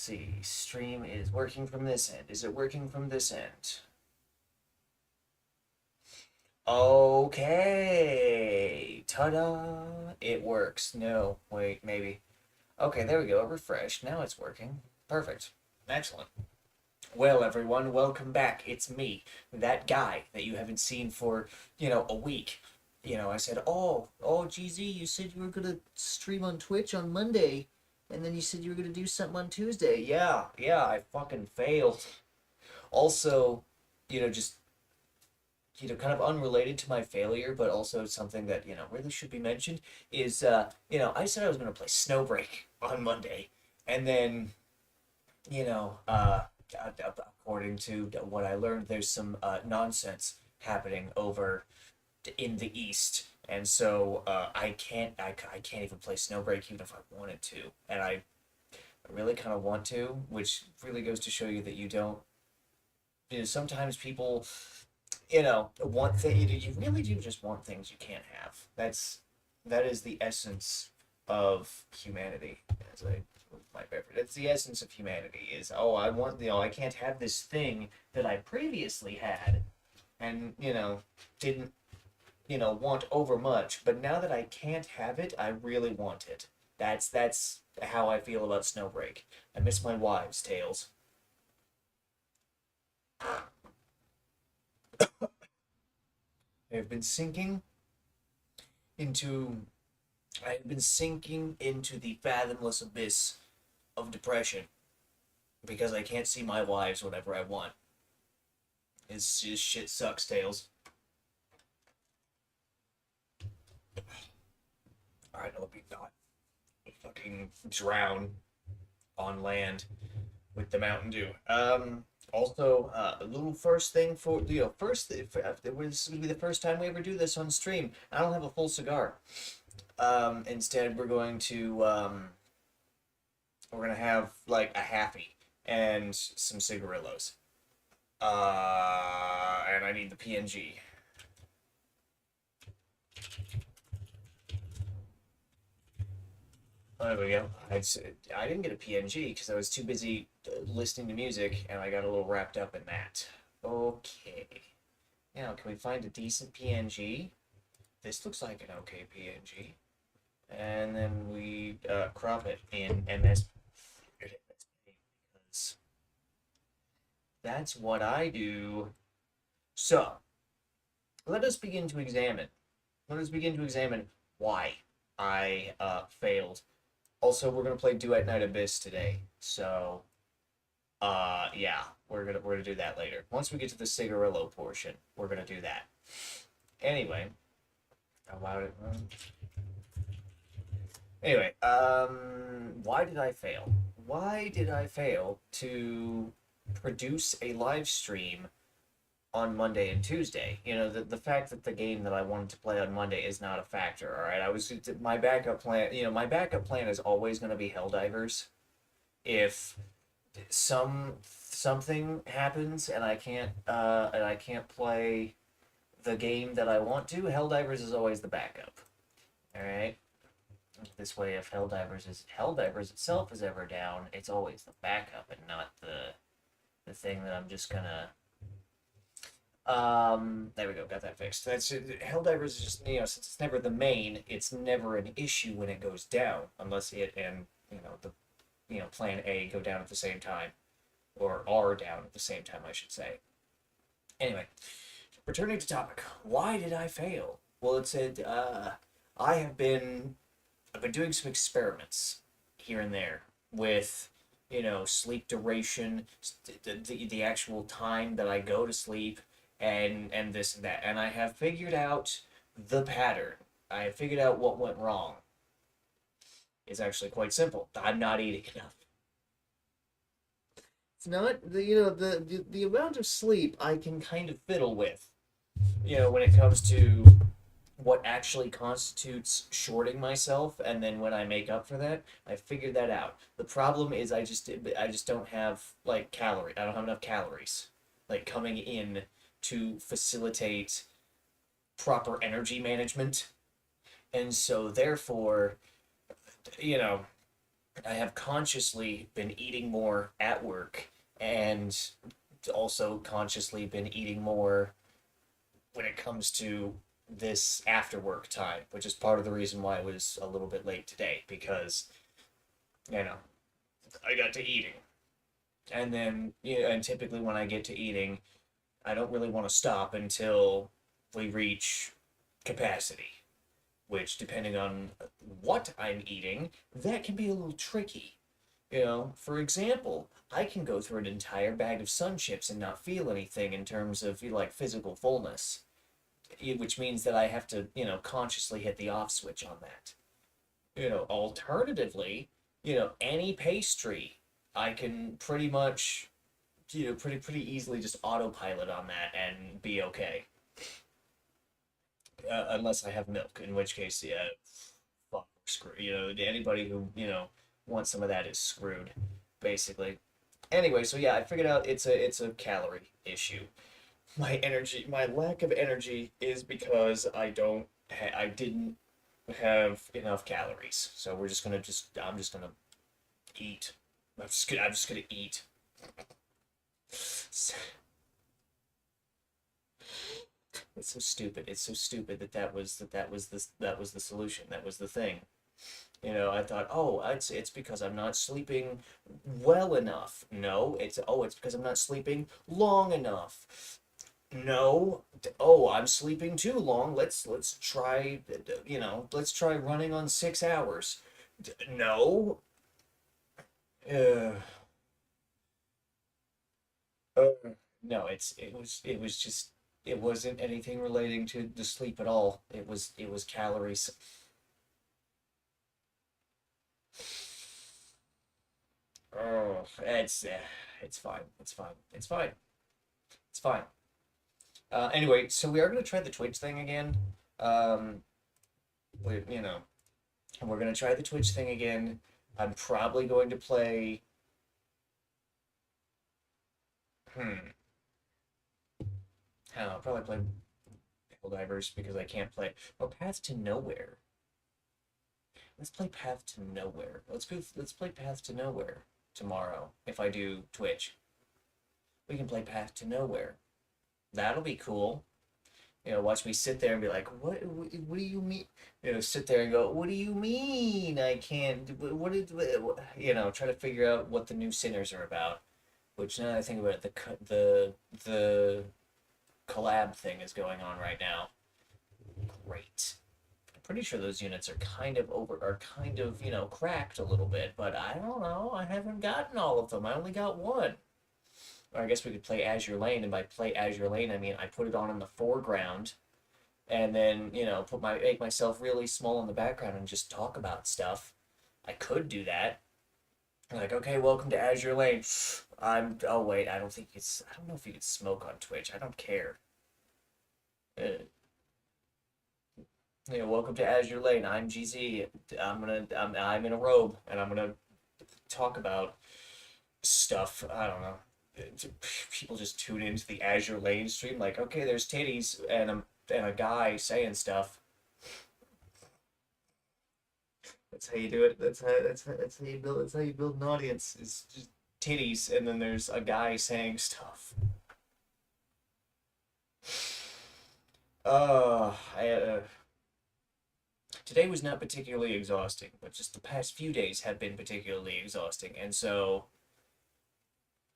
see. Stream is working from this end. Is it working from this end? Okay. Ta-da! It works. No, wait, maybe. Okay, there we go. Refresh. Now it's working. Perfect. Excellent. Well, everyone, welcome back. It's me, that guy that you haven't seen for, a week. I said, GZ, you said you were gonna stream on Twitch on Monday, and then you said you were gonna do something on Tuesday. Yeah, I fucking failed. Also, just kind of unrelated to my failure, but also something that really should be mentioned is I said I was gonna play Snowbreak on Monday, and then you know, uh, according to what I learned, there's some nonsense happening over in the East, and so I can't even play Snowbreak even if I wanted to, and I really kind of want to, which really goes to show you that you don't. Sometimes people, want things. You really do just want things you can't have. That is the essence of humanity. As I my favorite. It's the essence of humanity. Is I want I can't have this thing that I previously had, and didn't want over much, but now that I can't have it, I really want it. That's how I feel about Snowbreak. I miss my wives' tales. I've been sinking into I've been sinking into the fathomless abyss of depression because I can't see my wives whenever I want. It's just shit sucks, Tails. Alright, let me not fucking drown on land with the Mountain Dew. Also, a little first thing for first this is gonna be the first time we ever do this on stream. I don't have a full cigar. Instead, we're gonna have like a happy and some cigarillos. And I need the PNG. Oh, there we go. I didn't get a PNG because I was too busy listening to music, and I got a little wrapped up in that. Okay. Now, can we find a decent PNG? This looks like an okay PNG. And then we crop it in MS because that's what I do. So, let us begin to examine. Let us begin to examine why I failed. Also, we're gonna play Duet Night Abyss today, so yeah, we're gonna do that later. Once we get to the cigarillo portion, we're gonna do that. Anyway, allowed it. Anyway, why did I fail? Why did I fail to produce a live stream on Monday and Tuesday? The fact that the game that I wanted to play on Monday is not a factor, all right? My backup plan, my backup plan is always going to be Helldivers. If something happens and I can't play the game that I want to, Helldivers is always the backup. All right? This way, if Helldivers itself is ever down, it's always the backup and not the thing that I'm just gonna. There we go, got that fixed. Helldivers is just since it's never the main, it's never an issue when it goes down, unless it and the Plan A go down at the same time, or are down at the same time, I should say. Anyway, returning to topic, why did I fail? Well, it said I've been doing some experiments here and there with, sleep duration, the actual time that I go to sleep, and this and that. And I have figured out the pattern. I have figured out what went wrong. It's actually quite simple. I'm not eating enough. It's not the amount of sleep I can kind of fiddle with. When it comes to what actually constitutes shorting myself, and then when I make up for that, I figured that out. The problem is I just don't have I don't have enough calories coming in to facilitate proper energy management. And so therefore, you know, I have consciously been eating more at work and also consciously been eating more when it comes to this after work time, which is part of the reason why I was a little bit late today because, you know, I got to eating. And then, and typically when I get to eating, I don't really want to stop until we reach capacity, which, depending on what I'm eating, that can be a little tricky. For example, I can go through an entire bag of Sun Chips and not feel anything in terms of like physical fullness, which means that I have to, consciously hit the off switch on that. Alternatively, any pastry, I can pretty much, pretty easily just autopilot on that and be okay. Unless I have milk, in which case, yeah, fuck, screw. Anybody who wants some of that is screwed, basically. Anyway, so yeah, I figured out it's a calorie issue. My lack of energy is because I didn't have enough calories. So I'm just gonna eat. I'm just gonna eat. It's so stupid. It's so stupid that was the solution. That was the thing. I thought, oh, it's because I'm not sleeping well enough. No, it's because I'm not sleeping long enough. No, oh, I'm sleeping too long. Let's try, let's try running on 6 hours. No, uh, uh, no, it was just it wasn't anything relating to the sleep at all. It was calories. Oh, it's fine. It's fine. It's fine. It's fine. Anyway, so we are gonna try the Twitch thing again. Um, we, you know, we're gonna try the Twitch thing again. I'm probably going to play. Hmm. I don't know, I'll probably play Pickle Divers because I can't play. Oh, Path to Nowhere. Let's play Path to Nowhere. Let's play Path to Nowhere tomorrow. If I do Twitch, we can play Path to Nowhere. That'll be cool. Watch me sit there and be like, what do you mean? Sit there and go, what do you mean I can't? What did, try to figure out what the new sinners are about. Which, now that I think about it, the collab thing is going on right now. Great. I'm pretty sure those units are kind of, cracked a little bit, but I don't know. I haven't gotten all of them. I only got one. Or I guess we could play Azure Lane, and by play Azure Lane, I mean I put it on in the foreground, and then make myself really small in the background and just talk about stuff. I could do that. Like, okay, welcome to Azure Lane. Oh wait, I don't know if you could smoke on Twitch. I don't care. Uh, welcome to Azure Lane. I'm GZ. I'm in a robe, and I'm gonna talk about stuff. I don't know. People just tune into the Azure Lane stream, like, okay, there's titties and a guy saying stuff. That's how you do it. That's how you build an audience. Is just titties, and then there's a guy saying stuff. I Today was not particularly exhausting, but just the past few days have been particularly exhausting, and so,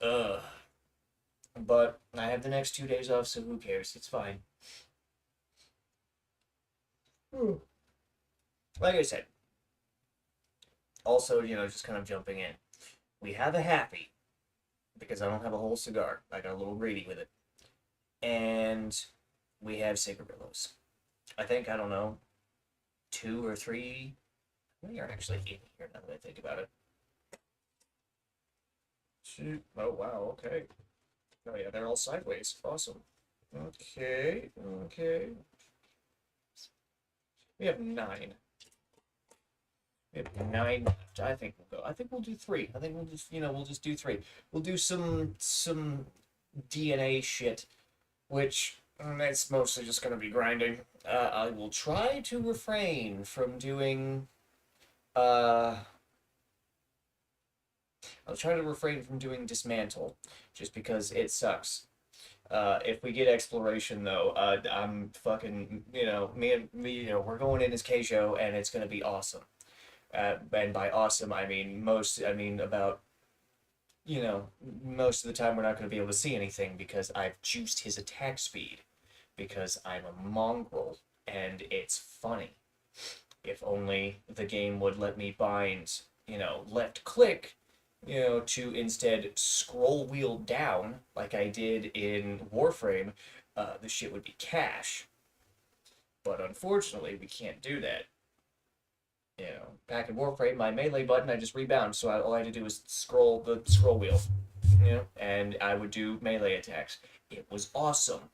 uh, but I have the next 2 days off, so who cares? It's fine. Like I said, also, just kind of jumping in. We have a happy because I don't have a whole cigar. I got a little greedy with it, and we have cigarillos. I think, I don't know, two or three. How many are actually in here now that I think about it? Two. Oh wow. Okay. Oh yeah, they're all sideways. Awesome. Okay. Okay. We have nine. We have nine left. I think we'll go. I think we'll do three. I think we'll just do three. We'll do some DNA shit, which it's mostly just gonna be grinding. I will try to refrain from doing uh I'll try to refrain from doing dismantle, just because it sucks. If we get exploration though, I'm fucking, we're going in as Keijo and it's gonna be awesome. And by awesome, I mean about, you know, most of the time we're not gonna be able to see anything because I've juiced his attack speed because I'm a mongrel and it's funny. If only the game would let me bind, left click, to instead scroll wheel down like I did in Warframe, the shit would be cash. But unfortunately, we can't do that. Back in Warframe, my melee button, I just rebound, so all I had to do was scroll the scroll wheel, and I would do melee attacks. It was awesome.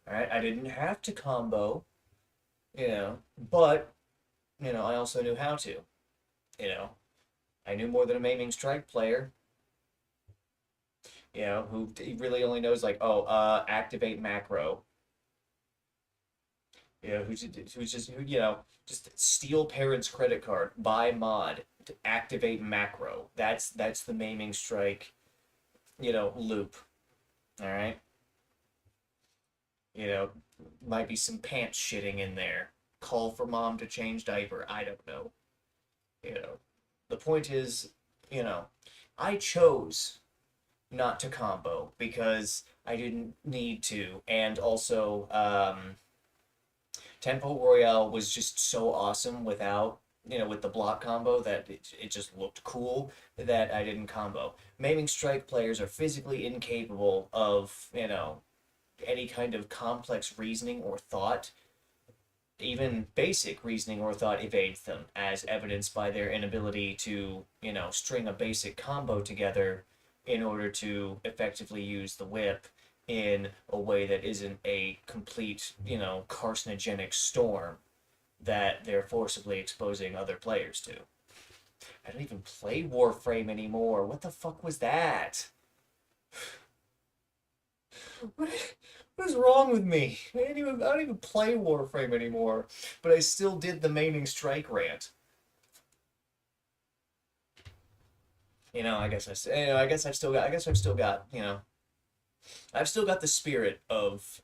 All right, I didn't have to combo, but I also knew how to. You know, I knew more than a maiming strike player. Who really only knows like, oh, activate macro. Who's just just steal parents' credit card, buy mod, to activate macro. That's the maiming strike, loop. All right, you know, might be some pants shitting in there. Call for mom to change diaper. I don't know. You know, the point is, you know, I chose not to combo because I didn't need to, and also Tempo Royale was just so awesome without, with the block combo that it just looked cool that I didn't combo. Maiming Strike players are physically incapable of, any kind of complex reasoning or thought. Even basic reasoning or thought evades them, as evidenced by their inability to, string a basic combo together in order to effectively use the whip in a way that isn't a complete, carcinogenic storm that they're forcibly exposing other players to. I don't even play Warframe anymore. What the fuck was that? What, what is wrong with me? I don't even play Warframe anymore, but I still did the maiming strike rant. I've still got the spirit of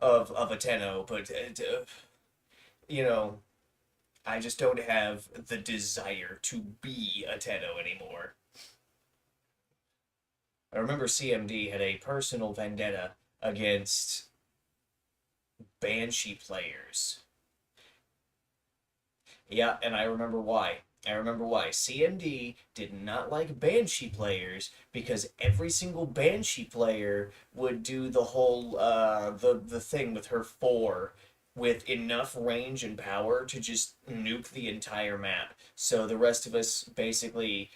a Tenno, but you know, I just don't have the desire to be a Tenno anymore. I remember CMD had a personal vendetta against Banshee players. Yeah, and I remember why. I remember why. CMD did not like Banshee players because every single Banshee player would do the whole the thing with her four with enough range and power to just nuke the entire map. So the rest of us basically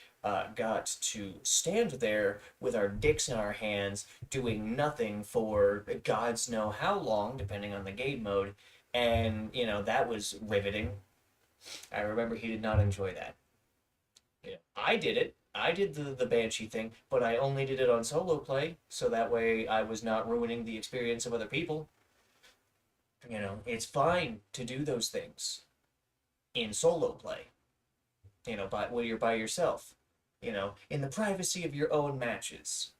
got to stand there with our dicks in our hands, doing nothing for gods know how long, depending on the game mode, and that was riveting. I remember he did not enjoy that. Yeah. I did it. I did the Banshee thing, but I only did it on solo play, so that way I was not ruining the experience of other people. It's fine to do those things in solo play, when you're by yourself, in the privacy of your own matches.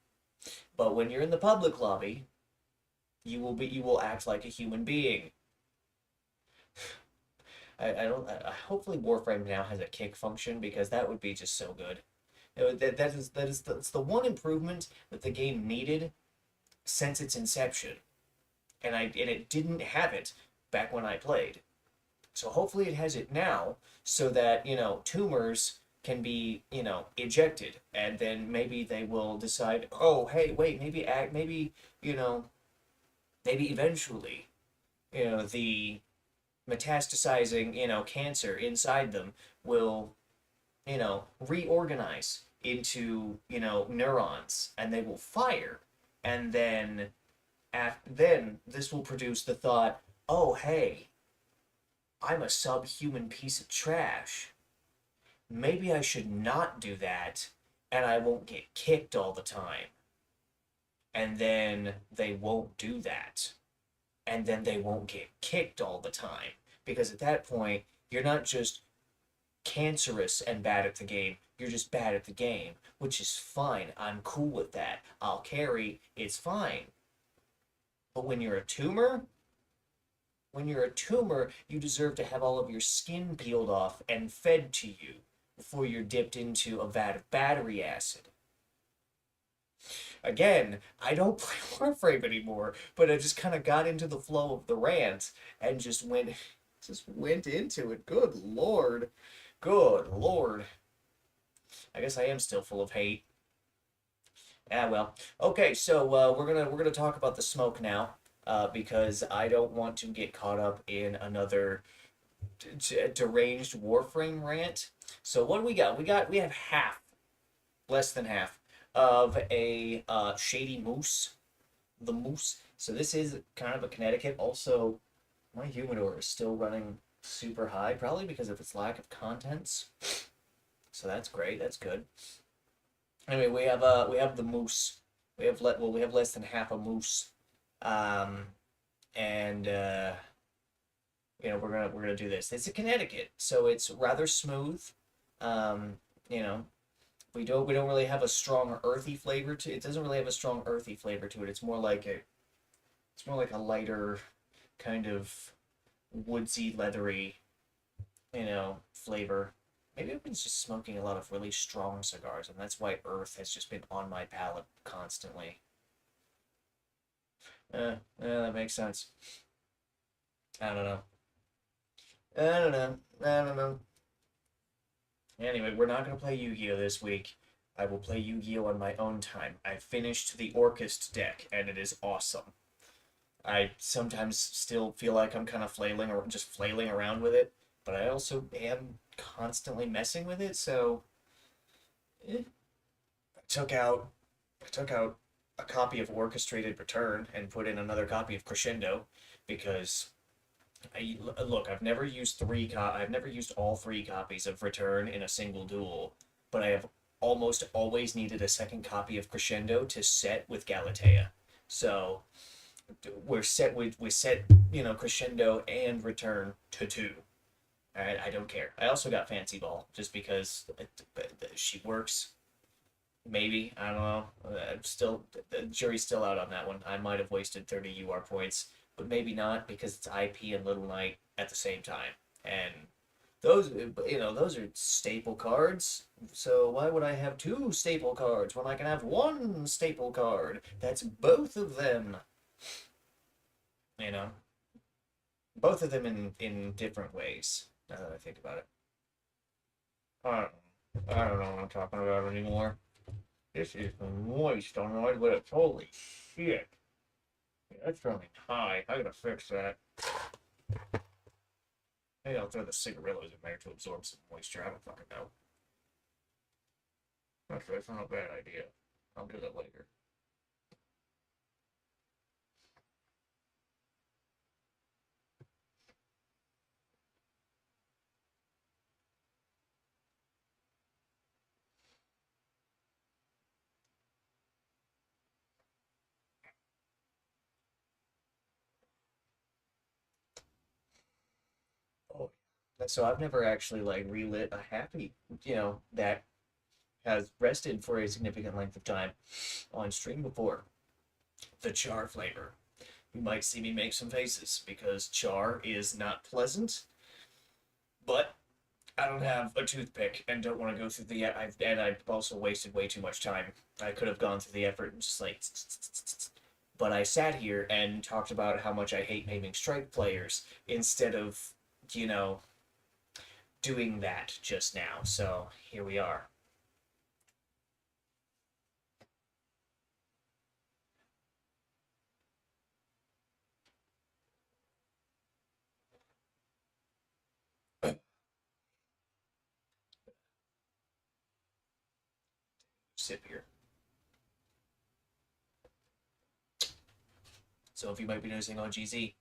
But when you're in the public lobby, you will act like a human being. I don't. Hopefully, Warframe now has a kick function because that would be just so good. That's the one improvement that the game needed since its inception, and it didn't have it back when I played. So hopefully it has it now, so that tumors can be ejected, and then maybe they will decide, oh hey wait, maybe eventually the metastasizing, cancer inside them will, reorganize into, neurons and they will fire. And then this will produce the thought, oh, hey, I'm a subhuman piece of trash. Maybe I should not do that and I won't get kicked all the time. And then they won't do that, and then they won't get kicked all the time. Because at that point, you're not just cancerous and bad at the game, You're just bad at the game, which is fine. I'm cool with that. I'll carry, it's fine. But when you're a tumor, you deserve to have all of your skin peeled off and fed to you before you're dipped into a vat of battery acid. Again, I don't play Warframe anymore, but I just kind of got into the flow of the rant and just went into it. Good lord. Good lord. I guess I am still full of hate. Ah well. Okay, so we're gonna talk about the smoke now, because I don't want to get caught up in another deranged Warframe rant. So what do we got? We have half, less than half, of a shady moose. The moose. So this is kind of a Connecticut. Also, my humidor is still running super high, probably because of its lack of contents. So that's great. That's good. Anyway, we have the moose. We have less than half a moose, um, and we're gonna do this. It's a Connecticut, so it's rather smooth. Um, you know, we don't really have a strong earthy flavor to it. It doesn't really have a strong earthy flavor to it. It's more like a lighter kind of woodsy, leathery, flavor. Maybe I've been just smoking a lot of really strong cigars, and that's why earth has just been on my palate constantly. Yeah, that makes sense. I don't know. I don't know. I don't know. Anyway, we're not going to play Yu-Gi-Oh! This week. I will play Yu-Gi-Oh! On my own time. I finished the Orchest deck, and it is awesome. I sometimes still feel like I'm kind of flailing or just flailing around with it, but I also am constantly messing with it, so eh. I took out I took out a copy of Orchestrated Return and put in another copy of Crescendo because look, I've never used all three copies of Return in a single duel, but I have almost always needed a second copy of Crescendo to set with Galatea. So we set Crescendo and Return to two. All right, I don't care. I also got Fancy Ball just because she works. Maybe, I don't know. I'm still the jury's still out on that one. I might have wasted 30 UR points, but maybe not because it's IP and Little Knight at the same time. And those are staple cards. So why would I have two staple cards when I can have one staple card? That's both of them. You know, both of them in different ways. Now that I think about it, I don't know what I'm talking about anymore. This is moist on my lips. Holy shit. Yeah, that's running high. I gotta fix that. Maybe I'll throw the cigarillos in there to absorb some moisture. I don't fucking know. Actually, that's not a bad idea. I'll do that later. Oh, so I've never actually like relit a happy, that has rested for a significant length of time on stream before. The char flavor. You might see me make some faces because char is not pleasant, but I don't have a toothpick and don't want to go through I've also wasted way too much time. I could have gone through the effort and just like, but I sat here and talked about how much I hate naming strike players instead of, you know, doing that just now. So here we are. Sip here. So if you might be noticing on GZ,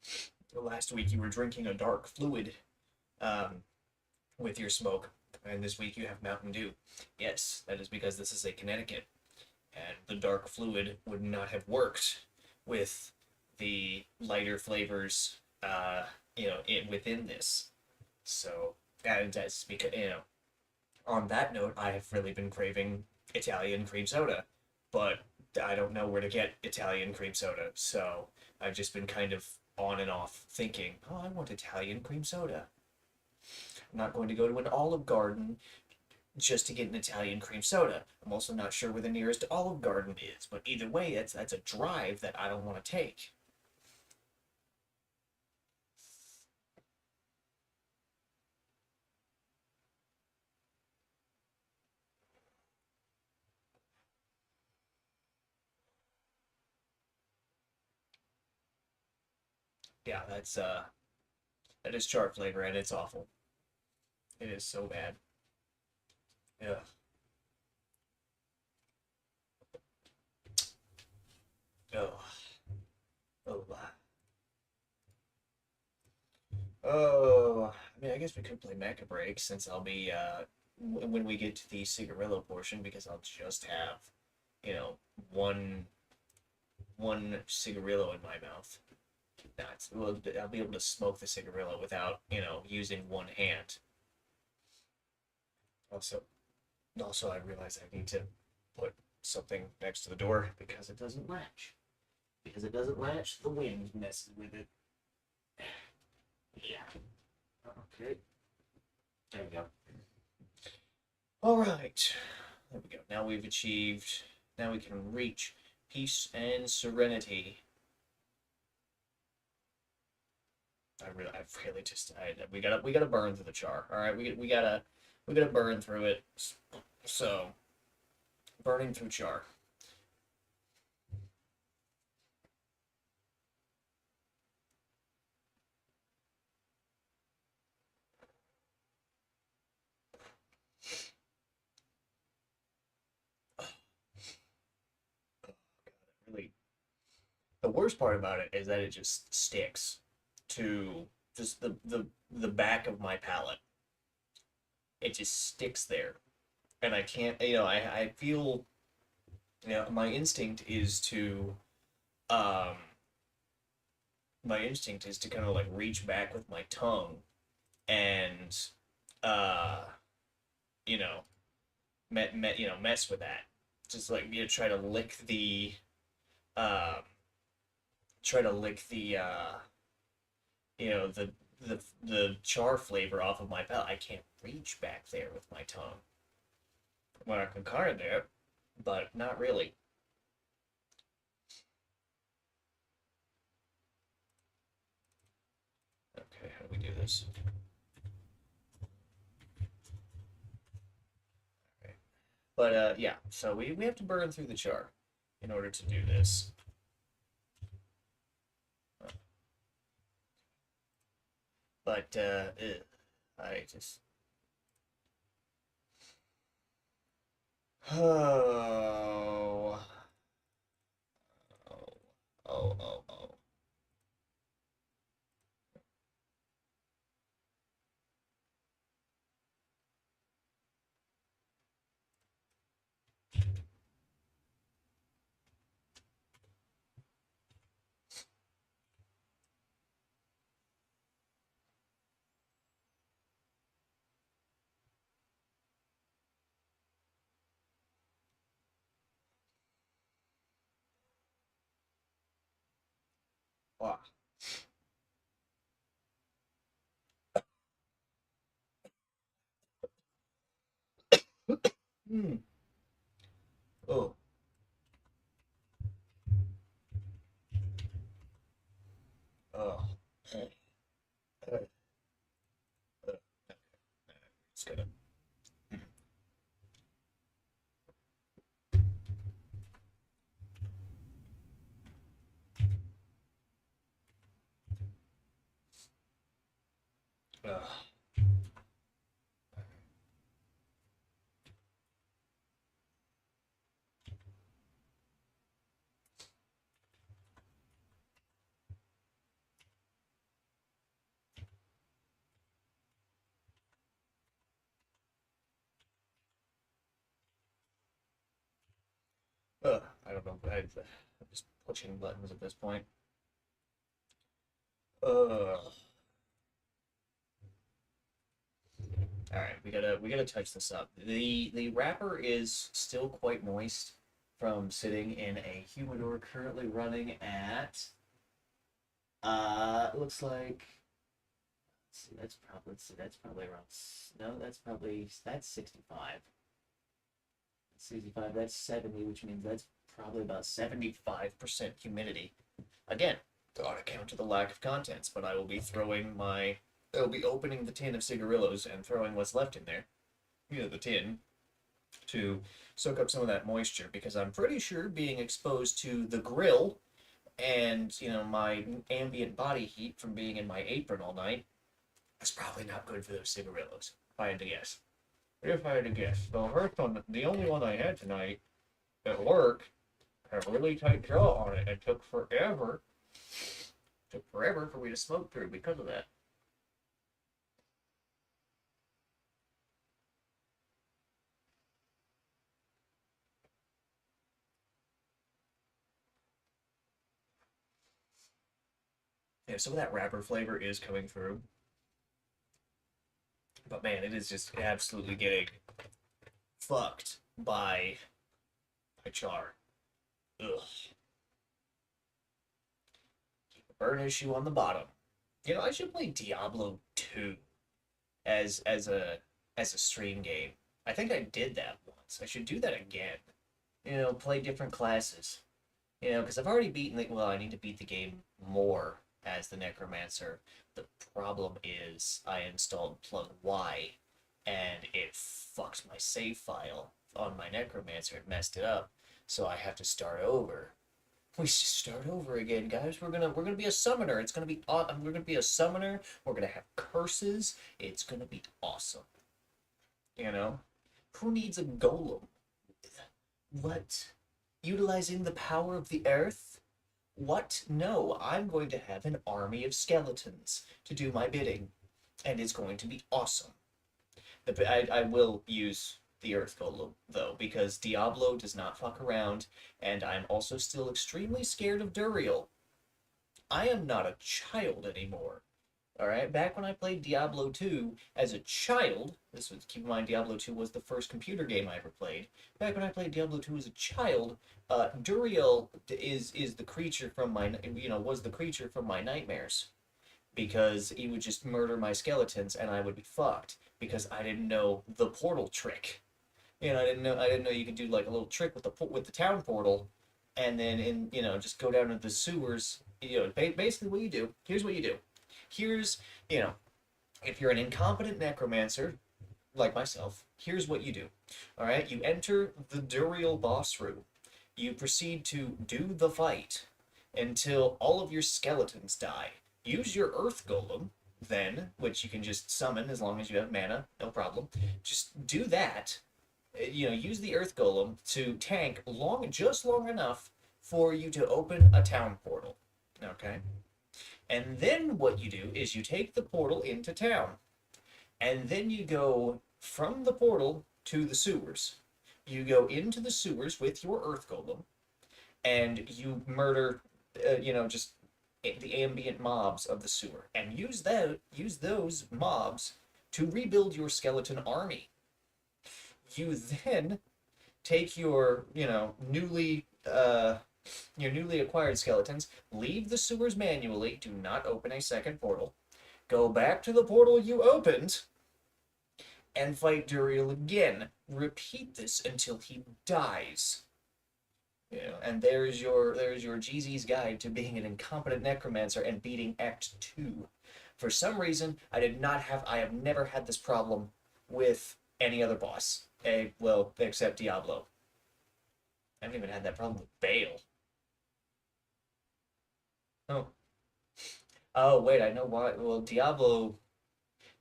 last week you were drinking a dark fluid, um, with your smoke, and this week you have Mountain Dew. Yes, that is because this is a Connecticut, and the dark fluid would not have worked with the lighter flavors, within this. So, and that's because On that note, I have really been craving Italian cream soda, but I don't know where to get Italian cream soda, so I've just been kind of on and off thinking, oh, I want Italian cream soda. I'm not going to go to an Olive Garden just to get an Italian cream soda. I'm also not sure where the nearest Olive Garden is, but either way, that's a drive that I don't want to take. Yeah, that is chart flavor and it's awful. It is so bad. Yeah. Oh. Oh. Oh. I mean, I guess we could play Mecha Break since I'll be when we get to the cigarillo portion because I'll just have, you know, one one cigarillo in my mouth. That's well, I'll be able to smoke the cigarillo without, using one hand. Also, I realize I need to put something next to the door because it doesn't latch. Because it doesn't latch, the wind messes with it. Yeah. Okay. There we go. All right. There we go. Now we've achieved. Now we can reach peace and serenity. I really just, we gotta burn through the char. All right, we gotta burn through it. So, burning through char. Really, the worst part about it is that it just sticks to just the back of my palate. It just sticks there, and I can't. I feel. My instinct is to um kind of like reach back with my tongue and uh you know mess with that. Just like try to lick the um the the char flavor off of my palate. I can't reach back there with my tongue. Well, I can kind of do it, but not really. Okay, how do we do this? Okay. But yeah, so we have to burn through the char in order to do this. But I just oh oh oh. Wow. Hmm. Oh. Oh. Uh, it's gonna. Uh, I don't know. I'm just pushing buttons at this point. Uh. All right, we gotta touch this up. The wrapper is still quite moist from sitting in a humidor currently running at looks like let's see, that's probably around no, that's 65. 65, that's 70, which means that's probably about 75% humidity. Again, on account of the lack of contents, but I'll be opening the tin of cigarillos and throwing what's left in there, the tin, to soak up some of that moisture because I'm pretty sure being exposed to the grill and, my ambient body heat from being in my apron all night is probably not good for those cigarillos, if I had to guess. If I had to guess. The first one, the only one I had tonight at work, had a really tight jaw on it and took forever for me to smoke through because of that. Yeah, some of that wrapper flavor is coming through, but man, it is just absolutely getting fucked by char. Ugh. Keep a burn issue on the bottom. I should play Diablo 2 as a stream game. I think I did that once. I should do that again. Play different classes. Because I've already beaten the. Well, I need to beat the game more as the Necromancer. The problem is I installed plug Y, and it fucked my save file on my Necromancer. It messed it up, so I have to start over. We should start over again, guys. We're gonna be a summoner. It's gonna be we're gonna be a summoner. We're gonna have curses. It's gonna be awesome. You know, who needs a golem? What? Utilizing the power of the earth? What? No, I'm going to have an army of skeletons to do my bidding, and it's going to be awesome. I will use the Earth Golem, though, because Diablo does not fuck around, and I'm also still extremely scared of Duriel. I am not a child anymore. Alright, back when I played Diablo 2 as a child, keep in mind Diablo 2 was the first computer game I ever played. Back when I played Diablo 2 as a child, Duriel is the creature from my, was the creature from my nightmares. Because he would just murder my skeletons and I would be fucked because I didn't know the portal trick. I didn't know you could do like a little trick with the town portal, and then just go down into the sewers. Basically what you do. Here's what you do. Here's if you're an incompetent necromancer like myself, here's what you do. All right, you enter the Duriel boss room. You proceed to do the fight until all of your skeletons die. Use your Earth Golem, then, which you can just summon as long as you have mana, no problem. Just do that. Use the Earth Golem to tank just long enough for you to open a town portal. Okay? And then what you do is you take the portal into town. And then you go from the portal to the sewers. You go into the sewers with your Earth Golem, and you murder, just the ambient mobs of the sewer, and use those mobs to rebuild your skeleton army. You then take your newly acquired skeletons, leave the sewers manually, do not open a second portal, go back to the portal you opened, and fight Duriel again. Repeat this until he dies. And there's your GZ's guide to being an incompetent necromancer and beating Act 2. For some reason, I have never had this problem with any other boss. Well, except Diablo. I haven't even had that problem with Bale. Oh. Oh, wait, I know why. Well, Diablo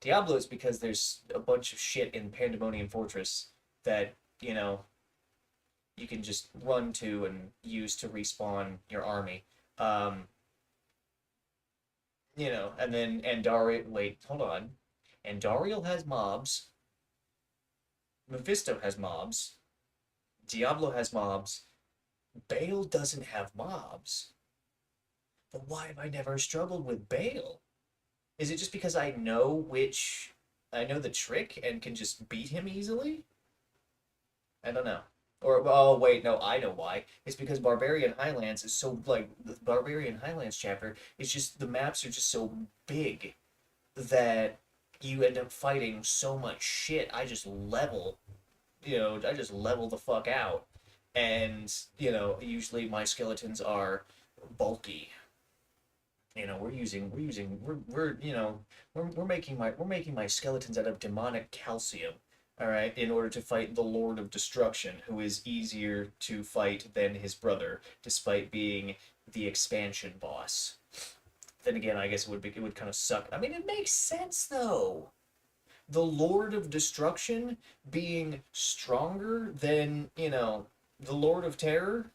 is because there's a bunch of shit in Pandemonium Fortress that, you can just run to and use to respawn your army. And then Andariel. Wait, hold on. Andariel has mobs. Mephisto has mobs. Diablo has mobs. Bale doesn't have mobs. But why have I never struggled with Bale? Is it just because I know which I know the trick and can just beat him easily. I don't know. Or oh wait, no, I know why. It's because Barbarian Highlands is so like the Barbarian Highlands chapter is just the maps are just so big that you end up fighting so much shit. I just level the fuck out. And, usually my skeletons are bulky. We're making my skeletons out of demonic calcium. All right, in order to fight the Lord of Destruction, who is easier to fight than his brother, despite being the expansion boss. Then again, I guess it would kind of suck. I mean, it makes sense though. The Lord of Destruction being stronger than, the Lord of Terror.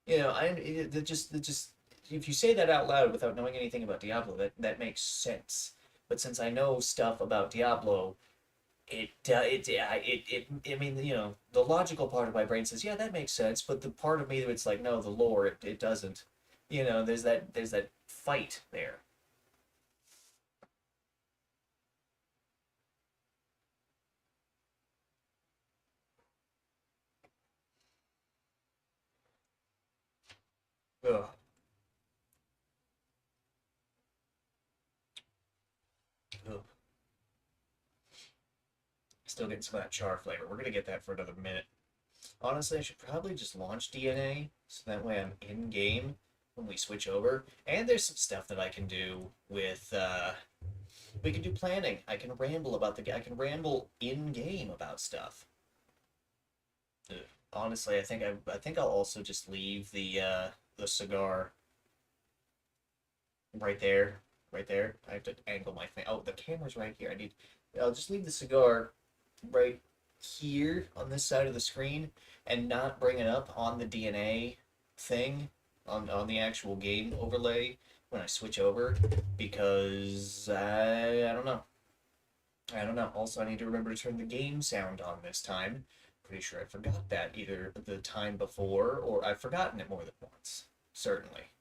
That just if you say that out loud without knowing anything about Diablo, that makes sense. But since I know stuff about Diablo, I mean, the logical part of my brain says, yeah, that makes sense. But the part of me that's like, no, the lore, it doesn't. There's that fight there. Ugh. Ugh. Still getting some of that char flavor. We're gonna get that for another minute. Honestly, I should probably just launch DNA so that way I'm in game when we switch over. And there's some stuff that I can do with. We can do planning. I can ramble about I can ramble in game about stuff. Ugh. Honestly, I think I'll also just leave the cigar right there, right there. I have to angle my thing. Oh, the camera's right here. I'll just leave the cigar right here on this side of the screen and not bring it up on the DNA thing on the actual game overlay when I switch over because I don't know. I don't know. Also, I need to remember to turn the game sound on this time. Pretty sure I forgot that either the time before or I've forgotten it more than once. Certainly.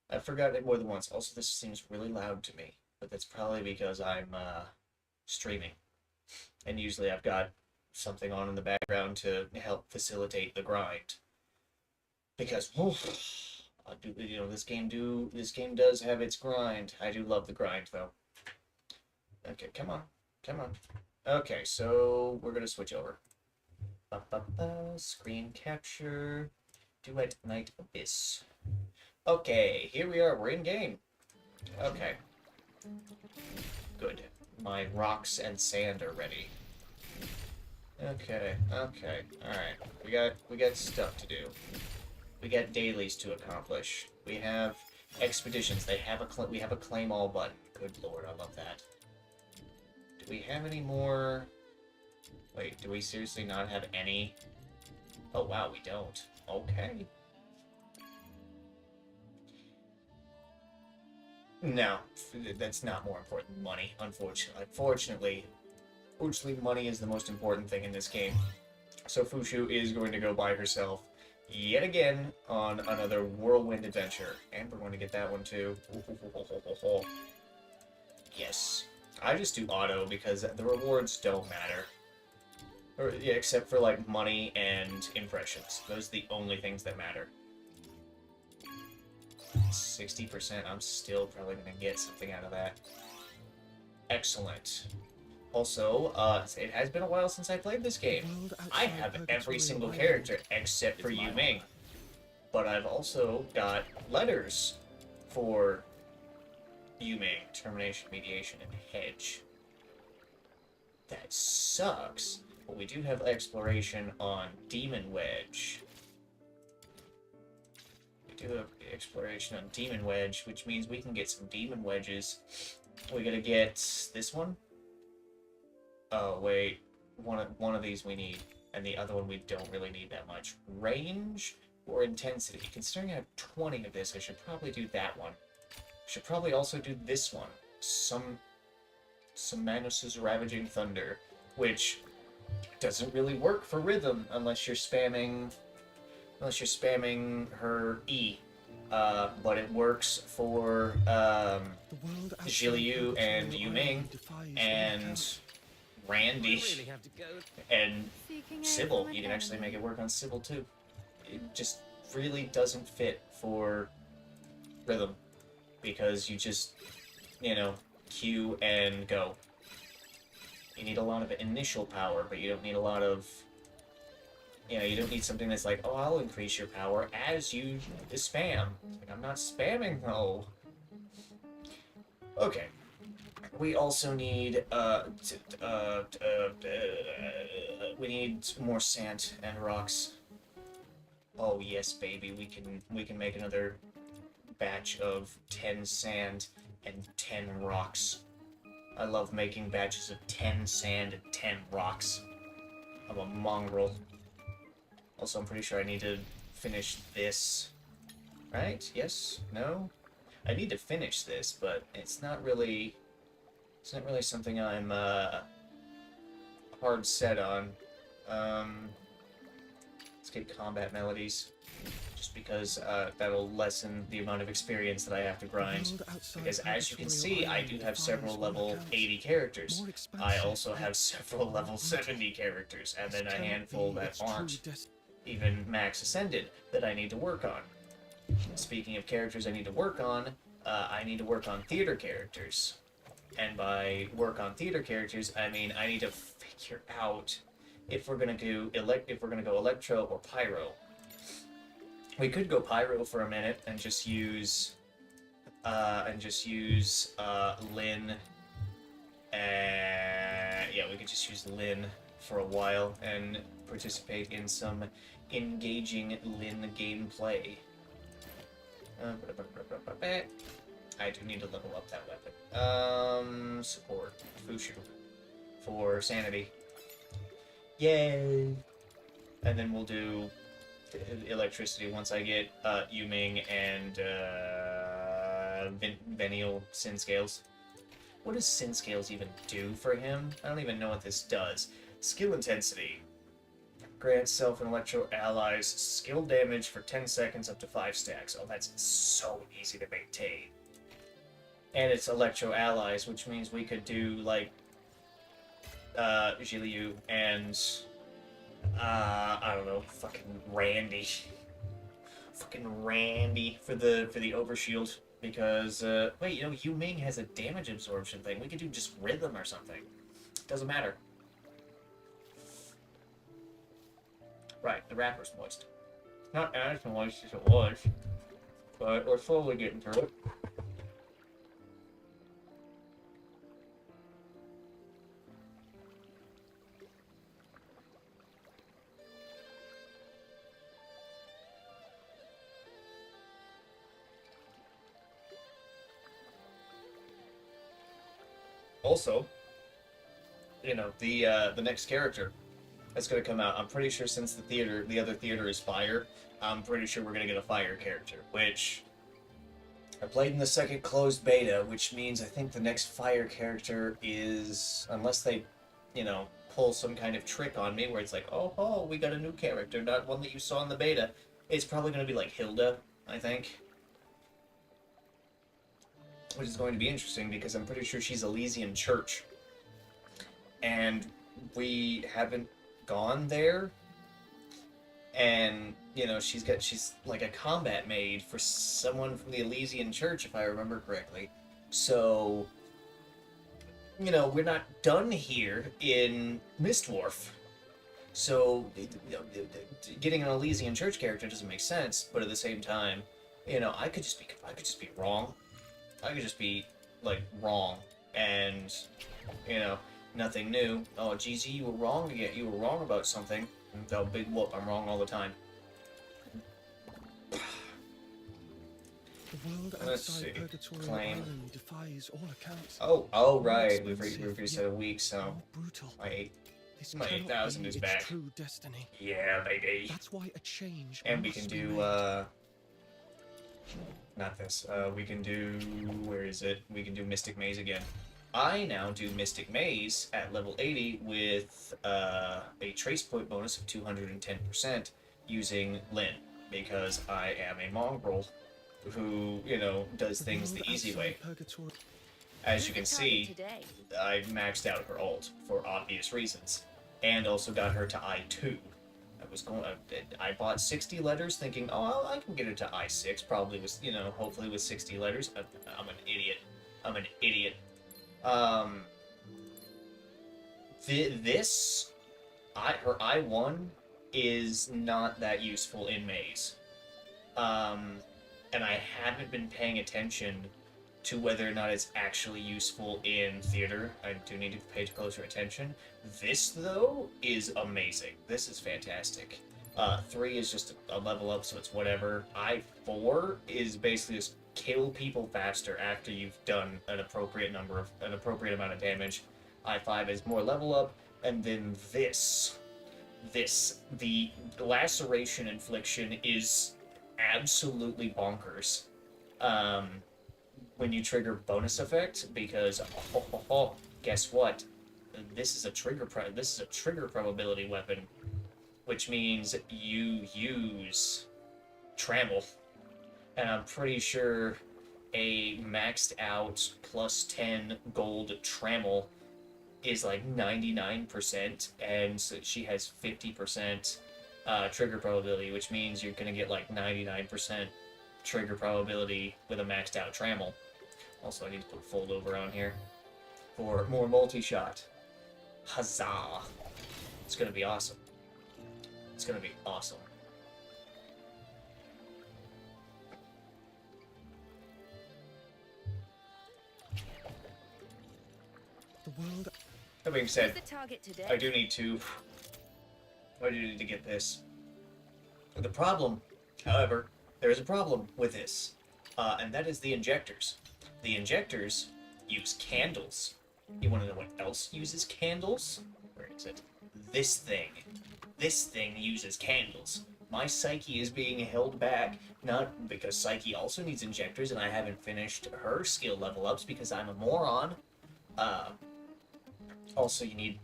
I've forgotten it more than once. Also, this seems really loud to me, but that's probably because I'm streaming. And usually I've got something on in the background to help facilitate the grind. Because this game does have its grind. I do love the grind though. Okay, come on, come on. Okay, so we're gonna switch over. Screen capture, duet night abyss. Okay, here we are. We're in game. Okay, good. My rocks and sand are ready. Okay, okay, alright. We got stuff to do. We got dailies to accomplish. We have expeditions. We have a claim all button. Good lord, I love that. Do we have any more? Wait, do we seriously not have any? Oh wow, we don't. Okay. No, that's not more important than money, unfortunately. Fortunately, money is the most important thing in this game. So Fushu is going to go by herself yet again on another whirlwind adventure. And we're going to get that one too. Yes. I just do auto because the rewards don't matter. Or, yeah, except for like money and impressions. Those are the only things that matter. 60%, I'm still probably going to get something out of that. Excellent. Also, it has been a while since I played this game. I have every single character except for Yu Ming. But I've also got letters for Yu Ming, Termination, Mediation, and Hedge. That sucks. But we do have exploration on Demon Wedge. Do have exploration on Demon Wedge, which means we can get some Demon Wedges. We gotta get this one. Oh wait, one of these we need, and the other one we don't really need that much. Range or intensity? Considering I have 20 of this, I should probably do that one. Should probably also do this one. Some Manus' Ravaging Thunder, which doesn't really work for rhythm unless you're spamming her E. but it works for Zhiliu and Yuming and Randy and Sybil. You can actually make it work on Sybil too. It just really doesn't fit for rhythm because you just, you know, Q and go. You need a lot of initial power, but you don't need a lot of, you know, you don't need something that's like, oh, I'll increase your power as you spam. Like, I'm not spamming though. Okay. We also need we need more sand and rocks. Oh yes, baby, we can make another batch of 10 sand and 10 rocks. I love making batches of 10 sand and 10 rocks. I'm a mongrel. Also, I'm pretty sure I need to finish this. Right? Yes? No? I need to finish this, but it's not really something I'm hard set on. Let's get combat melodies, just because that'll lessen the amount of experience that I have to grind. Because as you can see, I do have several level 80 characters. I also have several level 70 characters, and then a handful that aren't even max ascended that I need to work on. Speaking of characters I need to work on theater characters. And by work on theater characters, I mean I need to figure out if we're gonna go electro or pyro. We could go pyro for a minute and just use Lyn. Yeah, we could just use Lyn for a while and participate in some engaging Lyn gameplay. I do need to level up that weapon. Support Fushu for sanity. Yay! And then we'll do electricity once I get Yuming and Venial Sin Scales. What does Sin Scales even do for him? I don't even know what this does. Skill intensity. Grants self and electro allies skill damage for 10 seconds up to 5 stacks. Oh, that's so easy to maintain. And it's electro allies, which means we could do, like, Zhiliu and, I don't know, fucking Randy. Fucking Randy for the overshield. Because, wait, you know, Yuming has a damage absorption thing. We could do just rhythm or something. Doesn't matter. Right, the wrapper's moist. Not as moist as it was, but we're slowly getting through it. Also, you know, the next character that's going to come out, I'm pretty sure since the other theater is fire, I'm pretty sure we're going to get a fire character, which I played in the second closed beta, which means I think the next fire character is, unless they, you know, pull some kind of trick on me where it's like, oh, we got a new character, not one that you saw in the beta, it's probably going to be like Hilda, I think. Which is going to be interesting because I'm pretty sure she's Elysian Church. And we haven't gone there. And, you know, she's like a combat maid for someone from the Elysian Church, if I remember correctly. So, you know, we're not done here in Mistdwarf. So, getting an Elysian Church character doesn't make sense, but at the same time, you know, I could just be wrong. I could just be, like, wrong, and, you know, nothing new. Oh, GZ, you were wrong again. You were wrong about something. Oh, big whoop, I'm wrong all the time. The world outside Purgatory Island defies all accounts. Oh, right. We've reset a week, so my 8,000 is back. True destiny. Yeah, baby. That's why a change. And we can do not this. We can do, where is it? We can do Mystic Maze again. I now do Mystic Maze at level 80 with a trace point bonus of 210% using Lyn, because I am a mongrel. who, you know, does The things world the easy outside way. purgatory. As you can see, I maxed out her ult for obvious reasons, and also got her to I2. I bought 60 letters thinking, oh, I can get her to I6, probably with, you know, hopefully with 60 letters. I'm an idiot. I'm an idiot. Um, her I1 is not that useful in maze. And I haven't been paying attention to whether or not it's actually useful in theater. I do need to pay closer attention. This, though, is amazing. This is fantastic. 3 is just a level up, so it's whatever. I4 is basically just kill people faster after you've done an appropriate amount of damage. I5 is more level up, and then the laceration infliction is absolutely bonkers. When you trigger bonus effect, because guess what? This is a trigger probability weapon, which means you use trammel, and I'm pretty sure a maxed out plus 10 gold trammel is like 99%, and so she has 50% trigger probability, which means you're gonna get like 99% trigger probability with a maxed out trammel. Also, I need to put fold over on here for more multi-shot. Huzzah! It's gonna be awesome. It's gonna be awesome. The world. That being said, I do need to get this. The problem, however, there is a problem with this, and that is the injectors. The injectors use candles. You want to know what else uses candles? Where is it? This thing. This thing uses candles. My Psyche is being held back, not because Psyche also needs injectors and I haven't finished her skill level ups because I'm a moron. Also, you need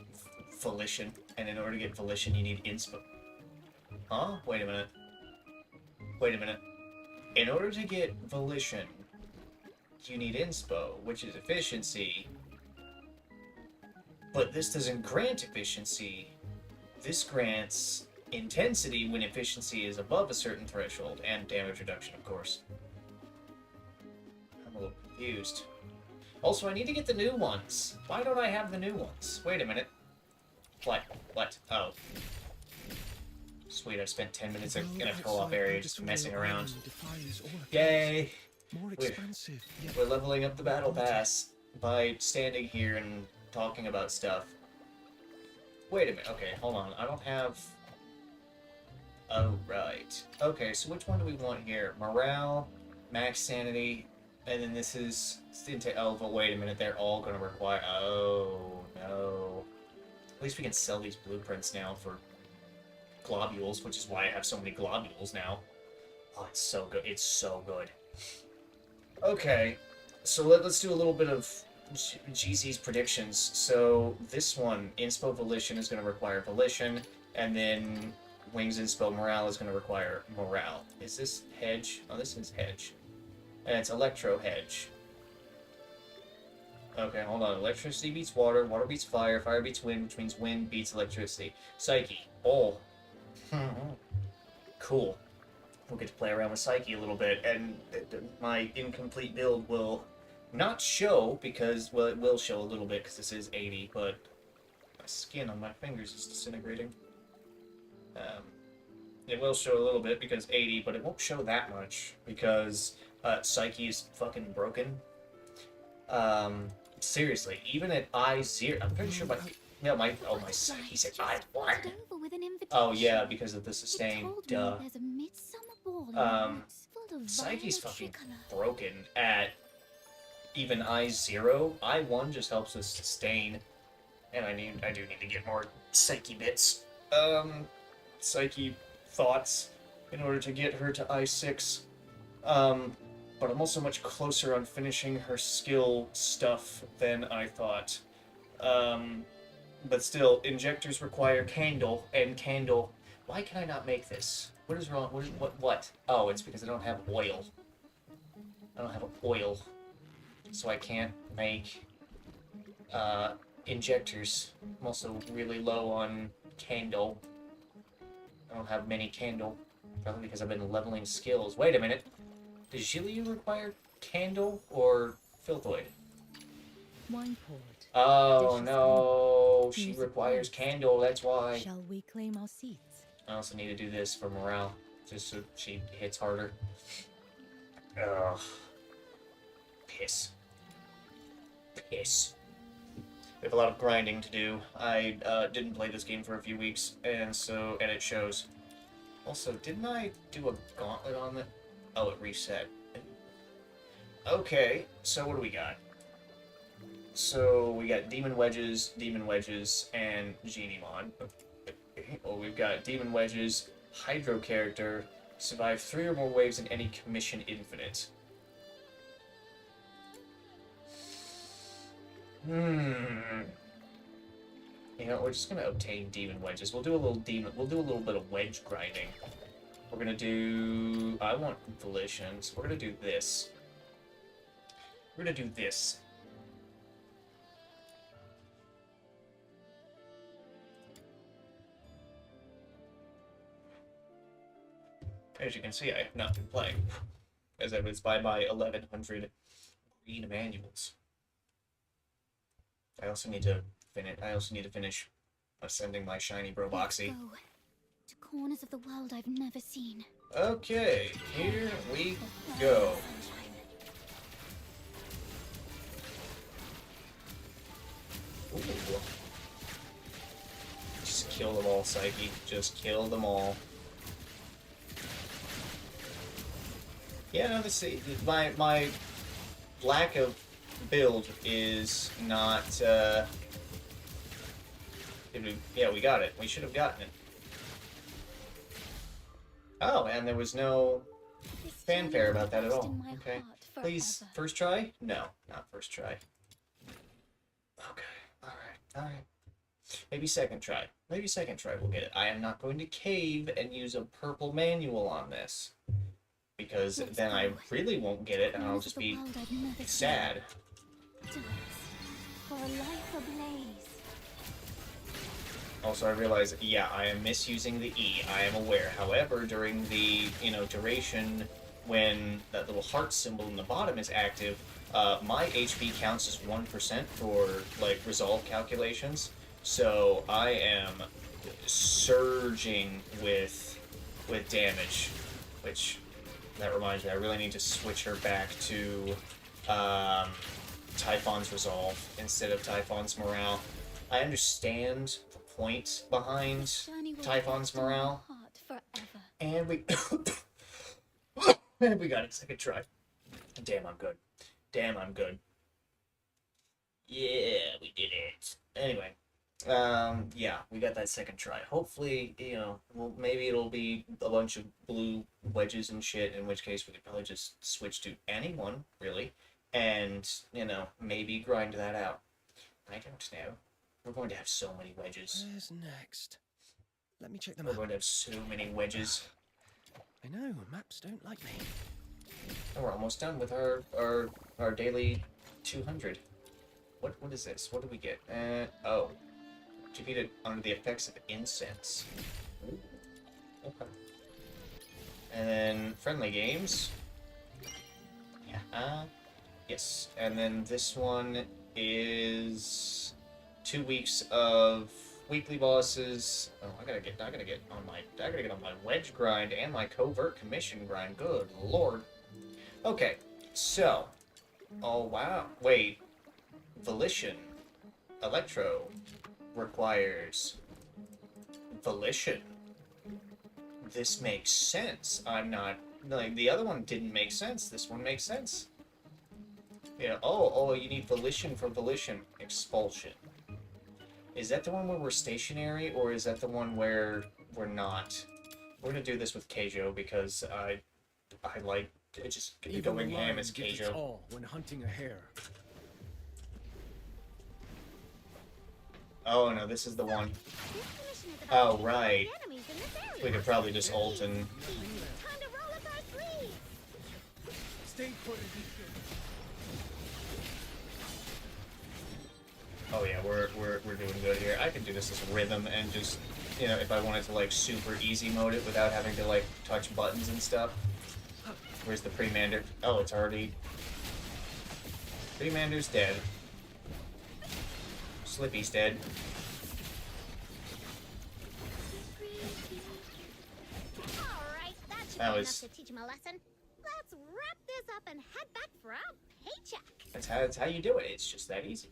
Volition, and in order to get Volition, you need Inspo. Huh? Wait a minute. Wait a minute. In order to get Volition, you need Inspo, which is efficiency. But this doesn't grant efficiency. This grants intensity when efficiency is above a certain threshold, and damage reduction, of course. I'm a little confused. Also, I need to get the new ones. Why don't I have the new ones? Wait a minute. What? What? Oh. Sweet, I spent 10 minutes in a co-op area just messing around. Yay! We're leveling up the battle pass by standing here and talking about stuff. Wait a minute. Okay, hold on. I don't have... Oh, right. Okay, so which one do we want here? Morale, max sanity, and then this is... Oh, but wait a minute. They're all going to require... Oh, no. At least we can sell these blueprints now for globules, which is why I have so many globules now. Oh, it's so good. It's so good. Okay, so let's do a little bit of GZ's predictions. So this one, Inspo Volition, is going to require Volition, and then Wings Inspo Morale is going to require Morale. Is this Hedge? Oh, this is Hedge. And it's Electro Hedge. Okay, hold on. Electricity beats water, water beats fire, fire beats wind, which means wind beats electricity. Psyche. Oh. Cool. We'll get to play around with Psyche a little bit, and my incomplete build will not show because, well, it will show a little bit because this is 80, but my skin on my fingers is disintegrating. It will show a little bit because 80, but it won't show that much because Psyche is fucking broken. Seriously, even at I0, I'm pretty sure my Psyche's at I1. Oh yeah, because of the sustain, duh. Psyche's fucking broken at even I0. I1 just helps with sustain, and I do need to get more Psyche bits. Psyche thoughts in order to get her to I6. But I'm also much closer on finishing her skill stuff than I thought. But still, injectors require candle, and candle... Why can I not make this? What is wrong? What? Oh, it's because I don't have oil. I don't have oil, so I can't make injectors. I'm also really low on candle. I don't have many candle, probably because I've been leveling skills. Wait a minute. Does Shiliu require candle or filthoid? Wine poured. Oh Dishes no, clean. she Music requires plays. candle, that's why. Shall we claim our seats? I also need to do this for morale, just so she hits harder. Ugh. Piss. Piss. We have a lot of grinding to do. I didn't play this game for a few weeks, and it shows. Also, didn't I do a gauntlet on it? Oh, it reset. Okay, so what do we got? So we got Demon Wedges, and Geniemon. Well, we've got Demon Wedges, Hydro character, survive 3 or more waves in any commission infinite. You know, we're just gonna obtain Demon Wedges. We'll do a little bit of wedge grinding. We're gonna do... I want Volition, so we're gonna do this. We're gonna do this. As you can see, I have not been playing, as I was by my 1100 green manuals. I also need to finish ascending my shiny Broboxy. Let's go to corners of the world I've never seen. Okay, here we go. Ooh. Just kill them all, Psyche. Just kill them all. Yeah, no, my lack of build is not, yeah, we got it. We should have gotten it. Oh, and there was no fanfare about that at all. Okay. Please, first try? No, not first try. Okay, alright. Maybe second try. Maybe second try we'll get it. I am not going to cave and use a purple manual on this. Because then I really won't get it and I'll just be sad. For a life ablaze. Also, I realize, yeah, I am misusing the E. I am aware. However, during the, duration when that little heart symbol in the bottom is active, my HP counts as 1% for, like, resolve calculations. So I am surging with damage, which... That reminds me, I really need to switch her back to Typhon's Resolve instead of Typhon's Morale. I understand the point behind Typhon's Morale, and we and we got it second try. Damn, I'm good. Damn, I'm good. Yeah, we did it. Anyway. Yeah, we got that second try. Hopefully, well, maybe it'll be a bunch of blue wedges and shit, in which case we could probably just switch to anyone, really, and, maybe grind that out. I don't know. We're going to have so many wedges. Where's next? Let me check them We're out. going to have so many wedges. I know, maps don't like me. And we're almost done with our daily 200. What is this? What do we get? Oh. Defeated under the effects of incense. Ooh. Okay. And then friendly games. Yeah. Yes. And then this one is 2 weeks of weekly bosses. Oh, I gotta get on my wedge grind and my covert commission grind. Good lord. Okay. So. Oh wow. Wait. Volition. Electro. Requires volition. This makes sense. I'm not like the other one didn't make sense. This one makes sense. Yeah. Oh, you need volition for volition. Expulsion. Is that the one where we're stationary, or is that the one where we're not? We're gonna do this with Keijo because I like just going ham as Keijo. When hunting a hare. Oh no, this is the one. Oh right. We could probably just ult and... Stay put and be good. Oh yeah, we're doing good here. I can do this as rhythm and just, you know, if I wanted to like super easy mode it without having to like touch buttons and stuff. Where's the Premander? Oh, it's already... Premander's dead. Slippy's dead. Alright, that should That be was- enough to teach him a lesson. Let's wrap this up and head back for our paycheck. That's how you do it. It's just that easy.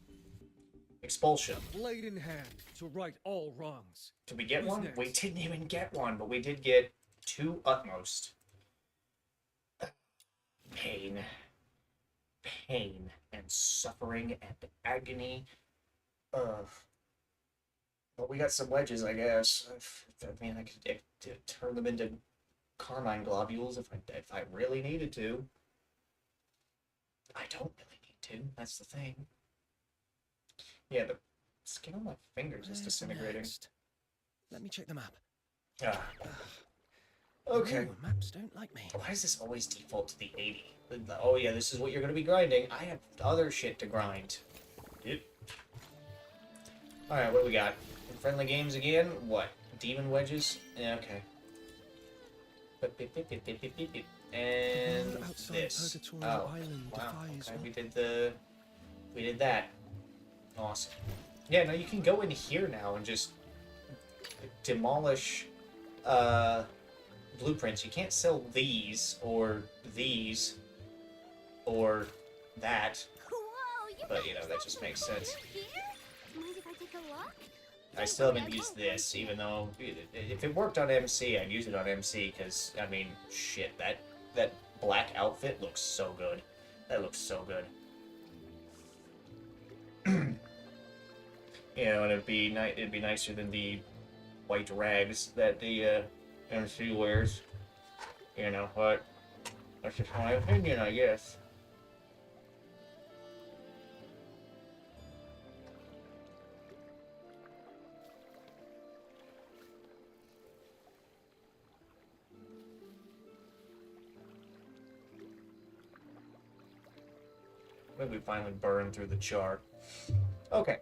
Expulsion. Blade in hand to right all wrongs. Did we get Who's one? next? We didn't even get one, but we did get 2 utmost. Pain. Pain and suffering and agony. Well, we got some wedges, I guess. I mean, I could turn them into carmine globules if I really needed to. I don't really need to. That's the thing. Yeah, the skin on my fingers is Where's disintegrating. next? Let me check the map. Ah. Okay. Ooh, maps don't like me. Why does this always default to the 80? Oh yeah, this is what you're going to be grinding. I have other shit to grind. Yep. Alright, what do we got? Friendly games again? What? Demon wedges? Yeah, okay. And world outside this. Purgatory Oh, Island wow. defies Okay, we did that. Awesome. Yeah, no, you can go in here now and just demolish blueprints. You can't sell these or that. Whoa, But, you know, that just makes sense. Here? Mind if I take a look? I still haven't used this, even though if it worked on MC, I'd use it on MC, because, I mean, shit, that black outfit looks so good. That looks so good. You know, and it'd be nicer than the white rags that the MC wears. You know, but that's just my opinion, I guess. Maybe we finally burn through the chart. Okay.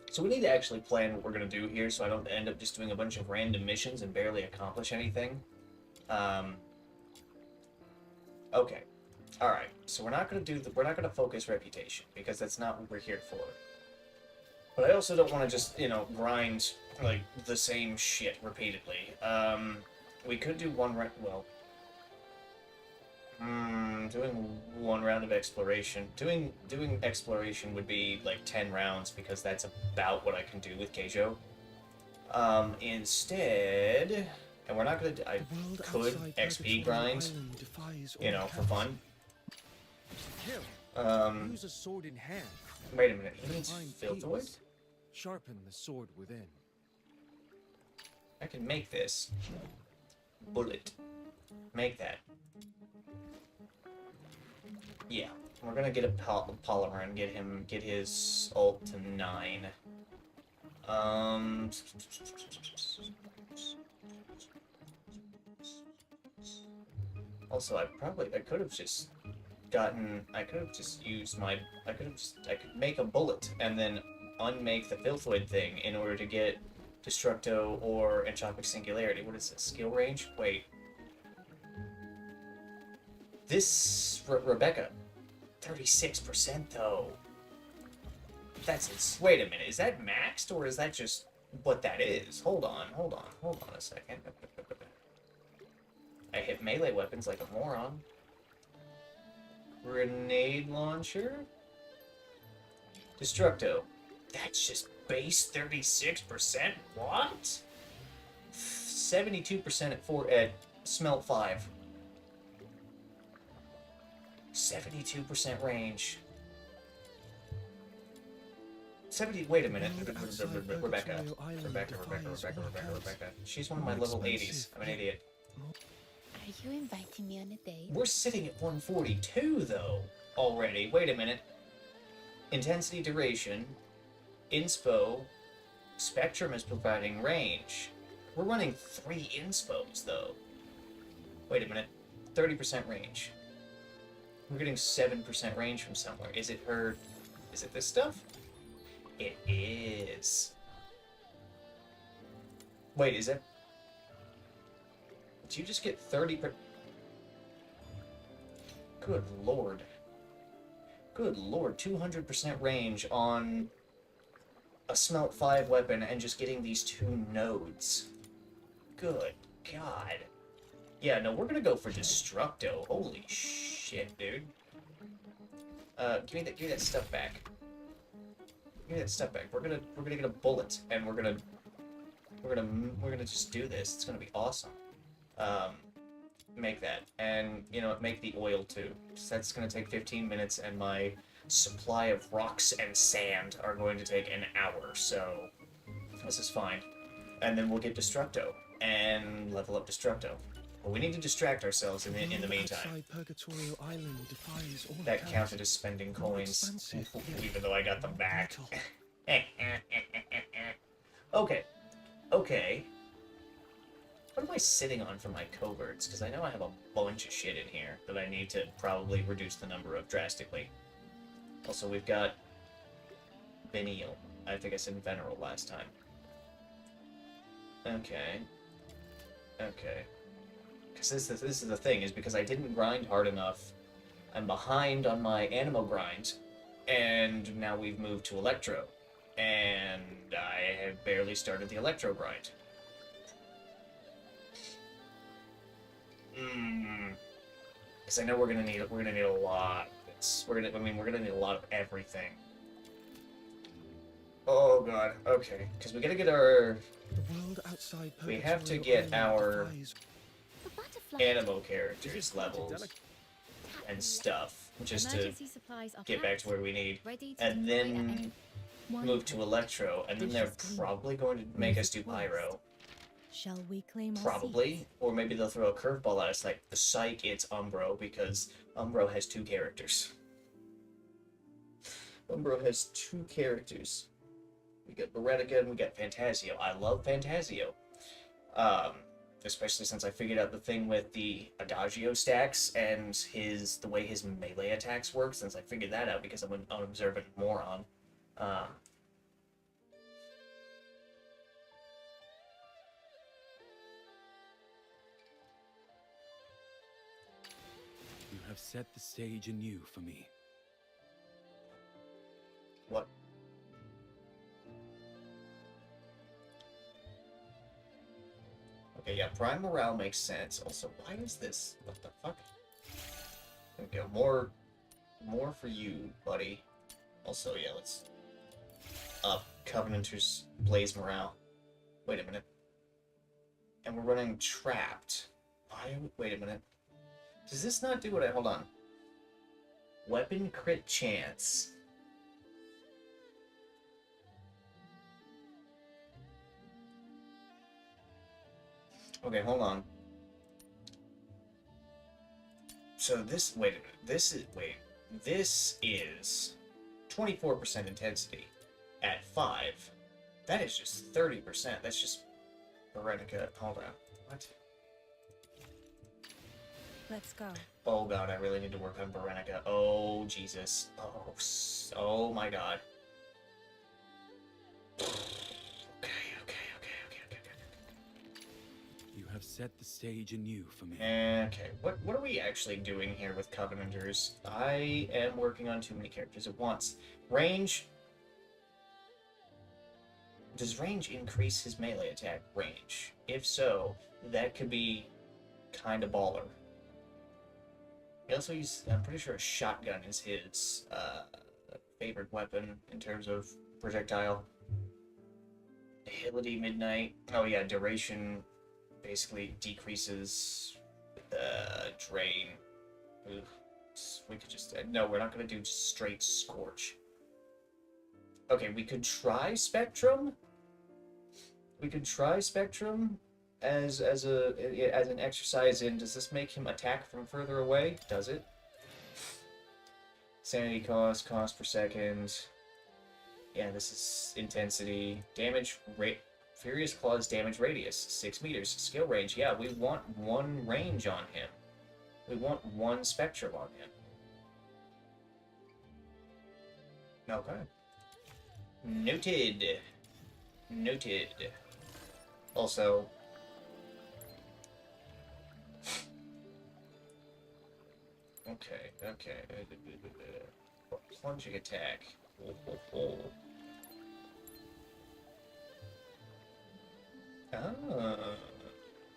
So we need to actually plan what we're going to do here so I don't end up just doing a bunch of random missions and barely accomplish anything. Okay. Alright. So we're not going to focus reputation because that's not what we're here for. But I also don't want to just, you know, grind like the same shit repeatedly. We could do doing one round of exploration. Doing exploration would be like 10 rounds because that's about what I can do with Keijo. Instead, and we're not gonna. I could XP grind, you know, for fun. Use a sword in hand. Wait a minute. He needs Find Filtoid? peace. Sharpen the sword within. I can make this. Bullet. Make that. Yeah, we're gonna get a polymer and get his ult to 9. Also, I could have just make a bullet and then unmake the Filthoid thing in order to get Destructo or Entropic Singularity. What is this? Skill range? Wait. This Rebecca, 36% though. That's it. Wait a minute. Is that maxed or is that just what that is? Hold on a second. I hit melee weapons like a moron. Grenade launcher. Destructo. That's just base 36%. What? 72% at Smelt 5. 72% range. 70. Wait a minute. Rebecca. She's one of my level 80s. I'm an idiot. Are you inviting me on a date? We're sitting at 142 though already. Wait a minute. Intensity, duration, inspo, spectrum is providing range. We're running 3 inspos though. Wait a minute. 30% range. We're getting 7% range from somewhere. Is it her... Is it this stuff? It is. Wait, is it... Did you just get 30%? Good lord. Good lord, 200% range on a Smelt 5 weapon and just getting these 2 nodes. Good god. Yeah, no, we're gonna go for Destructo. Holy shit, dude. Give me that stuff back. Give me that stuff back. We're gonna get a bullet, and we're gonna just do this. It's gonna be awesome. Make that, and you know, make the oil too. So that's gonna take 15 minutes, and my supply of rocks and sand are going to take an hour. So this is fine, and then we'll get Destructo and level up Destructo. But we need to distract ourselves in the meantime. Purgatorial Island defies all That accounts. counted as spending coins, Expensive, yet even though I got them back. vital. Okay. What am I sitting on for my coverts? Because I know I have a bunch of shit in here that I need to probably reduce the number of drastically. Also, we've got Venial. I think I said Veneral last time. Okay. Because this is the thing, is because I didn't grind hard enough. I'm behind on my Animo grind, and now we've moved to Electro. And I have barely started the Electro grind. Because I know we're gonna need a lot of this. We're gonna need a lot of everything. Oh god. Okay. Because we gotta get our. The world outside We have to Purgatorial get Island our defies The butterfly. Animo characters levels and stuff, just to Emergency supplies are get back to packed, where we need, ready to and deploy at any- then One move to port. Electro, and then they're probably going to make us do Pyro. Shall we claim our Probably. seats? Or maybe they'll throw a curveball at us like the Psych, it's Umbro, because Umbro has 2 characters. Umbro has 2 characters. We got Beretica and we got Fantasio. I love Fantasio. Especially since I figured out the thing with the Adagio stacks and the way his melee attacks work, since I figured that out because I'm an unobservant moron. You have set the stage anew for me. What? Okay, yeah, Prime Morale makes sense. Also, why is this? What the fuck? There we go. More for you, buddy. Also, yeah, let's up Covenanters Blaze Morale. Wait a minute. And we're running Trapped. Why? Wait a minute. Does this not do what I... Hold on. Weapon crit chance. Okay, hold on. So this, wait a minute, this is 24% intensity at 5. That is just 30%. That's just Berenica. Hold on. What? Let's go. Oh god, I really need to work on Berenica. Oh Jesus. Oh my god. Okay. You have set the stage anew for me. Okay, what are we actually doing here with Covenanters? I am working on too many characters at once. Range. Does range increase his melee attack range? If so, that could be kind of baller. He also uses, I'm pretty sure a shotgun is his favorite weapon in terms of projectile. Agility, Midnight. Oh yeah, duration basically decreases drain. Ugh. We could just... No, we're not going to do straight Scorch. Okay, we could try Spectrum. We could try Spectrum as an exercise in, does this make him attack from further away? Does it? Sanity cost per second. Yeah, this is intensity. Damage rate. Furious Claw's damage radius, 6 meters. Skill range, yeah, we want 1 range on him. We want 1 Spectrum on him. Okay. Noted. Noted. Also... Okay. Plunging attack. Oh.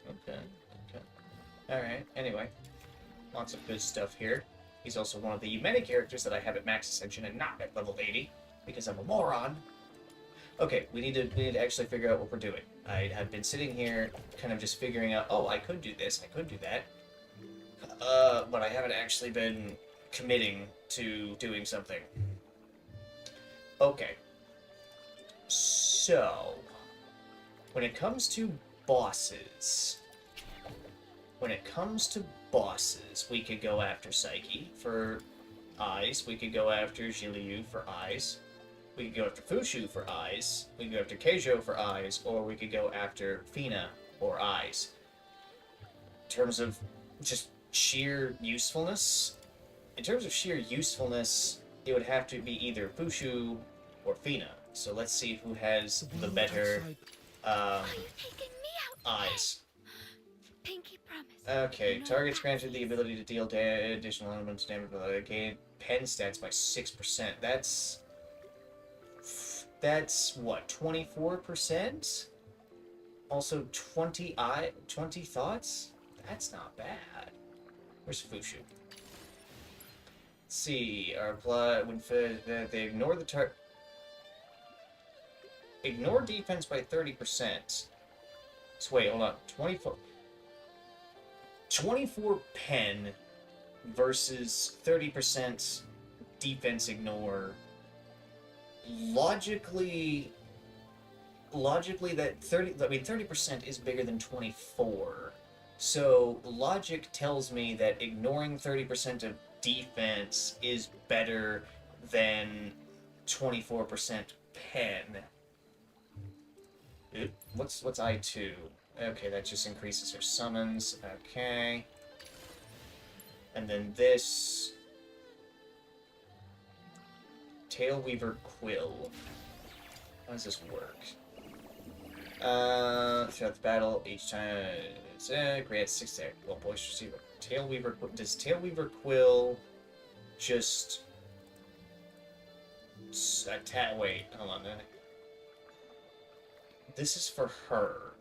Okay. Alright, anyway. Lots of good stuff here. He's also one of the many characters that I have at max ascension and not at level 80, because I'm a moron. Okay, we need to actually figure out what we're doing. I have been sitting here, kind of just figuring out, oh, I could do this, I could do that. But I haven't actually been committing to doing something. Okay. So, when it comes to bosses, we could go after Psyche for eyes, we could go after Jiliu for eyes, we could go after Fushu for eyes, we could go after Keijo for eyes, or we could go after Fina for eyes. In terms of just sheer usefulness, it would have to be either Fushu or Fina. So let's see who has the better eyes. Pinky promise. Okay, targets granted the ability to deal additional elements damage, gain pen stats by 6%. That's what, 24%? Also 20 thoughts? That's not bad. Where's Fushu? Let's see, our plot when they ignore the ignore defense by 30%. So wait, hold on. 24 pen versus 30% defense ignore. Logically that 30% is bigger than 24. So logic tells me that ignoring 30% of defense is better than 24% pen. What's I2? Okay, that just increases her summons. Okay. And then this... Tailweaver Quill. How does this work? Throughout the battle, each time it's grants 6 attack. Well, boys receive Tailweaver. Does Tailweaver Quill just attack? Wait, hold on. This is for her,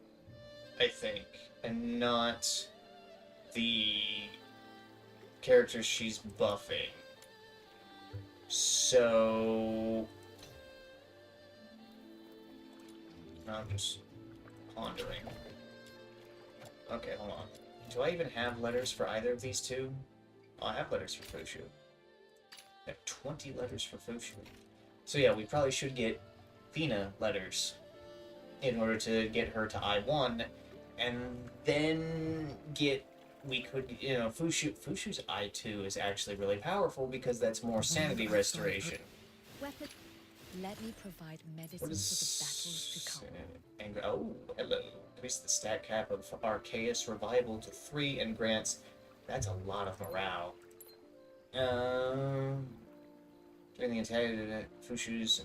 I think, and not the characters she's buffing. So I'm just pondering. Okay, hold on. Do I even have letters for either of these two? Oh, I have letters for Fushu. I have 20 letters for Fushu. So yeah, we probably should get Fina letters in order to get her to I1, and then Fushu's I2 is actually really powerful because that's more sanity restoration. Weapon. Let me provide medicine What for is the battles to come. Oh, hello. Increase the stat cap of Arceus Revival to 3 and grants... That's a lot of morale. During the attack, Fushu's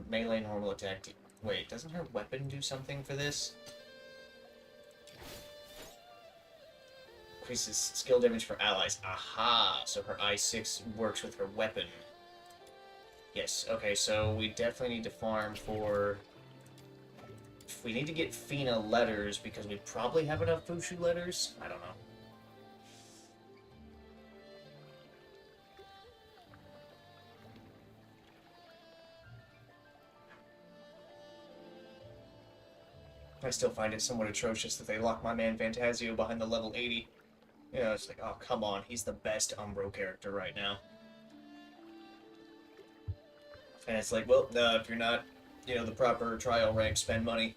melee normal attack... Wait, doesn't her weapon do something for this? Increases skill damage for allies. Aha! So her I6 works with her weapon. Yes, okay, so we definitely need to farm for... We need to get Fina letters because we probably have enough Fushu letters. I don't know. I still find it somewhat atrocious that they lock my man Fantasio behind the level 80. You know, it's like, oh, come on, he's the best Umbro character right now. And it's like, well, if you're not, the proper trial rank, spend money.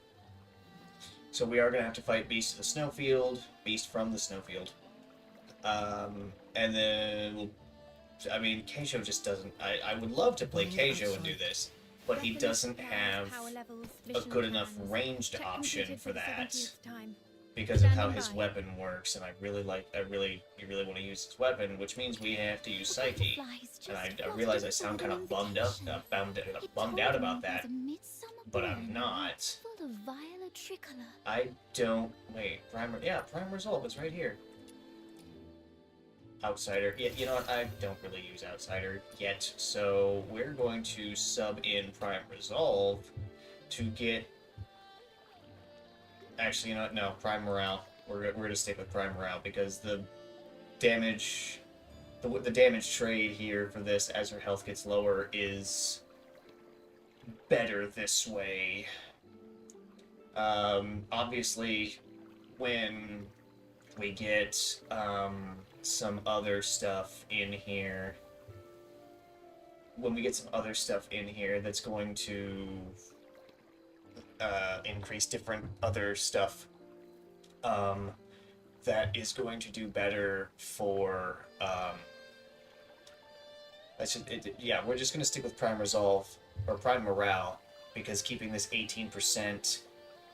So we are going to have to fight Beast of the Snowfield, Beast from the Snowfield. And then, Keijo just doesn't... I would love to play Keijo and do this, but he doesn't have a good enough ranged option for that. because of how Standing his by. weapon works, and you really want to use his weapon, which means we have to use Psyche. And I realize I sound kind of bummed out about that, but I'm not. Full of violet tricolor. I don't wait. Prime Resolve. It's right here. Outsider. Yeah, you know what? I don't really use Outsider yet, so we're going to sub in Prime Resolve to get. Actually, you know what? No, Prime Morale. We're gonna stick with Prime Morale because the damage, the damage trade here for this as her health gets lower is better this way. Obviously, when we get some other stuff in here, that's going to increase different other stuff, that is going to do better for we're just gonna stick with Prime Resolve or Prime Morale because keeping this 18%,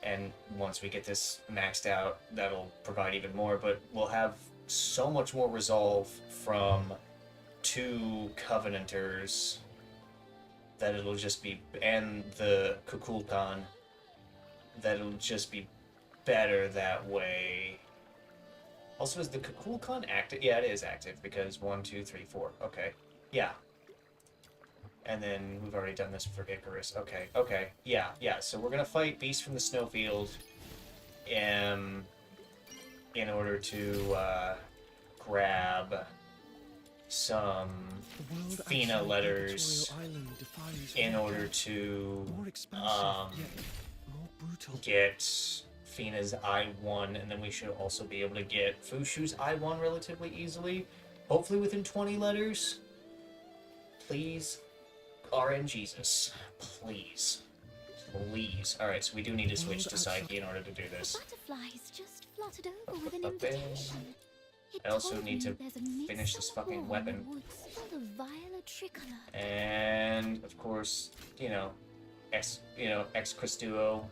and once we get this maxed out, that'll provide even more. But we'll have so much more resolve from 2 Covenanters that it'll just be, and the Kukulkan, that it'll just be better that way. Also, is the Kukulkan active? Yeah, it is active because 1, 2, 3, 4. Okay. Yeah. And then we've already done this for Icarus. Okay. Yeah. So we're gonna fight Beast from the Snowfield in order to grab some The world Fina outside letters Purgatorio Island defies in all order accounts. to More expansive, yet more brutal. get Fina's I1, and then we should also be able to get Fushu's I1 relatively easily. Hopefully within 20 letters. Please. RNGesus. Please. Alright, so we do need to switch to Psyche in order to do this. Butterflies just fluttered over with an Up there. invitation. It I also told need me to there's a finish this midsummer fucking hall in the weapon. woods full of violet tricolor. And of course, Escriduo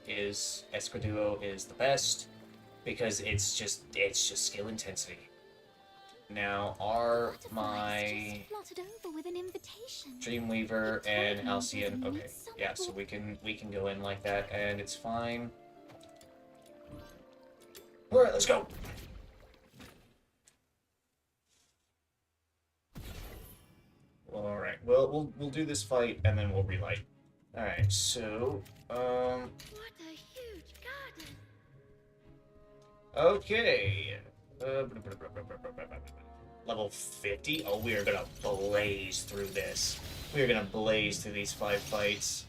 is the best because it's just skill intensity. Now Butterflies my just fluttered over with an invitation. Dreamweaver It and told me Halcyon, there's a okay, midsummer yeah, so hall- we can go in like that and it's fine. All right, let's go. All right, well we'll do this fight and then we'll relight. All right, so What a huge garden! okay. Level 50? Oh, we are gonna blaze through this. We are gonna blaze through these 5 fights.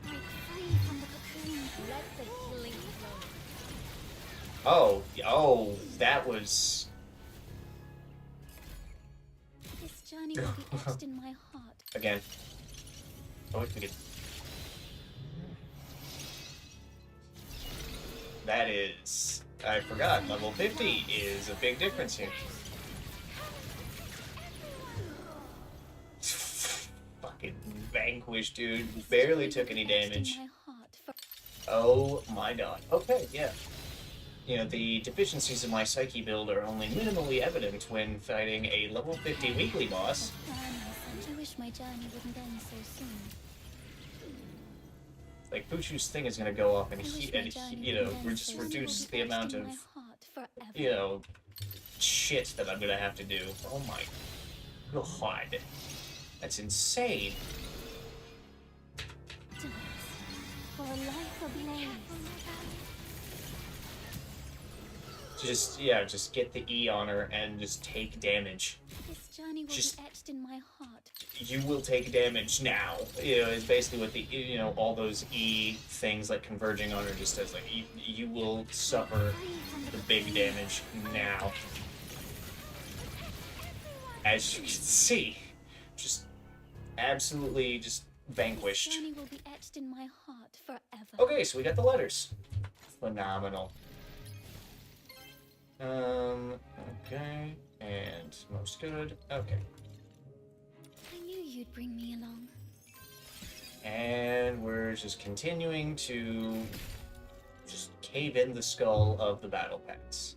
Break free from the cocoon. Let the killing flow. Oh, that was... This journey will be etched in my heart. Again. Oh, we can... That is... I forgot, level 50 is a big difference here. Fucking vanquished, dude. Barely took any damage. Oh my god. Okay, yeah. You know, the deficiencies in my Psyche build are only minimally evident when fighting a level 50 weekly boss. I wish my journey wouldn't end so soon. Like, Pushu's thing is gonna go off and, I wish he, my and journey he, you know, wouldn't we end just so soon. reduce It'll be the amount etched in of, my heart forever. you know, shit that I'm gonna have to do. Oh my god. That's insane. For a life ablaze. Just get the E on her and just take damage. This journey will Just- be etched in my heart. You will take damage now. You know, is basically what the, you know, all those E things like converging on her just does. Like, you will suffer the big damage now. As you can see, just absolutely just This vanquished. journey will be etched in my heart forever. Okay, so we got the letters. Phenomenal. Okay, and most good. Okay. I knew you'd bring me along. And we're just continuing to cave in the skull of the battle pass.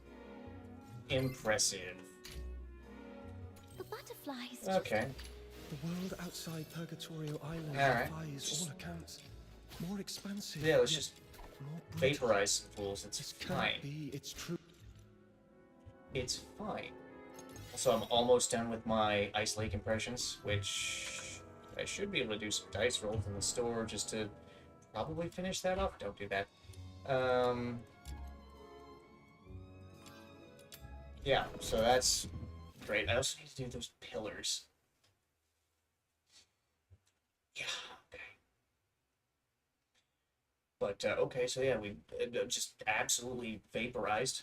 Impressive. The butterflies. Okay. The world outside Purgatorio Island Alright. defies all accounts. More expansive. Yeah, let's yet just more brutal. vaporize some fools. It's This fine. cannot be its true. It's fine. So I'm almost done with my Ice Lake impressions, which I should be able to do some dice rolls in the store just to probably finish that off. Don't do that. Yeah, so that's great. I also need to do those pillars. Yeah, okay. But, okay, so yeah, we just absolutely vaporized.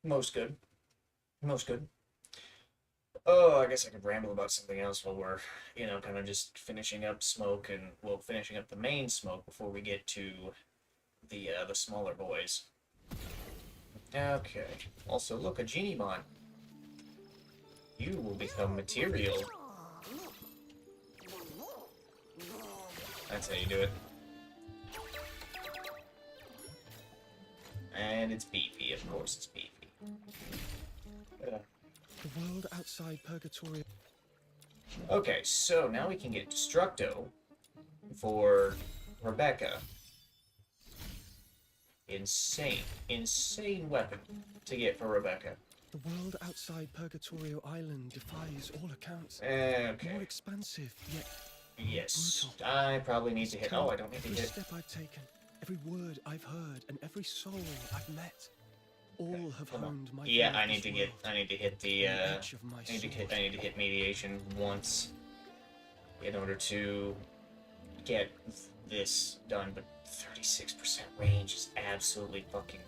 Most good. Most good. Oh, I guess I could ramble about something else while we're, you know, kind of just finishing up smoke and, well, finishing up the main smoke before we get to the smaller boys. Okay. Also, look, a genie mon. You will become material. That's how you do it. And it's beefy, of course it's beefy. The world outside Purgatorio. Okay, so now we can get Destructo for Rebecca. Insane weapon to get for Rebecca. The world outside Purgatorio Island defies all accounts. Okay. More expansive, yet Yes, brutal. I probably need to hit. Oh, I don't need to Every hit. step I've taken, every word I've heard, and every soul I've met, all have Come on. honed my Yeah, faith I in need this to get. world. I need to hit the. On the edge of my I need to hit. sword. I need to hit mediation once in order to get this done. But 36% range is absolutely fucking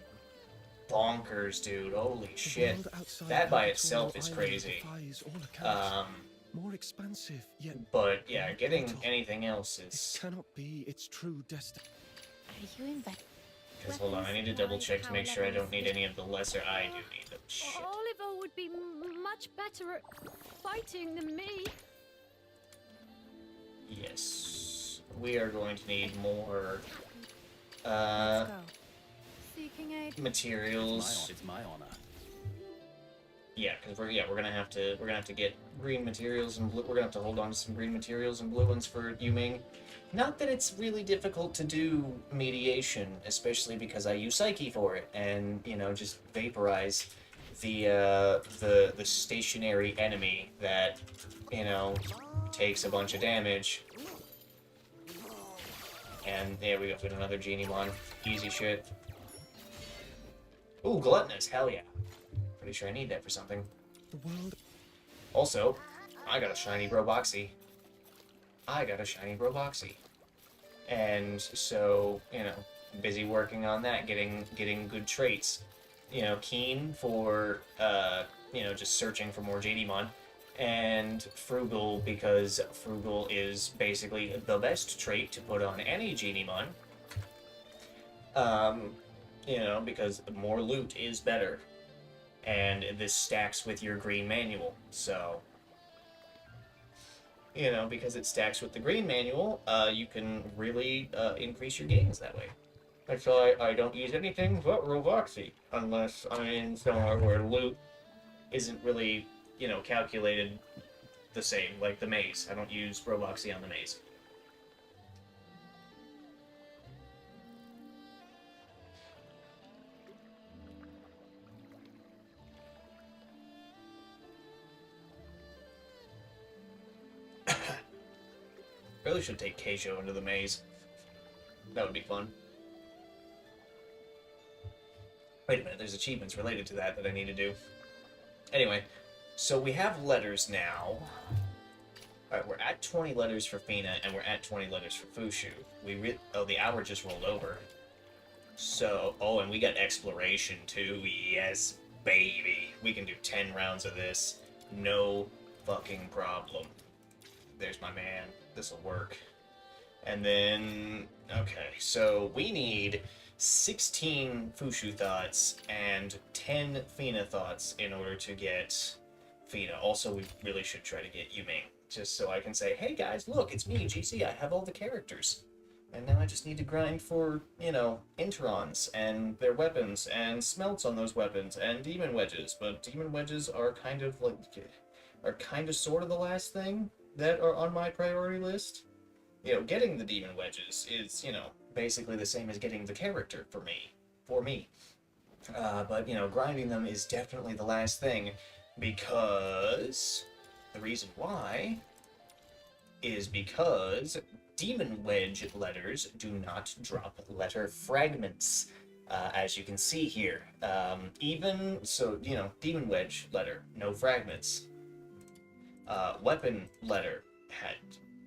bonkers, dude. Holy The shit! world outside That by Purgatorio itself is Island crazy. defies all accounts. Um, More expansive, yet but yeah, more getting brutal. anything else This is. cannot be its true destiny. Are you invested? Because hold on, I need to double check to make sure I don't need any of the lesser. I do need them. Shit. Oliver would be much better at fighting than me. Yes, we are going to need more. Let's go. Seeking aid. Materials. It's my honor. Yeah, because we're gonna have to get green materials and blue, we're gonna have to hold on to some green materials and blue ones for Yuming. Not that it's really difficult to do mediation, especially because I use Psyche for it, and you know just vaporize the stationary enemy that you know takes a bunch of damage. And there we go, with another genie one. Easy shit. Ooh, gluttonous, hell yeah. Pretty sure I need that for something. The world Also, I got a shiny Broboxy. And so, you know, busy working on that, getting good traits. You know, keen for you know, just searching for more JDmon. And frugal because frugal is basically the best trait to put on any Genimon. You know, because more loot is better. And this stacks with your green manual, so you know, because it stacks with the green manual, you can really increase your gains that way. That's why I don't use anything but Rovoxy, unless I'm in somewhere where loot isn't really, you know, calculated the same, like the maze. I don't use Rovoxy on the maze. Really should take Keijo into the maze. That would be fun. Wait a minute, there's achievements related to that I need to do. Anyway, so we have letters now. Alright, we're at 20 letters for Fina, and we're at 20 letters for Fushu. Oh, the hour just rolled over. So, oh, and we got exploration too. Yes, baby. We can do 10 rounds of this. No fucking problem. There's my man. This'll work. And then, okay, so we need 16 Fushu thoughts and 10 Fina thoughts in order to get Fina. Also, we really should try to get Yuming, just so I can say, hey guys, look, it's me, GC, I have all the characters. And now I just need to grind for, you know, Interons and their weapons and smelts on those weapons and demon wedges. But demon wedges are kind of like, are kind of sort of the last thing that are on my priority list. You know, getting the demon wedges is, you know, basically the same as getting the character for me. But, you know, grinding them is definitely the last thing because the reason why is because demon wedge letters do not drop letter fragments, as you can see here. Even so, you know, demon wedge letter, no fragments. Weapon letter had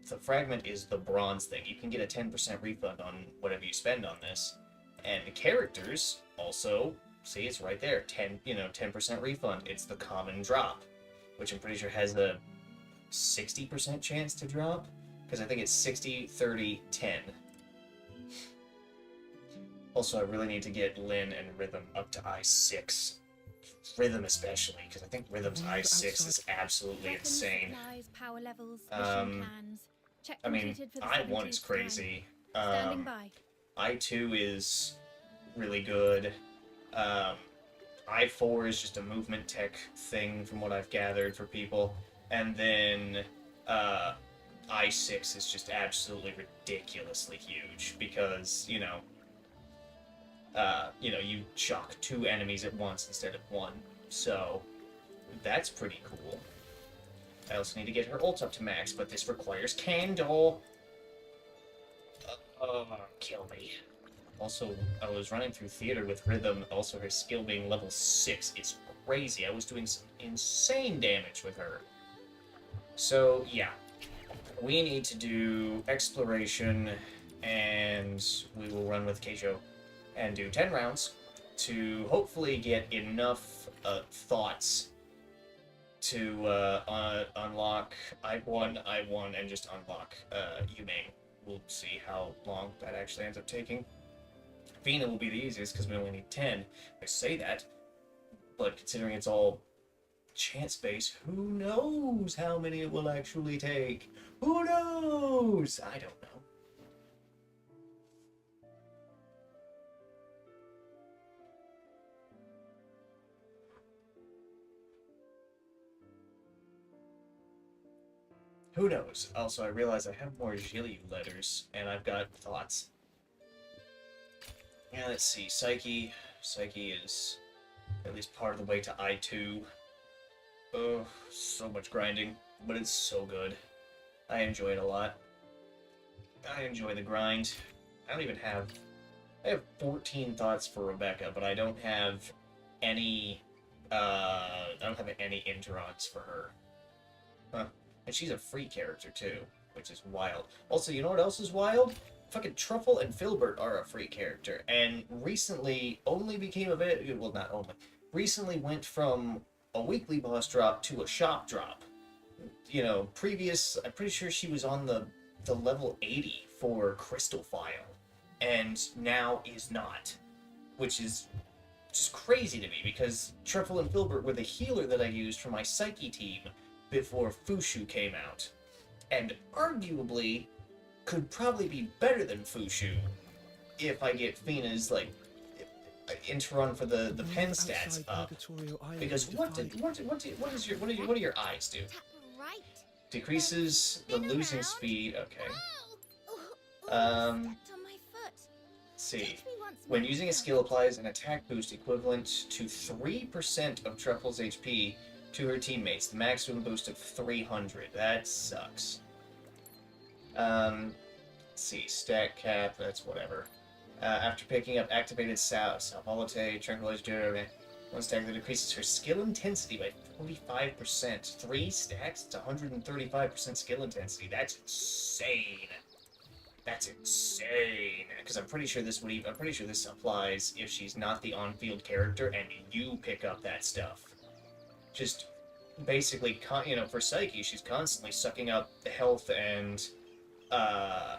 the fragment is the bronze thing. You can get a 10% refund on whatever you spend on this. And characters also, see, it's right there, 10% refund. It's the common drop, which I'm pretty sure has a 60% chance to drop, because I think it's 60, 30, 10. Also, I really need to get Lyn and Rhythm up to I6. Rhythm especially, because I think Rhythm's I6 is absolutely Weapons, insane. supplies, power levels, Um, mission plans. Check I mean, completed for the I1 is 17th crazy. time. Standing by. I2 is really good. I4 is just a movement tech thing from what I've gathered for people. And then I6 is just absolutely ridiculously huge because, you you shock 2 enemies at once instead of 1. So that's pretty cool. I also need to get her ult up to max, but this requires Candle. Kill me. Also, I was running through theater with Rhythm, also her skill being level 6. It's crazy. I was doing some insane damage with her. So, yeah. We need to do exploration, and we will run with Keijo and do 10 rounds to hopefully get enough thoughts to unlock I1, and just unlock Yumeng. We'll see how long that actually ends up taking. Fina will be the easiest because we only need 10. I say that, but considering it's all chance-based, who knows how many it will actually take? Who knows? I don't know. Who knows? Also, I realize I have more Zhilyu letters, and I've got thoughts. Yeah, let's see. Psyche. Psyche is at least part of the way to I2. Oh, so much grinding, but it's so good. I enjoy it a lot. I enjoy the grind. I don't even have... I have 14 thoughts for Rebecca, but I don't have any... I don't have any interons for her. Huh. And she's a free character, too, which is wild. Also, you know what else is wild? Fucking Truffle and Filbert are a free character, and recently only became available... Well, not only. Recently went from a weekly boss drop to a shop drop. You know, previous... I'm pretty sure she was on the level 80 for Crystal File, and now is not. Which is just crazy to me, because Truffle and Filbert were the healer that I used for my Psyche team before Fushu came out. And arguably could probably be better than Fushu if I get Fina's, like, Interon for the pen stats up. Because what do your eyes do? Tap right. Decreases the Spin losing around. speed. Okay. Stepped Um, on my foot. Let's see. Teach me once When more. using a skill applies an attack boost equivalent to 3% of Truffle's HP to her teammates. The maximum boost of 300. That sucks. Let's see. Stat cap. That's whatever. After picking up activated Salvolite, Tranquilizer, one stack that increases her skill intensity by 45%. 3 stacks, it's 135% skill intensity. That's insane. That's insane. Because I'm pretty sure this applies if she's not the on-field character and you pick up that stuff. Just basically, for Psyche, she's constantly sucking up the health and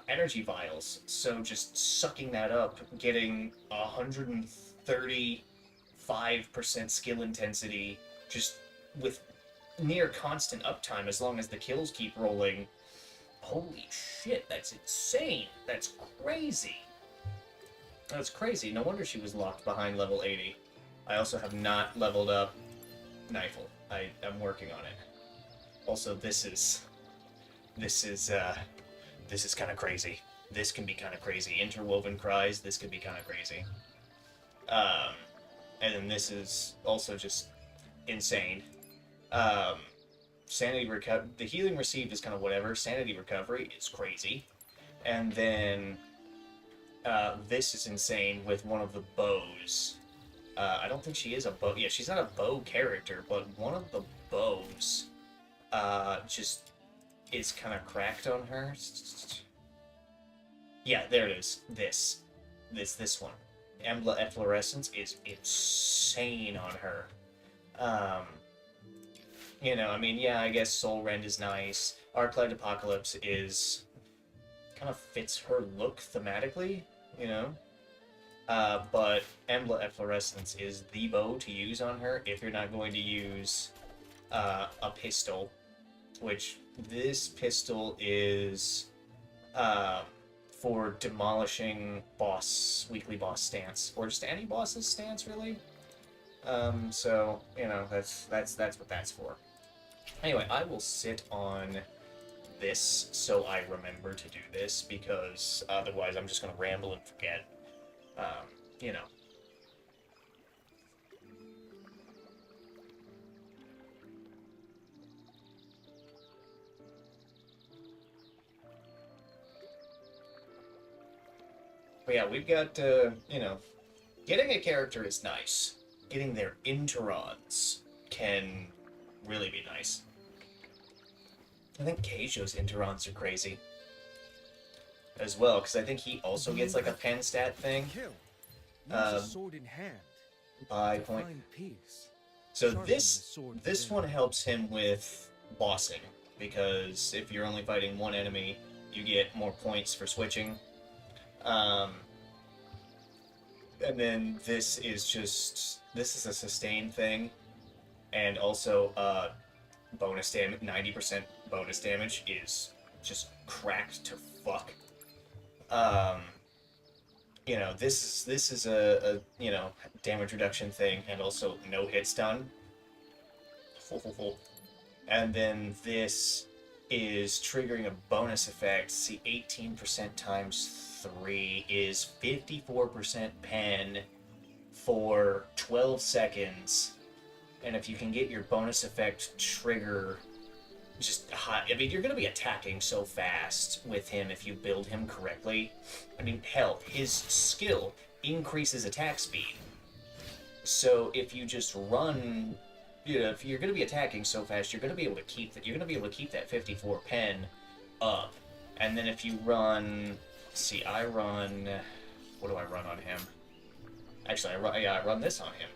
energy vials. So just sucking that up, getting 135% skill intensity, just with near constant uptime as long as the kills keep rolling. Holy shit, that's insane. That's crazy. That's crazy. No wonder she was locked behind level 80. I also have not leveled up Knifel. I'm working on it. Also, this is kind of crazy. This can be kind of crazy. Interwoven cries, this could be kind of crazy. And then this is also just insane. The healing received is kind of whatever. Sanity recovery is crazy. And then this is insane with one of the bows. I don't think she is a bow. Yeah, she's not a bow character, but one of the bows just is kind of cracked on her. Yeah, there it is. This one. Embla Efflorescence is insane on her. You know, I mean, yeah, I guess Soul Rend is nice. Arclight Apocalypse is kind of fits her look thematically, you know. But Embla Efflorescence is the bow to use on her if you're not going to use a pistol, which this pistol is for demolishing weekly boss stance, or just any boss's stance, really. So, you know, that's what that's for. Anyway, I will sit on this so I remember to do this, because otherwise I'm just going to ramble and forget. You know. But yeah, we've got, you know, getting a character is nice. Getting their interons can really be nice. I think Keijo's interons are crazy as well, because I think he also gets like a pen stat thing. Kill. Use a sword in hand. By to point. find peace. So Sharpen this the sword this within. one helps him with bossing, because if you're only fighting one enemy, you get more points for switching. And then this is a sustain thing, and also bonus damage. 90% bonus damage is just cracked to fuck. You know, this is a you know, damage reduction thing, and also no hit stun. And then this is triggering a bonus effect. See, 18% times 3 is 54% pen for 12 seconds. And if you can get your bonus effect trigger just hot, I mean, you're going to be attacking so fast with him if you build him correctly. I mean, hell, his skill increases attack speed. So if you just run, you know, if you're going to be attacking so fast, you're going to be able to keep that. You're going to be able to keep that 54 pen up. And then if you run, see, I run. What do I run on him? Actually, I run this on him.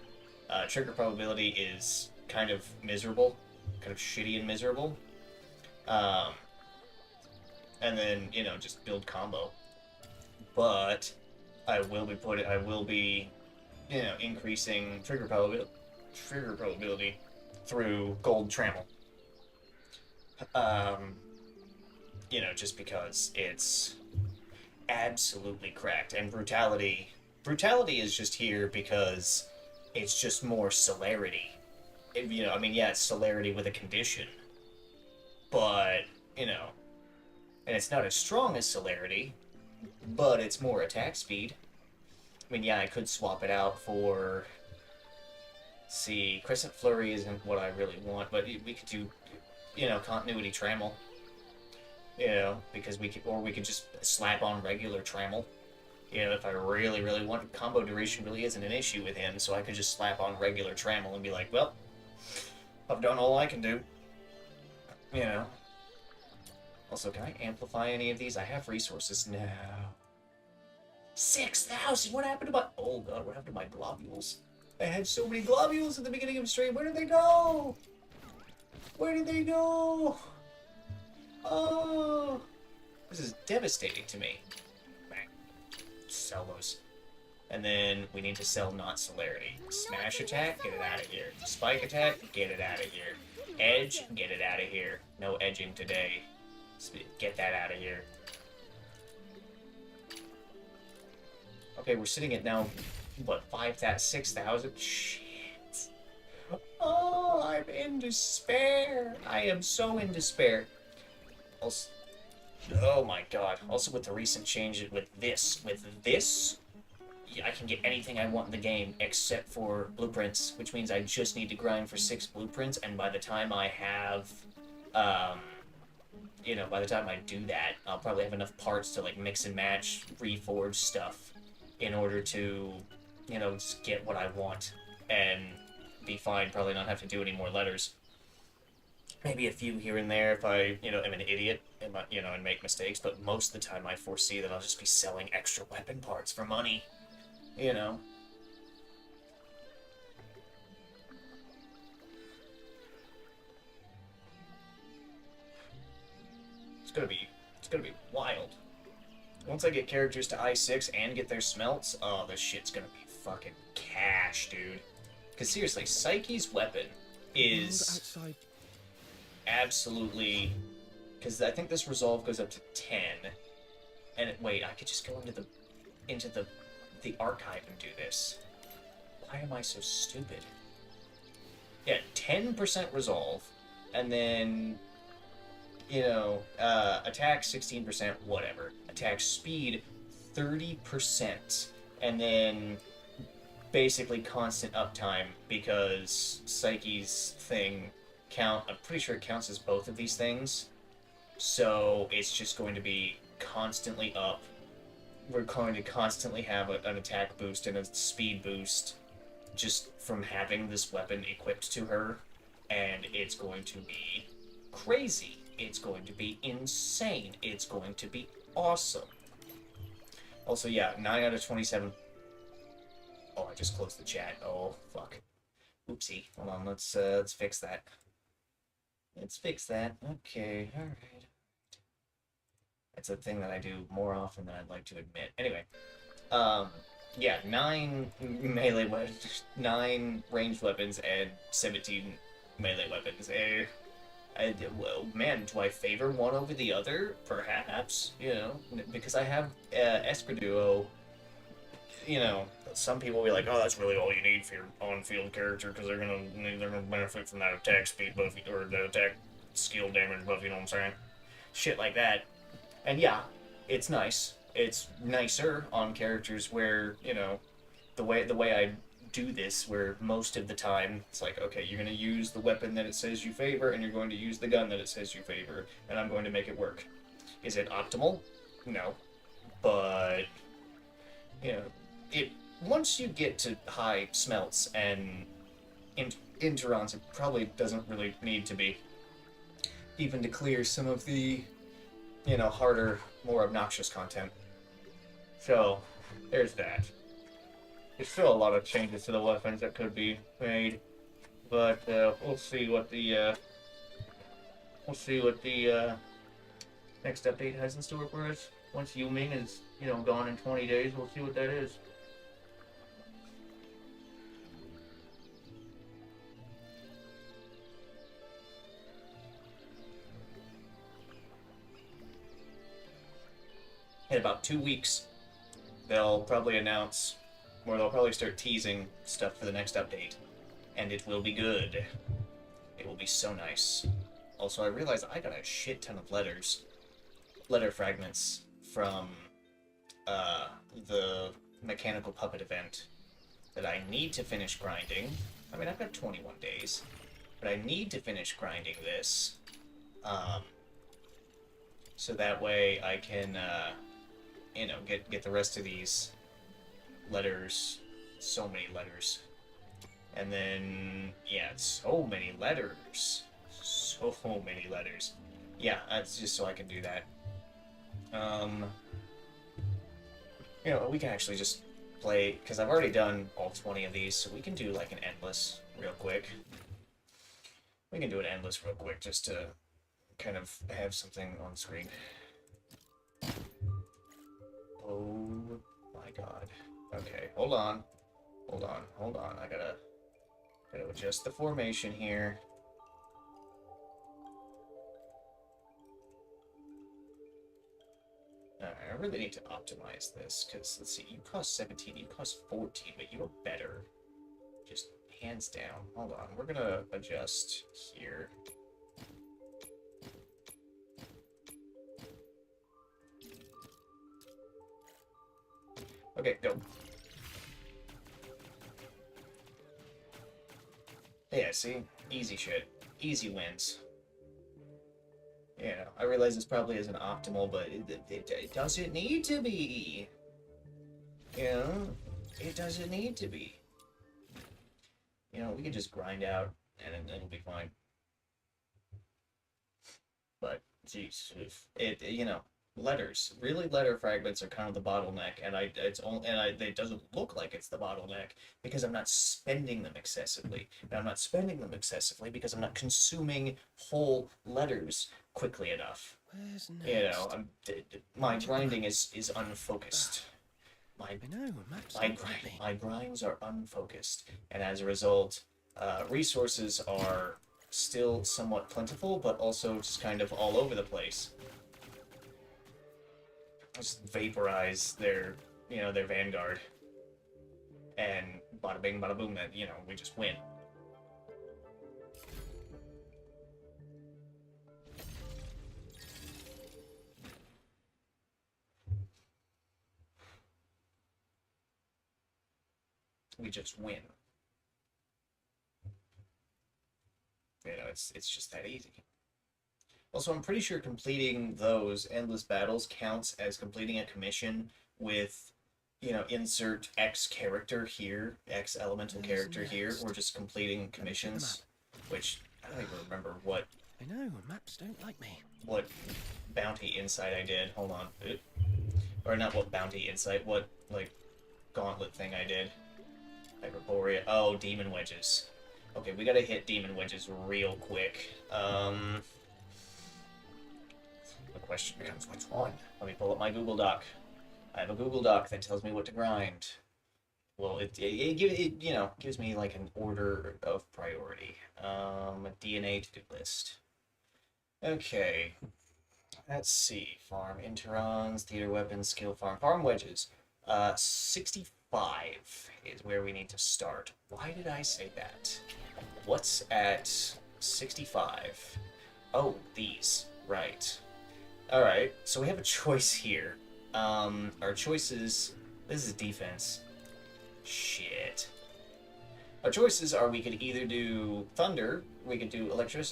Trigger probability is kind of miserable, kind of shitty and miserable. And then, you know, just build combo. But I will be, you know, increasing trigger probability through gold trammel. You know, just because it's absolutely cracked. And brutality is just here because it's just more celerity. You know, I mean, yeah, it's celerity with a condition, but, you know, and it's not as strong as celerity, but it's more attack speed. I mean, yeah, I could swap it out for, see, Crescent Flurry isn't what I really want, but we could do, you know, Continuity Trammel, you know, because we could just slap on regular Trammel. You know, if I really, really want, combo duration really isn't an issue with him, so I could just slap on regular Trammel and be like, well, I've done all I can do. You know. Also, can I amplify any of these? I have resources now. 6,000! What happened to my... Oh god, what happened to my globules? I had so many globules at the beginning of the stream. Where did they go? Where did they go? Oh! This is devastating to me. Bang. Sell those. And then we need to sell not celerity. Smash attack, get it out of here. Spike attack, get it out of here. Edge, get it out of here. No edging today. Get that out of here. Okay, we're sitting at now, what, 6,000? Shit. Oh, I'm in despair. I am so in despair. Also, oh my god. Also with the recent changes with this, yeah, I can get anything I want in the game except for blueprints, which means I just need to grind for 6 blueprints, and by the time I have, you know, by the time I do that, I'll probably have enough parts to, like, mix and match, reforge stuff in order to, you know, just get what I want and be fine, probably not have to do any more letters. Maybe a few here and there if I, you know, am an idiot and, you know, and make mistakes, but most of the time I foresee that I'll just be selling extra weapon parts for money, you know. It's gonna be wild. Once I get characters to I6 and get their smelts, oh, this shit's gonna be fucking cash, dude. Because seriously, Psyche's weapon is Outside. absolutely... Because I think this resolve goes up to 10. And wait, I could just go into the archive and do this. Why am I so stupid? Yeah, 10% resolve, and then, you know, attack 16%, whatever. Attack speed 30%, and then basically constant uptime, because Psyche's thing I'm pretty sure it counts as both of these things. So it's just going to be constantly up. We're going to constantly have an attack boost and a speed boost just from having this weapon equipped to her, and it's going to be crazy. It's going to be insane. It's going to be awesome. Also, yeah, 9 out of 27. Oh, I just closed the chat. Oh, fuck. Oopsie. Hold on, let's fix that. Let's fix that. Okay, alright. It's a thing that I do more often than I'd like to admit. Anyway, yeah, 9 melee weapons, 9 ranged weapons, and 17 melee weapons. Well, man, do I favor one over the other? Perhaps, you know, because I have Escudo. You know, some people will be like, oh, that's really all you need for your on-field character, because they're gonna benefit from that attack speed buff, or the attack skill damage buff, you know what I'm saying? Shit like that. And yeah, it's nice. It's nicer on characters where, you know, the way I do this, where most of the time it's like, okay, you're going to use the weapon that it says you favor, and you're going to use the gun that it says you favor, and I'm going to make it work. Is it optimal? No. But, you know, once you get to high smelts and interons, it probably doesn't really need to be. Even to clear some of the, you know, harder, more obnoxious content. So, there's that. There's still a lot of changes to the weapons that could be made, but we'll see what the next update has in store for us. Once Yuming is, you know, gone in 20 days, we'll see what that is. In about 2 weeks, they'll probably announce, or they'll probably start teasing stuff for the next update. And it will be good. It will be so nice. Also, I realized I got a shit ton of letter fragments from the mechanical puppet event that I need to finish grinding. I mean, I've got 21 days, but I need to finish grinding this. So that way I can, you know, get the rest of these letters. So many letters. And then, yeah, so many letters. So many letters. Yeah, that's just so I can do that. You know, we can actually just play, because I've already done all 20 of these, so we can do like an endless real quick. We can do an endless real quick just to kind of have something on screen. Oh my god. Okay, hold on. I gotta adjust the formation here. really need to optimize this, because, let's see, you cost 17, you cost 14, but you're better. Just hands down. Hold on, we're gonna adjust here. Okay, go. Yeah, see? Easy shit. Easy wins. Yeah, I realize this probably isn't optimal, but it doesn't need to be. You know? It doesn't need to be. You know, we could just grind out, and it'll be fine. But, jeez, you know, letters. Really, letter fragments are kind of the bottleneck, and it doesn't look like it's the bottleneck because I'm not spending them excessively. And I'm not spending them excessively because I'm not consuming whole letters quickly enough. Where's next? You know, my grinding is unfocused. I know, maps My, don't let me. my grinds are unfocused, and as a result, resources are still somewhat plentiful, but also just kind of all over the place. Just vaporize their vanguard, and bada bing, bada boom, that, we just win. We just win. It's just that easy. Also, I'm pretty sure completing those endless battles counts as completing a commission with, insert X character here, X elemental character here, or just completing commissions, which I don't even remember what I know, maps don't like me. bounty insight I did. Hold on. Or not what bounty insight, what, gauntlet thing I did. Hyperborea. Oh, demon wedges. Okay, we gotta hit demon wedges real quick. The question becomes, which one? Let me pull up my Google Doc. I have a Google Doc that tells me what to grind. Well, it gives me like an order of priority. A DNA to-do list. Okay. Let's see. Farm interons, theater weapons, skill farm. Farm wedges. 65 is where we need to start. Why did I say that? What's at 65? Oh, these. Right. Alright, so we have a choice here. Our choices... This is defense. Shit. Our choices are we could either do Thunder, we could do Electro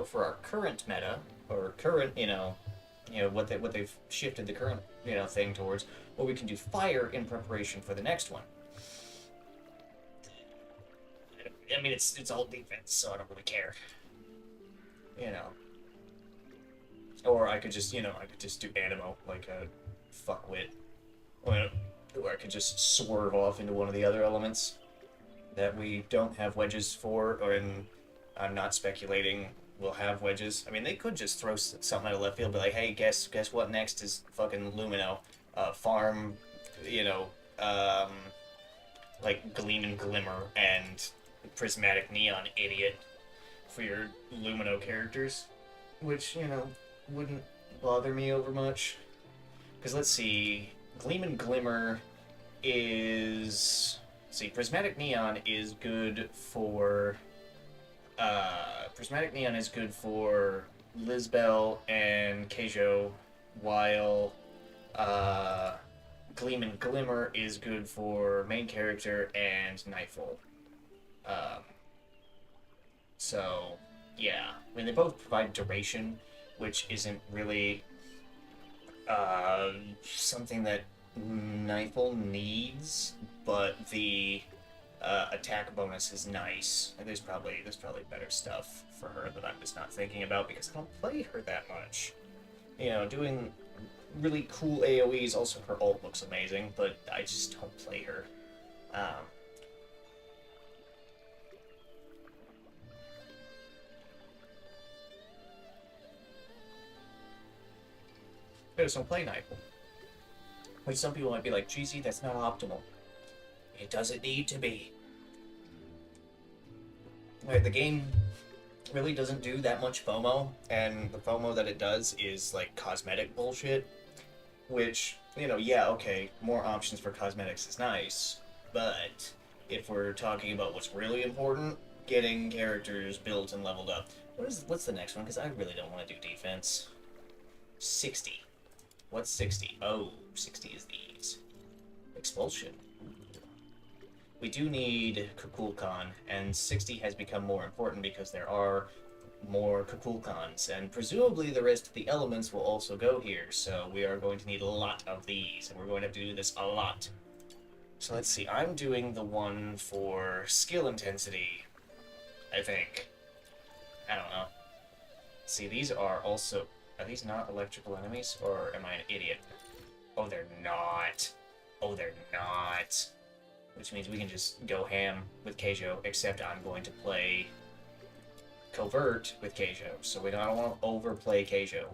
for our current meta, or current, what they've shifted the current, thing towards, or we can do Fire in preparation for the next one. I mean, it's all defense, so I don't really care. Or I could just, do Animo, like a fuckwit. Or I could just swerve off into one of the other elements that we don't have wedges for, and I'm not speculating we'll have wedges. I mean, they could just throw something out of left field, be like, hey, guess what next is fucking Lumino. Farm, like Gleam and Glimmer and Prismatic Neon Idiot for your Lumino characters, which, wouldn't bother me over much. Because let's see, Gleam and Glimmer is... Let's see, Prismatic Neon is good for... Prismatic Neon is good for Lisbel and Keijo, while Gleam and Glimmer is good for main character and Nightfall. So, yeah. I mean, they both provide duration, which isn't really something that Nightfall needs, but the attack bonus is nice. And there's probably better stuff for her that I'm just not thinking about because I don't play her that much. Doing really cool AoEs, also her ult looks amazing, but I just don't play her. I just don't play Nightfall. Which some people might be like, GZ, that's not optimal. It doesn't need to be. Right, the game really doesn't do that much FOMO, and the FOMO that it does is like cosmetic bullshit. Which, you know, yeah, okay, more options for cosmetics is nice, but if we're talking about what's really important, getting characters built and leveled up. What's the next one? Because I really don't want to do defense. 60. What's 60? Oh, 60 is these. Expulsion. We do need Kukulkan, and 60 has become more important because there are more Kukulkans, and presumably the rest of the elements will also go here, so we are going to need a lot of these, and we're going to have to do this a lot. So let's see, I'm doing the one for skill intensity, I think. I don't know. See, these are also... Are these not electrical enemies, or am I an idiot? Oh, they're not. Oh, they're not. Which means we can just go ham with Keijo, except I'm going to play covert with Keijo, so we don't want to overplay Keijo,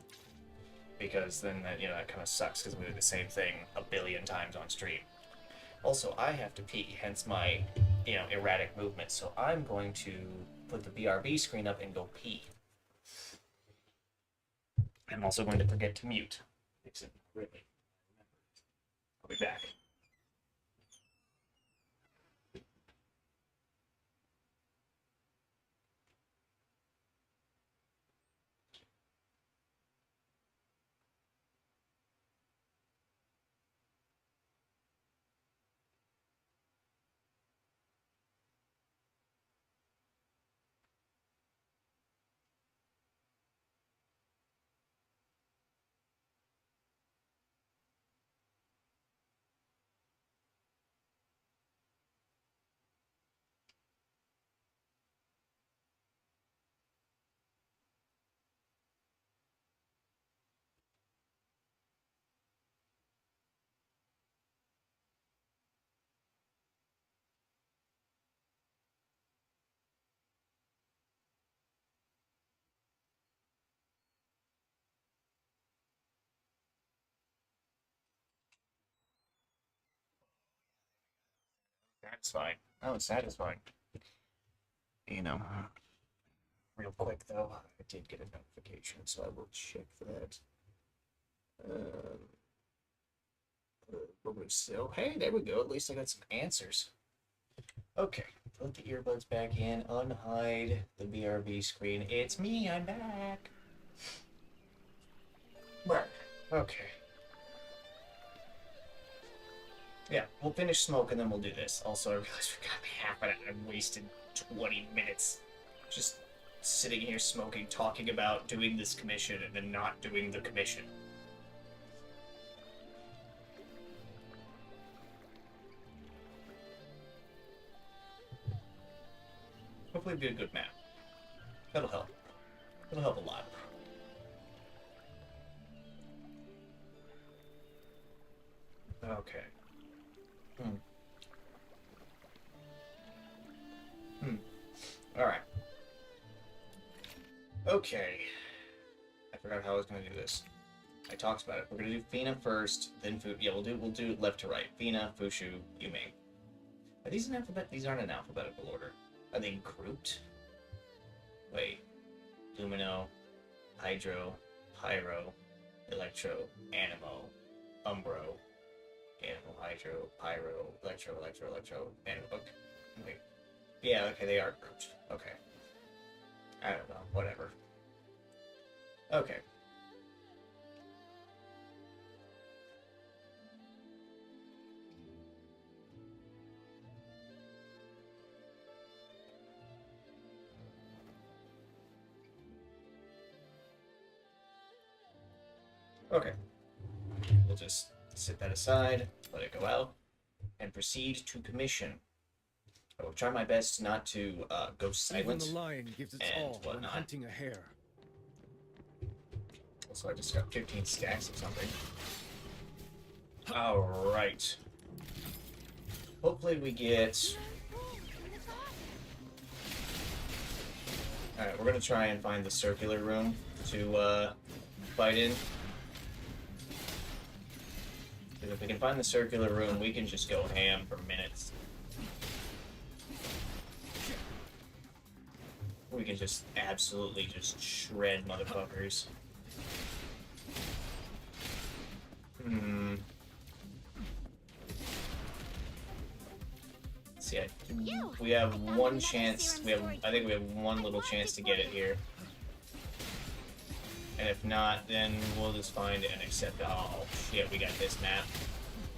because then that, you know, that kind of sucks because we do the same thing a billion times on stream. Also, I have to pee, hence my, you know, erratic movement, so I'm going to put the BRB screen up and go pee. I'm also going to forget to mute. Except, really. I'll be back. Satisfying. That was satisfying. You know. Real quick, though, I did get a notification, so I will check that. So, hey, there we go. At least I got some answers. Okay, put the earbuds back in, unhide the BRB screen. It's me, I'm back. Right. Okay. Yeah, we'll finish smoke and then we'll do this. Also, I realized we got half an hour. I wasted 20 minutes just sitting here smoking, talking about doing this commission and then not doing the commission. Hopefully it'll be a good map. That'll help. It'll help a lot. Okay. Alright. Okay. I forgot how I was gonna do this. I talked about it. We're gonna do Fina first, then Fu. Yeah, we'll do left to right. Fina, Fushu, Yuming. Are these in alphabet? These aren't in alphabetical order. Are they grouped? Wait. Lumino, Hydro, Pyro, Electro, Animo, Umbro, Animo, Hydro, Pyro, Electro, Animo. Okay. Wait. Yeah, okay, they are grouped. Okay. I don't know. Whatever. Okay. Okay. We'll just set that aside, let it go out, and proceed to commission. I will try my best not to go Even silent the lion gives its and all when whatnot. hunting a hare. Also, I just got 15 stacks of something. Alright. Hopefully we get... Alright, we're gonna try and find the circular room to fight in. Because if we can find the circular room, we can just go ham for minutes. We can just absolutely just shred motherfuckers. Hmm. See, we have one chance. I think we have one little chance to get it here. And if not, then we'll just find and accept. Oh shit, we got this map.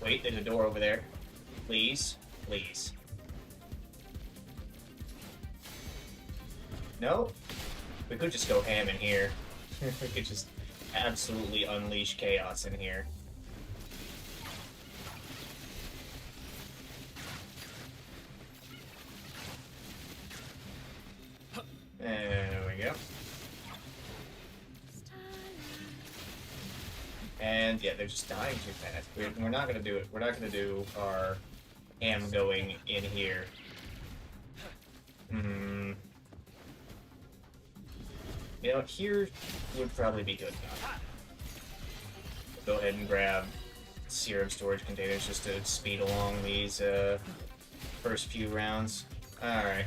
Wait, there's a door over there. Please, please. No? We could just go ham in here. We could just absolutely unleash chaos in here. There we go. And yeah, they're just dying too fast. We're not gonna do it. We're not gonna do our ham going in here. Hmm. You know, here would probably be good enough. Go ahead and grab serum storage containers just to speed along these first few rounds. Alright.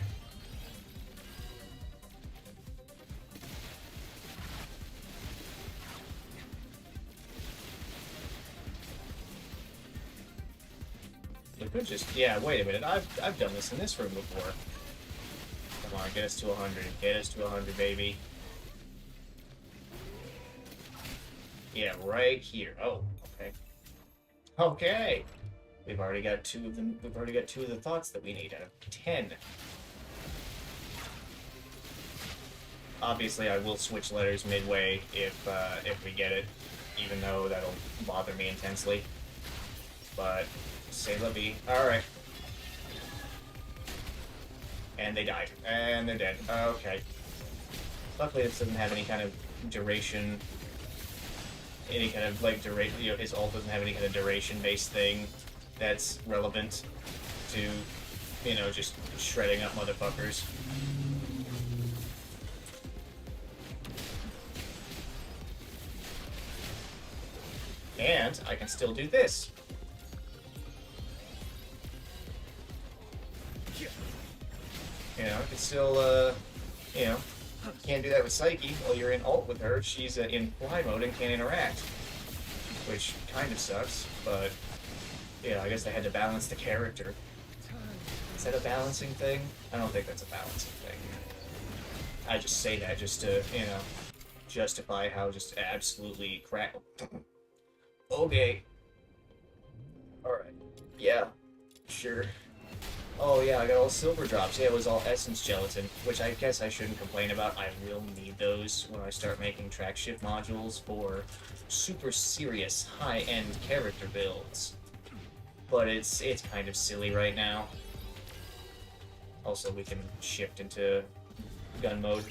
We could just, yeah, wait a minute, I've done this in this room before. Come on, get us to 100. Get us to 100, baby. Yeah, right here. Oh, okay. Okay! We've already got two of them. We've already got 2 of the thoughts that we need out of 10. Obviously, I will switch letters midway if we get it, even though that'll bother me intensely. But say la vie. Alright. And they died. And they're dead. Okay. Luckily, this doesn't have any kind of duration. Any kind of, like, duration. You know, his ult doesn't have any kind of duration-based thing that's relevant to, you know, just shredding up motherfuckers. And I can still do this. You know, I can still, you know, can't do that with Psyche while you're in ult with her. She's in fly mode and can't interact. Which kind of sucks, but, yeah, I guess they had to balance the character. Is that a balancing thing? I don't think that's a balancing thing. I just say that just to, you know, justify how just absolutely crap. Okay. Alright. Yeah. Sure. Oh yeah, I got all silver drops. Yeah, it was all essence gelatin, which I guess I shouldn't complain about. I will need those when I start making track shift modules for super serious, high-end character builds. But it's kind of silly right now. Also, we can shift into gun mode.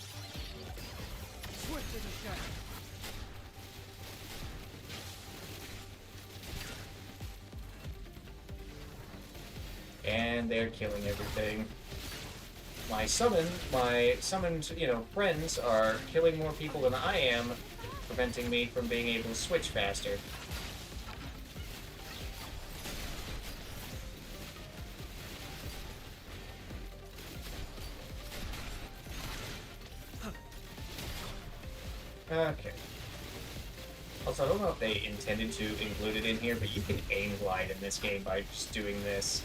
And they're killing everything. My summoned, you know, friends are killing more people than I am, preventing me from being able to switch faster. Okay. Also, I don't know if they intended to include it in here, but you can aim glide in this game by just doing this.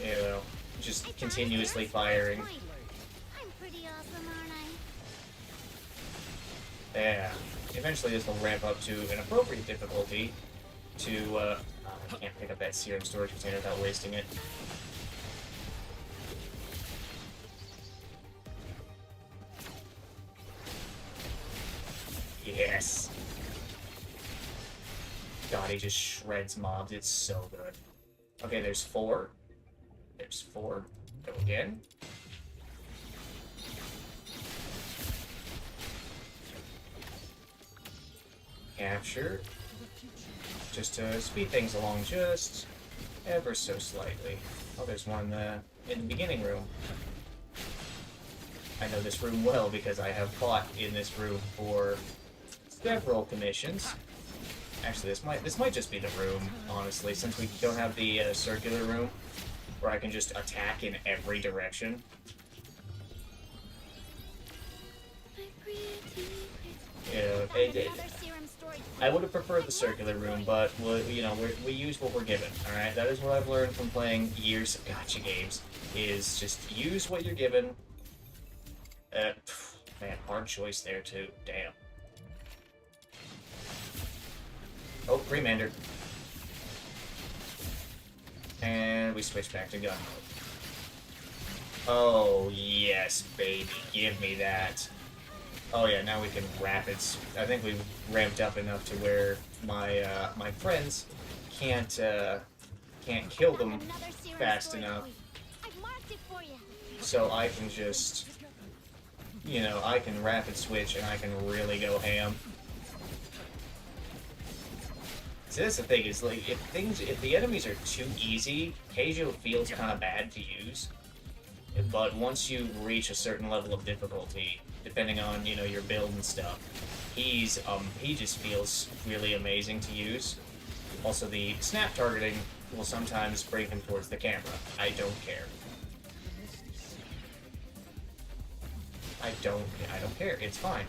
You know, just continuously firing. I'm pretty awesome, aren't I? Yeah. Eventually this will ramp up to an appropriate difficulty to, I can't pick up that serum storage container without wasting it. Yes! God, he just shreds mobs. It's so good. Okay, there's 4. There's 4. Go again. Capture. Just to speed things along just ever so slightly. Oh, there's one in the beginning room. I know this room well because I have fought in this room for several commissions. Actually, this might just be the room, honestly, since we don't have the circular room where I can just attack in every direction. Yeah, they did. Another serum I would have preferred the circular room, but we use what we're given. All right, that is what I've learned from playing years of gacha games. Is just use what you're given. Man, hard choice there too. Damn. Oh, Remander. And we switch back to gun mode. Oh, yes, baby. Give me that. Oh, yeah, now we can rapids. I think we've ramped up enough to where my friends can't kill them fast enough. So I can just, I can rapid switch and I can really go ham. So that's the thing, is like if the enemies are too easy, Keijo feels kind of bad to use. But once you reach a certain level of difficulty, depending on your build and stuff, he just feels really amazing to use. Also, the snap targeting will sometimes bring him towards the camera. I don't care. I don't care. It's fine.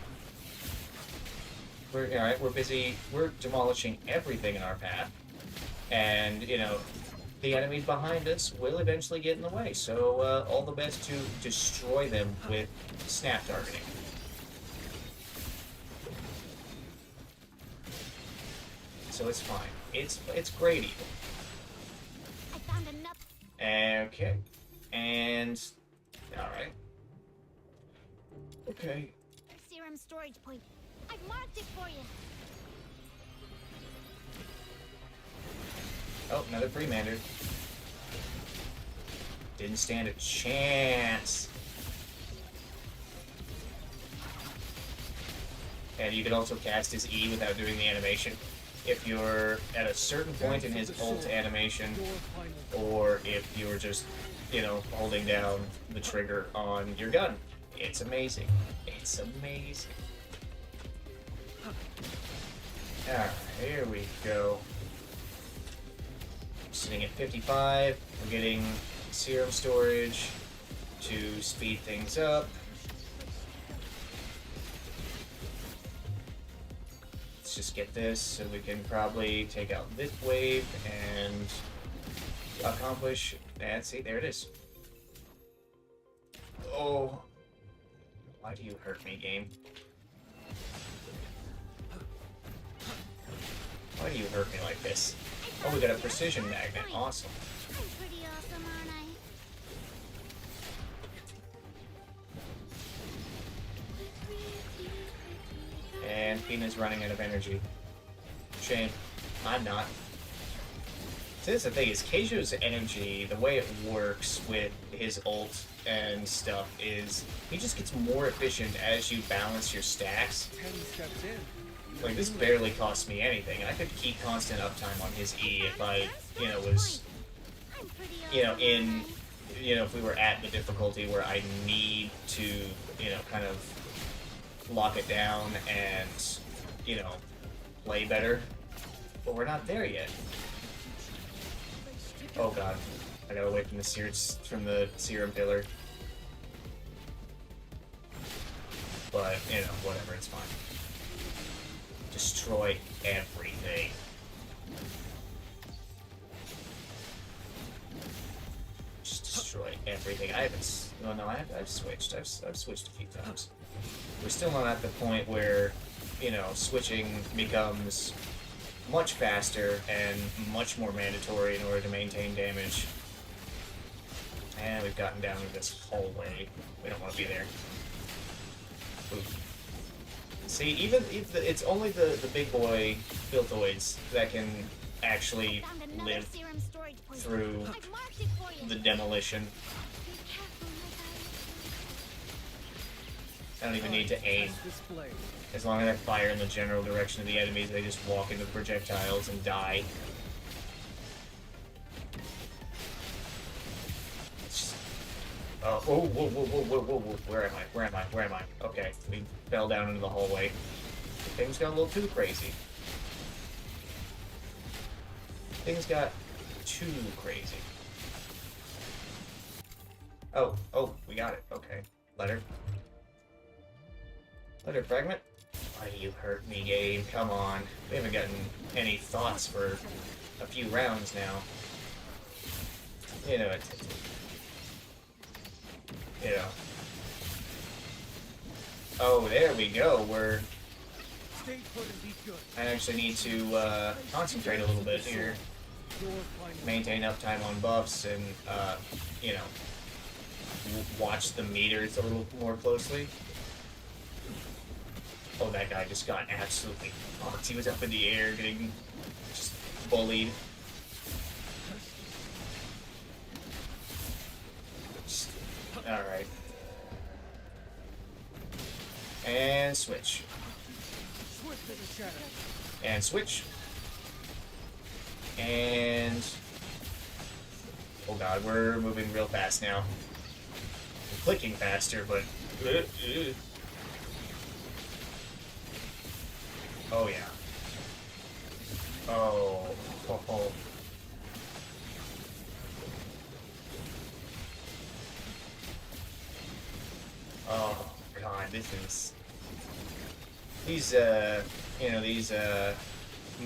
We're alright. We're busy. We're demolishing everything in our path, and the enemies behind us will eventually get in the way. So all the best to destroy them with snap targeting. So it's fine. It's great even. I found enough. Okay, and all right. Okay. Serum storage point. I've marked it for you. Oh, another Freemander. Didn't stand a chance. And you can also cast his E without doing the animation. If you're at a certain point in his ult animation, or if you're just, holding down the trigger on your gun. It's amazing. It's amazing. Alright, here we go. Sitting at 55. We're getting serum storage to speed things up. Let's just get this so we can probably take out this wave and accomplish. And see, there it is. Oh. Why do you hurt me, game? Why do you hurt me like this? Oh, we got a precision magnet. Awesome. I'm pretty awesome, aren't I? And Pina's running out of energy. Shame. I'm not. So this is the thing, is Keijo's energy, the way it works with his ult and stuff, is he just gets more efficient as you balance your stacks. 10 steps in. Like, this barely costs me anything. I could keep constant uptime on his E if I, was, I'm pretty if we were at the difficulty where I need to, kind of lock it down and, play better. But we're not there yet. Oh god, I got away from the serum pillar. But whatever, it's fine. Destroy everything. Just destroy everything. I haven't. No, I've switched. I've switched a few times. We're still not at the point where switching becomes much faster and much more mandatory in order to maintain damage. And we've gotten down to this hallway. We don't want to be there. Ooh. See, even if it's only the big boy Filtoids that can actually live through the demolition. I don't even need to aim. As long as I fire in the general direction of the enemies, they just walk into the projectiles and die. Oh, whoa, whoa, whoa, whoa, whoa, whoa, whoa. Where am I? Where am I? Where am I? Okay, we fell down into the hallway. Things got a little too crazy. Things got too crazy. Oh, we got it. Okay. Letter fragment. Why do you hurt me, game? Come on. We haven't gotten any thoughts for a few rounds now. You know it. You know. Oh, there we go. I actually need to concentrate a little bit here. Maintain uptime on buffs and, you know, watch the meters a little more closely. Oh, that guy just got absolutely fucked. He was up in the air getting just bullied. Alright. And switch. And switch. And... oh god, we're moving real fast now. I'm clicking faster, but... oh yeah. Oh. Oh. Oh god, this is... these, you know, these,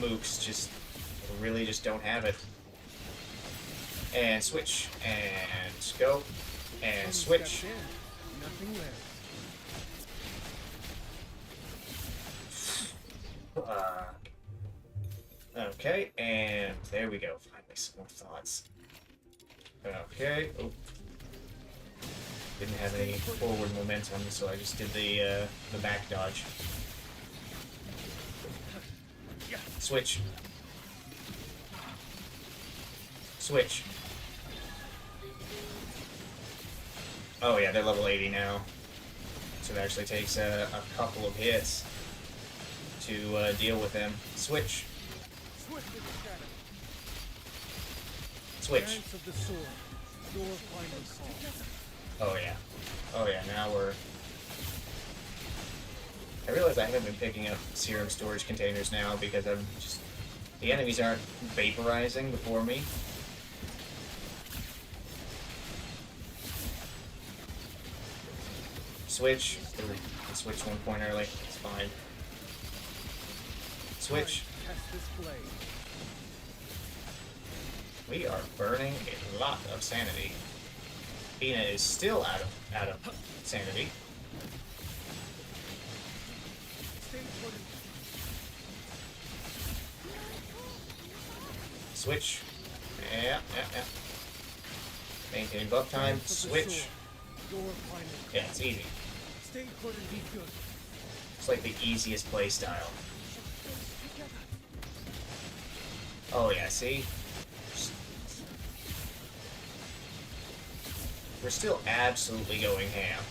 mooks just really just don't have it. And switch. And go. And switch. Okay, and there we go. Finally, some more thoughts. Okay. Oh. Didn't have any forward momentum, so I just did the back dodge. Switch. Switch. Oh yeah, they're level 80 now. So it actually takes a couple of hits to deal with them. Switch. Switch. Oh yeah. Oh yeah, now we're... I realize I haven't been picking up serum storage containers now because I'm just... the enemies aren't vaporizing before me. Switch. Ooh, I switched one point early. It's fine. Switch. We are burning a lot of sanity. Ina is still out of sanity. Switch. Yeah. Maintain buff time. Switch. Yeah, it's easy. It's like the easiest playstyle. Oh yeah, see? We're still absolutely going ham.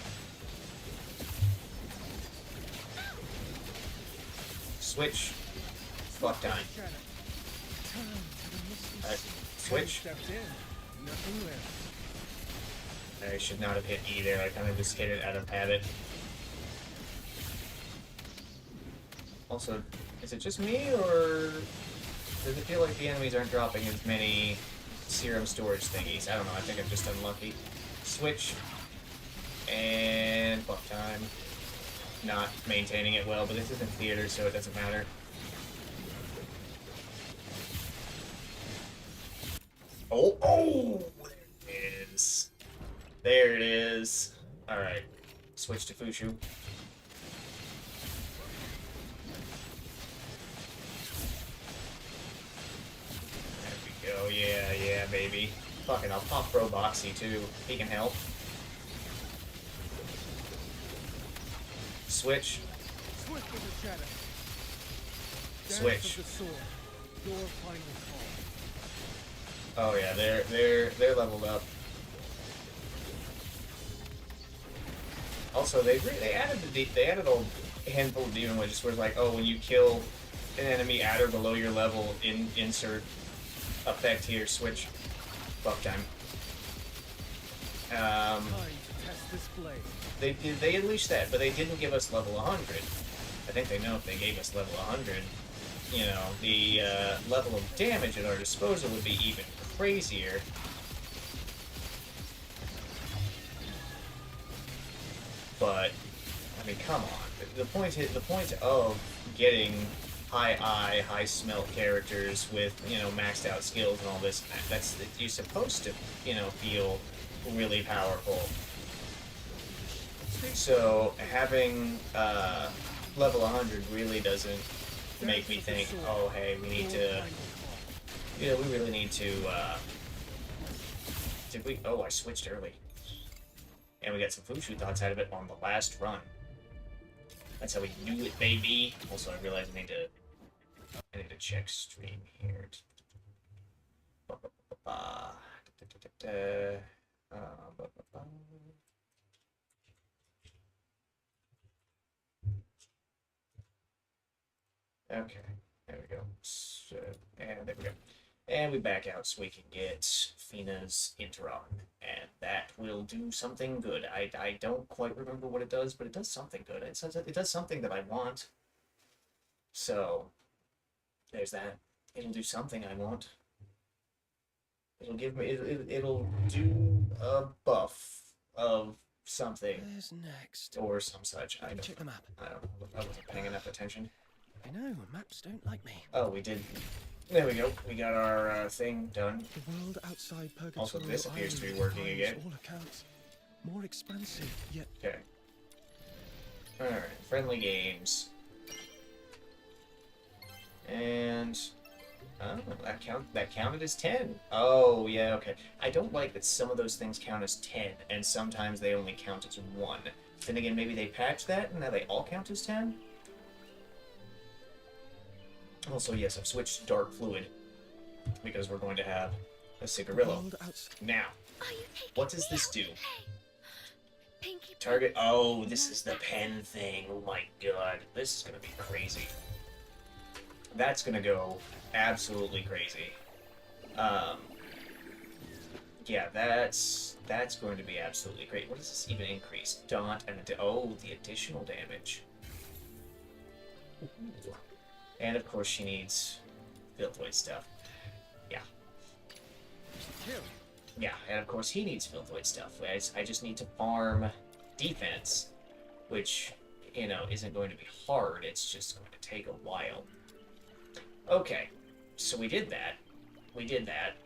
Switch. Fuck time. Switch. I should not have hit either. I kind of just hit it out of habit. Also, is it just me, or does it feel like the enemies aren't dropping as many serum storage thingies? I don't know. I think I'm just unlucky. Switch. And buff time. Not maintaining it well, but this isn't theater, so it doesn't matter. Oh! Oh! There it is. There it is. Alright. Switch to Fushu. There we go. Yeah, baby. Fucking, I'll pop Roboxy too. He can help. Switch. Switch. Oh yeah, they're leveled up. Also, they added a handful of demon wedges where it's like, oh, when you kill an enemy at or below your level, insert effect here, switch buff time. They unleashed that, but they didn't give us level 100. I think they know if they gave us level 100, you know, the level of damage at our disposal would be even crazier. But I mean, come on. The point of getting high eye, high smelt characters with, you know, maxed out skills and all this, that's, you're supposed to, you know, feel really powerful. So having level 100 really doesn't make me think, oh hey, we need to, you know, we really need to, did we, oh, I switched early. And we got some Fushu thoughts out of it on the last run. That's how we knew it, baby. Also, I realized I need to check stream here. Okay, there we go. So, and there we go. And we back out so we can get Fina's Interon. And that will do something good. I don't quite remember what it does, but it does something good. It does something that I want. So, there's that. It'll do something I want. It'll give me... It'll do a buff of something. Where's next? Or some such. I Check the map. don't know. I wasn't paying enough attention. I know, maps don't like me. Oh, we did. There we go. We got our thing done. The world outside Purgatory Also, this appears to be working again. All accounts, more expansive, yet Okay. Alright, friendly games. And oh, that counted as 10. Oh, yeah, okay. I don't like that some of those things count as 10, and sometimes they only count as 1. Then again, maybe they patched that, and now they all count as 10? Also, yes, I've switched to Dark Fluid, because we're going to have a cigarillo. Now, what does this do? Pinky Target. Oh, this is the pen thing. Oh my god. This is gonna be crazy. That's gonna go absolutely crazy. Yeah, that's going to be absolutely great. What does this even increase? Daunt and oh, the additional damage. Ooh. And of course she needs Filthoid stuff. Yeah. Yeah, and of course he needs Filthoid stuff. I just need to farm defense, which, you know, isn't going to be hard. It's just going to take a while. Okay, so we did that. We did that.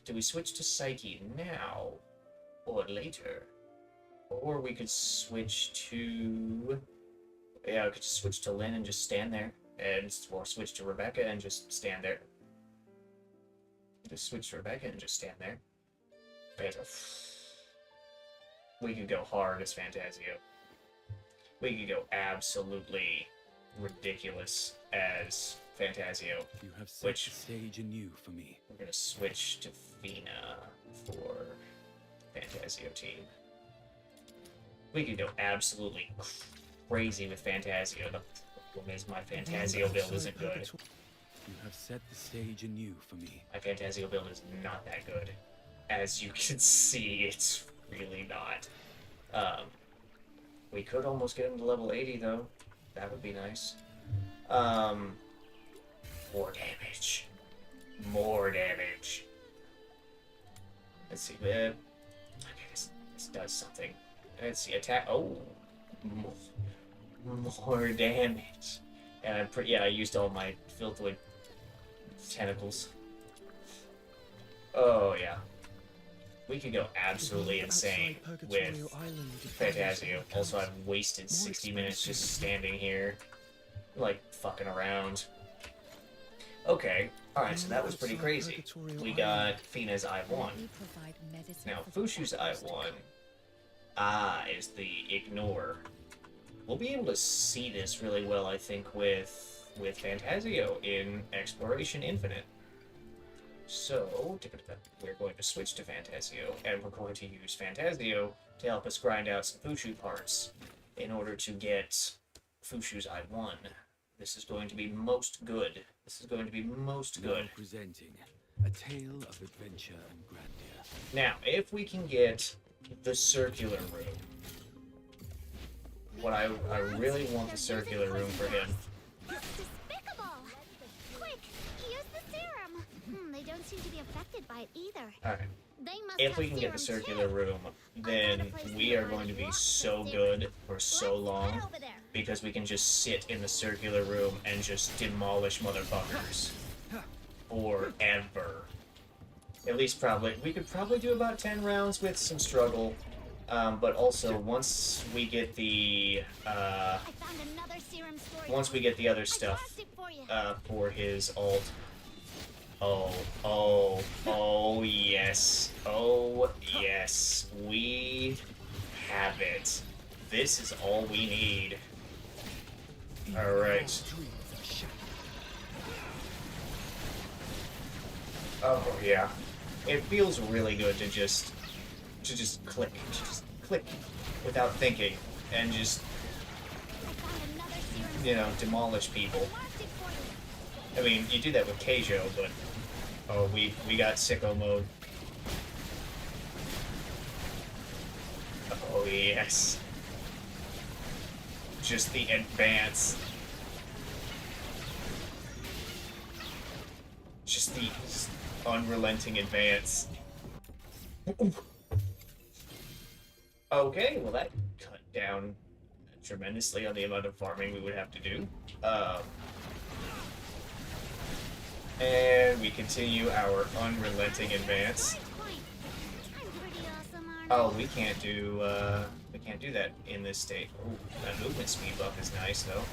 Do we switch to Psyche now or later? Or we could switch to... Yeah, I could just switch to Lynn and just stand there. Or switch to Rebecca and just stand there. Just switch to Rebecca and just stand there. We could go hard as Fantasio. We could go absolutely ridiculous as Fantasio. You have set the stage anew for me. We're gonna switch to Fina for Fantasio team. We could go absolutely crazy with Fantasio. The problem is my Fantasio build isn't good. You have set the stage anew for me. My Fantasio build is not that good. As you can see, it's really not. We could almost get him to level 80 though. That would be nice. More damage. More damage. Let's see. Okay, this does something. Let's see. Attack. Oh, more damage. And I'm pretty. Yeah, I used all my Filthoid tentacles. Oh yeah. We could go absolutely insane with Fantasio. Also, I've wasted 60 minutes just standing here, like, fucking around. Okay, alright, so that was pretty crazy. We got Fina's I-1. Now, Fushu's I-1 is the Ignore. We'll be able to see this really well, I think, with Fantasio in Exploration Infinite. So, we're going to switch to Fantasio, and we're going to use Fantasio to help us grind out some Fushu parts in order to get Fushu's I-1. This is going to be most good. This is going to be most good. Now presenting a tale of adventure and grandeur. Now, if we can get the circular room, what I really want the circular room for him. Despicable! Quick, use the serum. They don't don't seem to be affected by it either. Alright. They must If have we can get the serum circular too. room, then we are going to be so good for so long, Head over there. because we can just sit in the circular room and just demolish motherfuckers. Forever. At least probably. We could probably do about 10 rounds with some struggle. But also, once we get the, I found another serum storage. once we get the other I stuff, dropped it for you. for his alt. Oh, yes. Oh, yes. We have it. This is all we need. Alright. Oh, yeah. It feels really good to just click. Without thinking. And just, I found another serum you know, demolish people. storage. Marked it for you. I mean, you do that with Keijo, but... Oh, we got sicko mode. Oh, yes. Just the advance. Just the unrelenting advance. Okay, well that cut down tremendously on the amount of farming we would have to do. And we continue our unrelenting advance. Nice point. I'm pretty awesome, aren't Oh, we can't do that in this state. Ooh, that movement speed buff is nice though.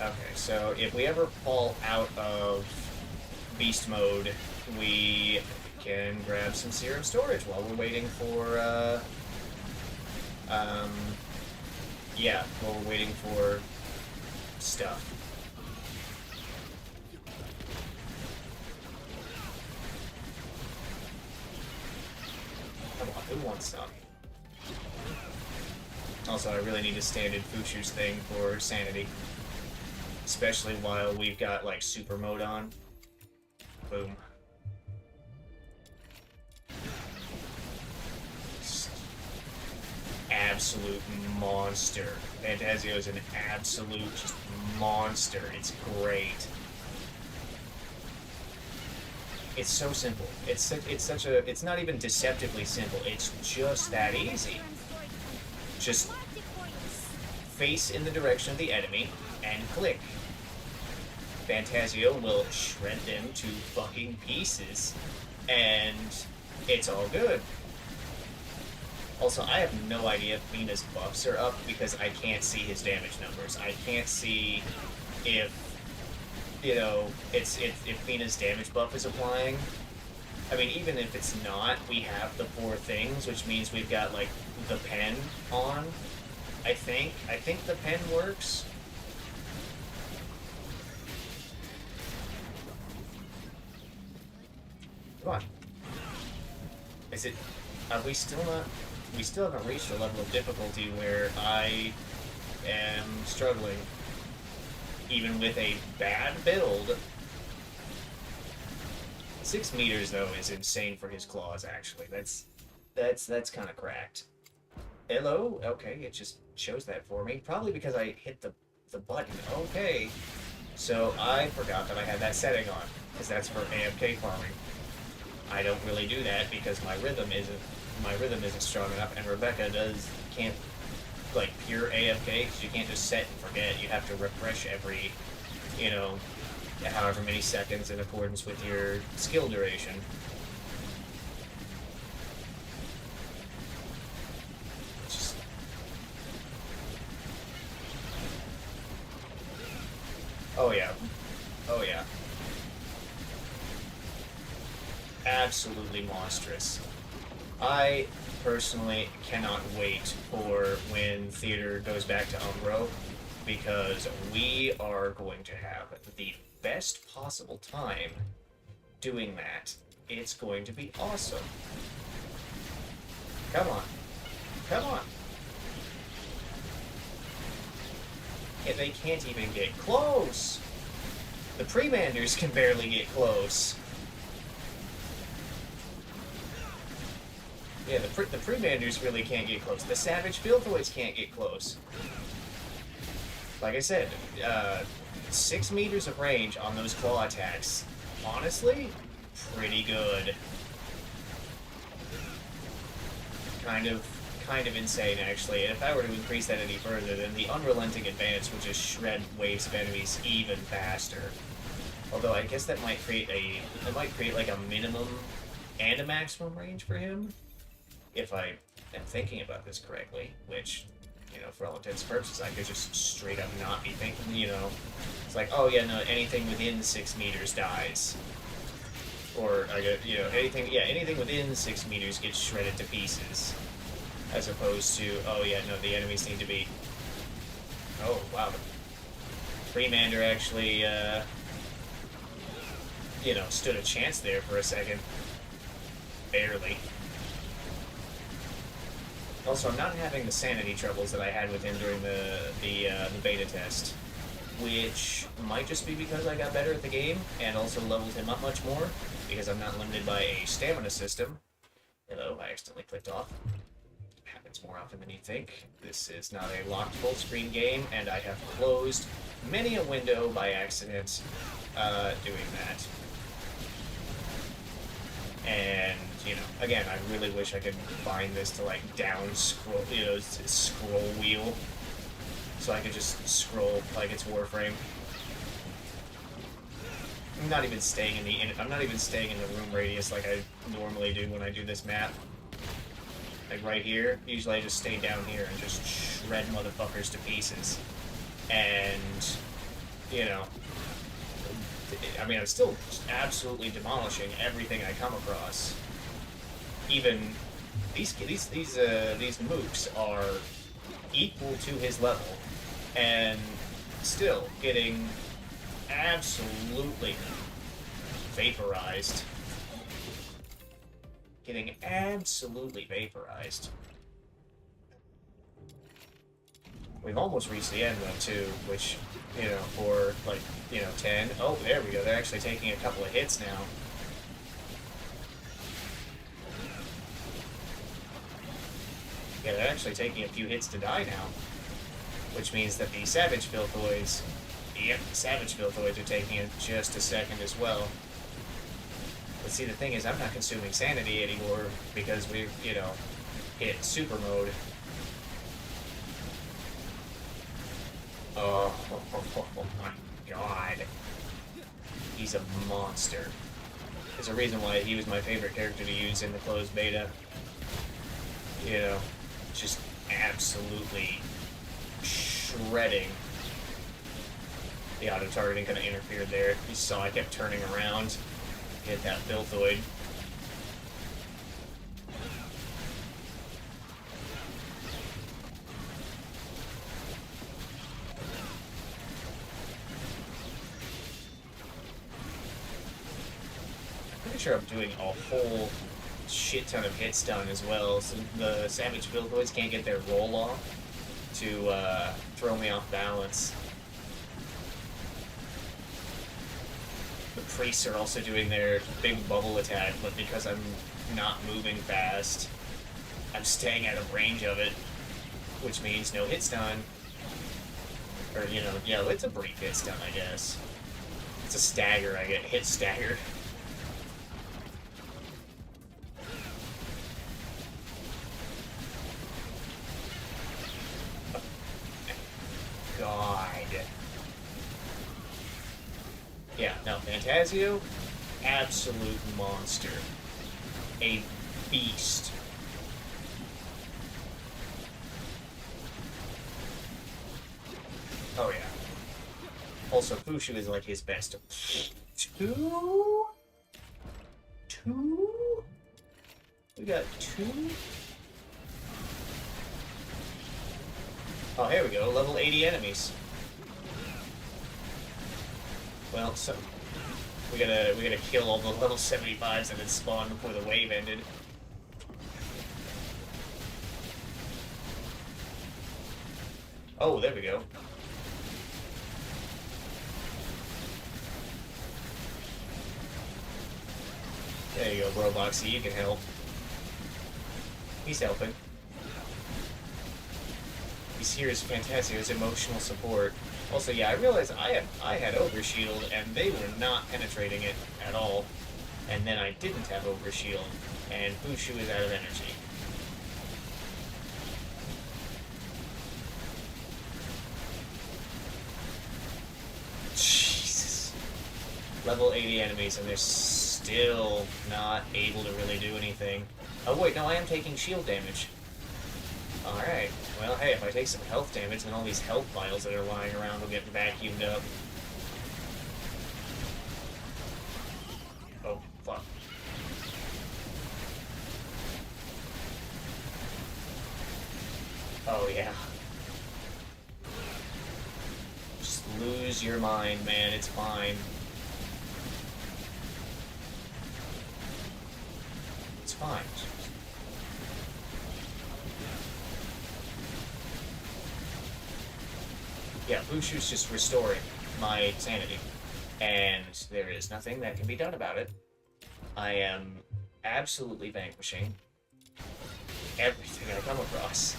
Okay, so if we ever fall out of beast mode, we can grab some serum storage while we're waiting for yeah, while we're waiting for stuff. Come on, who wants some? Also, I really need a standard Fushu's thing for sanity. Especially while we've got, like, super mode on. Boom. Absolute monster. Fantasio is an absolute just monster. It's great. It's so simple. It's not even deceptively simple. It's just that easy. Just face in the direction of the enemy and click. Fantasio will shred them to fucking pieces, and it's all good. Also, I have no idea if Mina's buffs are up because I can't see his damage numbers. I can't see if, you know, if Mina's damage buff is applying. I mean, even if it's not, we have the 4 things, which means we've got, like, the pen on, I think. I think the pen works. Come on. Is it... Are we still not... We still haven't reached a level of difficulty where I am struggling. Even with a bad build. 6 meters, though, is insane for his claws, actually. That's kind of cracked. Hello? Okay, it just shows that for me. Probably because I hit the button. Okay. So I forgot that I had that setting on, because that's for AFK farming. I don't really do that because my rhythm isn't strong enough, and Rebecca can't, like, pure AFK, because you can't just set and forget. You have to refresh every, you know, however many seconds in accordance with your skill duration. Just... Oh yeah. Oh yeah. Absolutely monstrous. I personally cannot wait for when theater goes back to Umbro, because we are going to have the best possible time doing that. It's going to be awesome. Come on. Come on. Yeah, they can't even get close. The Premanders can barely get close. Yeah, the Premanders really can't get close. The Savage Filthoids can't get close. Like I said, 6 meters of range on those claw attacks. Honestly, pretty good. Kind of insane, actually. And if I were to increase that any further, then the unrelenting advance would just shred waves of enemies even faster. Although I guess that might create like a minimum and a maximum range for him, if I am thinking about this correctly. Which, you know, for all intents and purposes, I could just straight up not be thinking. You know, it's like, oh yeah, no, anything within 6 meters dies. Or I get, you know, anything within 6 meters gets shredded to pieces, as opposed to, oh yeah, no, the enemies need to be. Oh wow, Freemander actually, you know, stood a chance there for a second, barely. Also, I'm not having the sanity troubles that I had with him during the beta test, which might just be because I got better at the game and also leveled him up much more, because I'm not limited by a stamina system. Hello, I accidentally clicked off. Happens more often than you think. This is not a locked full screen game, and I have closed many a window by accident doing that. And, you know, again, I really wish I could find this to, like, down scroll, you know, scroll wheel, so I could just scroll like it's Warframe. I'm not even staying in the room radius like I normally do when I do this map. Like right here, usually I just stay down here and just shred motherfuckers to pieces. And, you know, I mean, I'm still absolutely demolishing everything I come across. Even these mooks are equal to his level, and still getting absolutely vaporized. Getting absolutely vaporized. We've almost reached the end, though, too, which, you know, for, like, you know, 10. Oh, there we go. They're actually taking a couple of hits now. Yeah, they're actually taking a few hits to die now. Which means that the Savage Filthoids... Yep, the Savage Filthoids are taking it just a second as well. But see, the thing is, I'm not consuming sanity anymore because we've, you know, hit super mode. Oh, my god. He's a monster. There's a reason why he was my favorite character to use in the closed beta. You know, just absolutely shredding. The auto-targeting kind of interfered there. You saw I kept turning around. Hit that Filthoid. I'm pretty sure I'm doing a whole shit ton of hits done as well, so the Savage Filthoids can't get their roll off to throw me off balance. The priests are also doing their big bubble attack, but because I'm not moving fast, I'm staying out of range of it, which means no hit stun. Or, you know, yeah, it's a brief hit stun, I guess. It's a stagger, I get hit staggered. God. Yeah, no, Fantasio, absolute monster. A beast. Oh, yeah. Also, Fushu is like his best. Two? We got 2? Oh, here we go. Level 80 enemies. Well, so we gotta kill all the level 75s that had spawned before the wave ended. Oh, there we go. There you go, Broboxy, you can help. He's helping. He's here as Fantasio's emotional support. Also, yeah, I realized I had Overshield, and they were not penetrating it at all. And then I didn't have Overshield, and Bushu is out of energy. Jesus. Level 80 enemies, and they're still not able to really do anything. Oh wait, no, I am taking shield damage. Alright, well hey, if I take some health damage, then all these health vials that are lying around will get vacuumed up. Oh, fuck. Oh yeah. Just lose your mind, man, it's fine. It's fine. Yeah, Bushu's just restoring my sanity. And there is nothing that can be done about it. I am absolutely vanquishing everything I come across.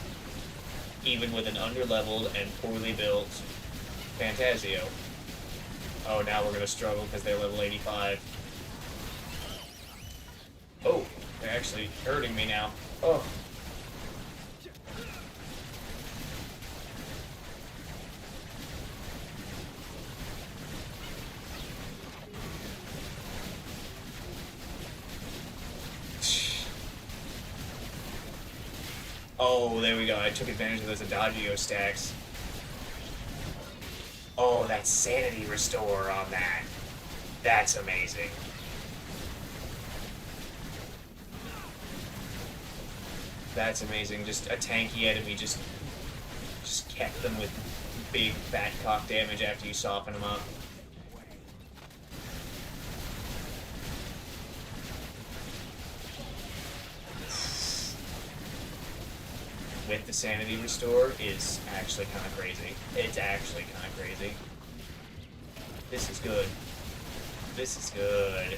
Even with an underleveled and poorly built Fantasio. Oh, now we're gonna struggle because they're level 85. Oh, they're actually hurting me now. Oh. Oh, there we go. I took advantage of those Adagio stacks. Oh, that sanity restore on that. That's amazing. That's amazing. Just a tanky enemy just kept them with big fat cock damage after you soften them up. With the sanity restore is actually kind of crazy. It's actually kind of crazy. This is good. This is good.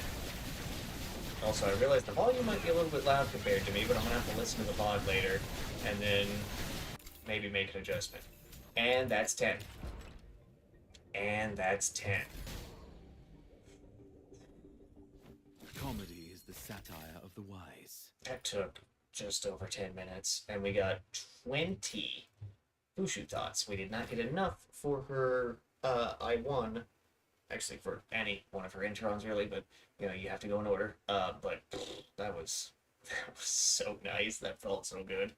Also, I realized the volume might be a little bit loud compared to me, but I'm gonna have to listen to the VOD later, and then maybe make an adjustment. And that's 10. And that's 10. Comedy is the satire of the wise. That took just over 10 minutes, and we got 20 Bushu thoughts. We did not get enough for her I1, actually for any one of her introns really, but you know, you have to go in order. But that was so nice. That felt so good.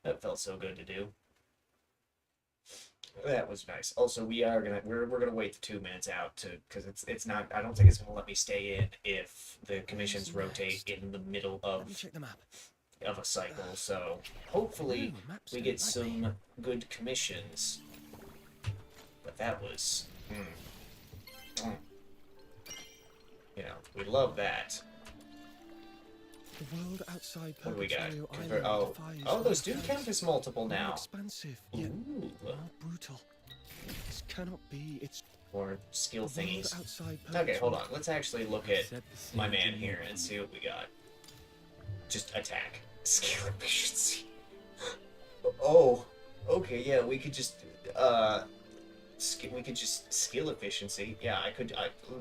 That felt so good to do. That was nice. Also, we're gonna wait the 2 minutes out because it's not, I don't think it's gonna let me stay in if the commissions rotate in the middle Let me check the map. of a cycle, so hopefully we get some good commissions. But that was, you know, we love that. The world outside What do we got? Purgatorio Island defies Oh, those do defense. count as multiple More now. expansive, yet Ooh, more brutal. This cannot be. It's more skill the world thingies. outside Okay, hold Purgatorio. on. Let's actually look at Set the my scene man to here move and on. see what we got. Just attack. Skill efficiency. Oh, okay, yeah, we could just, skill efficiency. Yeah,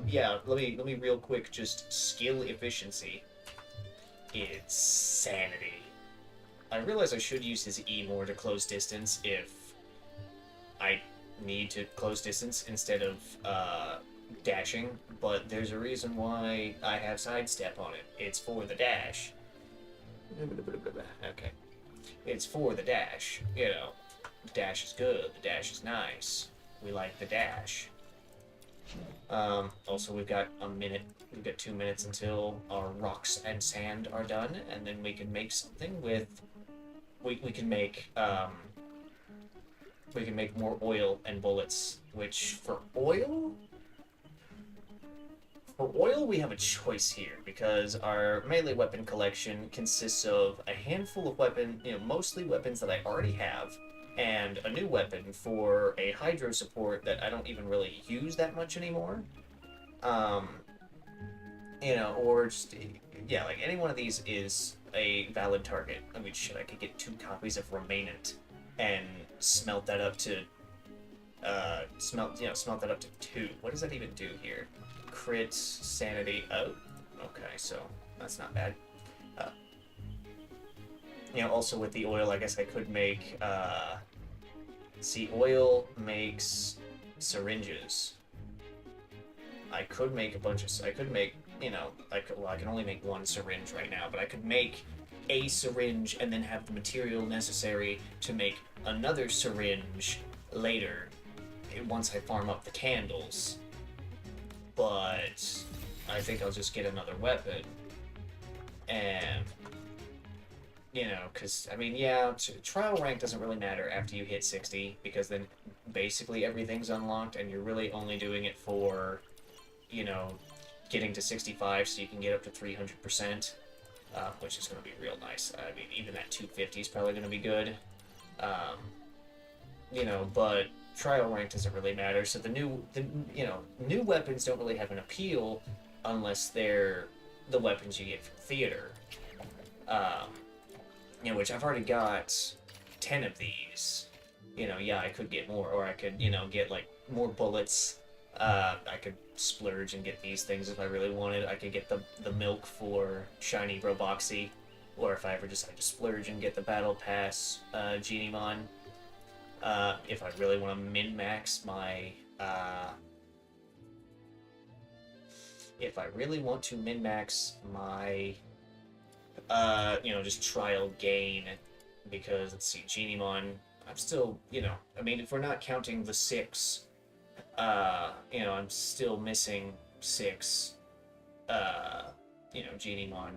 yeah, let me real quick just skill efficiency. It's sanity. I realize I should use his E more to close distance if I need to close distance instead of, dashing, but there's a reason why I have sidestep on it. It's for the dash. Okay. It's for the dash, you know. The dash is good, the dash is nice. We like the dash. Also, we've got a minute, we've got 2 minutes until our rocks and sand are done, and then we can make something with, we can make more oil and bullets, which for oil, we have a choice here, because our melee weapon collection consists of a handful of mostly weapons that I already have, and a new weapon for a hydro support that I don't even really use that much anymore. Or just, yeah, like any one of these is a valid target. I mean, shit, I could get 2 copies of Remainant. and smelt that up to smelt that up to 2. What does that even do here? Crit, sanity. Oh, okay, so that's not bad. Also with the oil, I guess I could make see, oil makes syringes. I could make a bunch of. I could make, I can only make 1 syringe right now, but I could make a syringe and then have the material necessary to make another syringe later, once I farm up the candles. But I think I'll just get another weapon. And, because, I mean, yeah, trial rank doesn't really matter after you hit 60, because then basically everything's unlocked, and you're really only doing it for, getting to 65 so you can get up to 300%, which is going to be real nice. I mean, even that 250 is probably going to be good. But trial rank doesn't really matter, so the new weapons don't really have an appeal unless they're the weapons you get from theater. Which I've already got 10 of these. Yeah, I could get more, or I could, get, like, more bullets. I could splurge and get these things if I really wanted. I could get the milk for Shiny Roboxy, or if I ever decide to splurge and get the Battle Pass Genimon. If I really want to min-max my, just trial gain, because, let's see, Genimon, I'm still, I mean, if we're not counting the 6, I'm still missing 6, Genimon,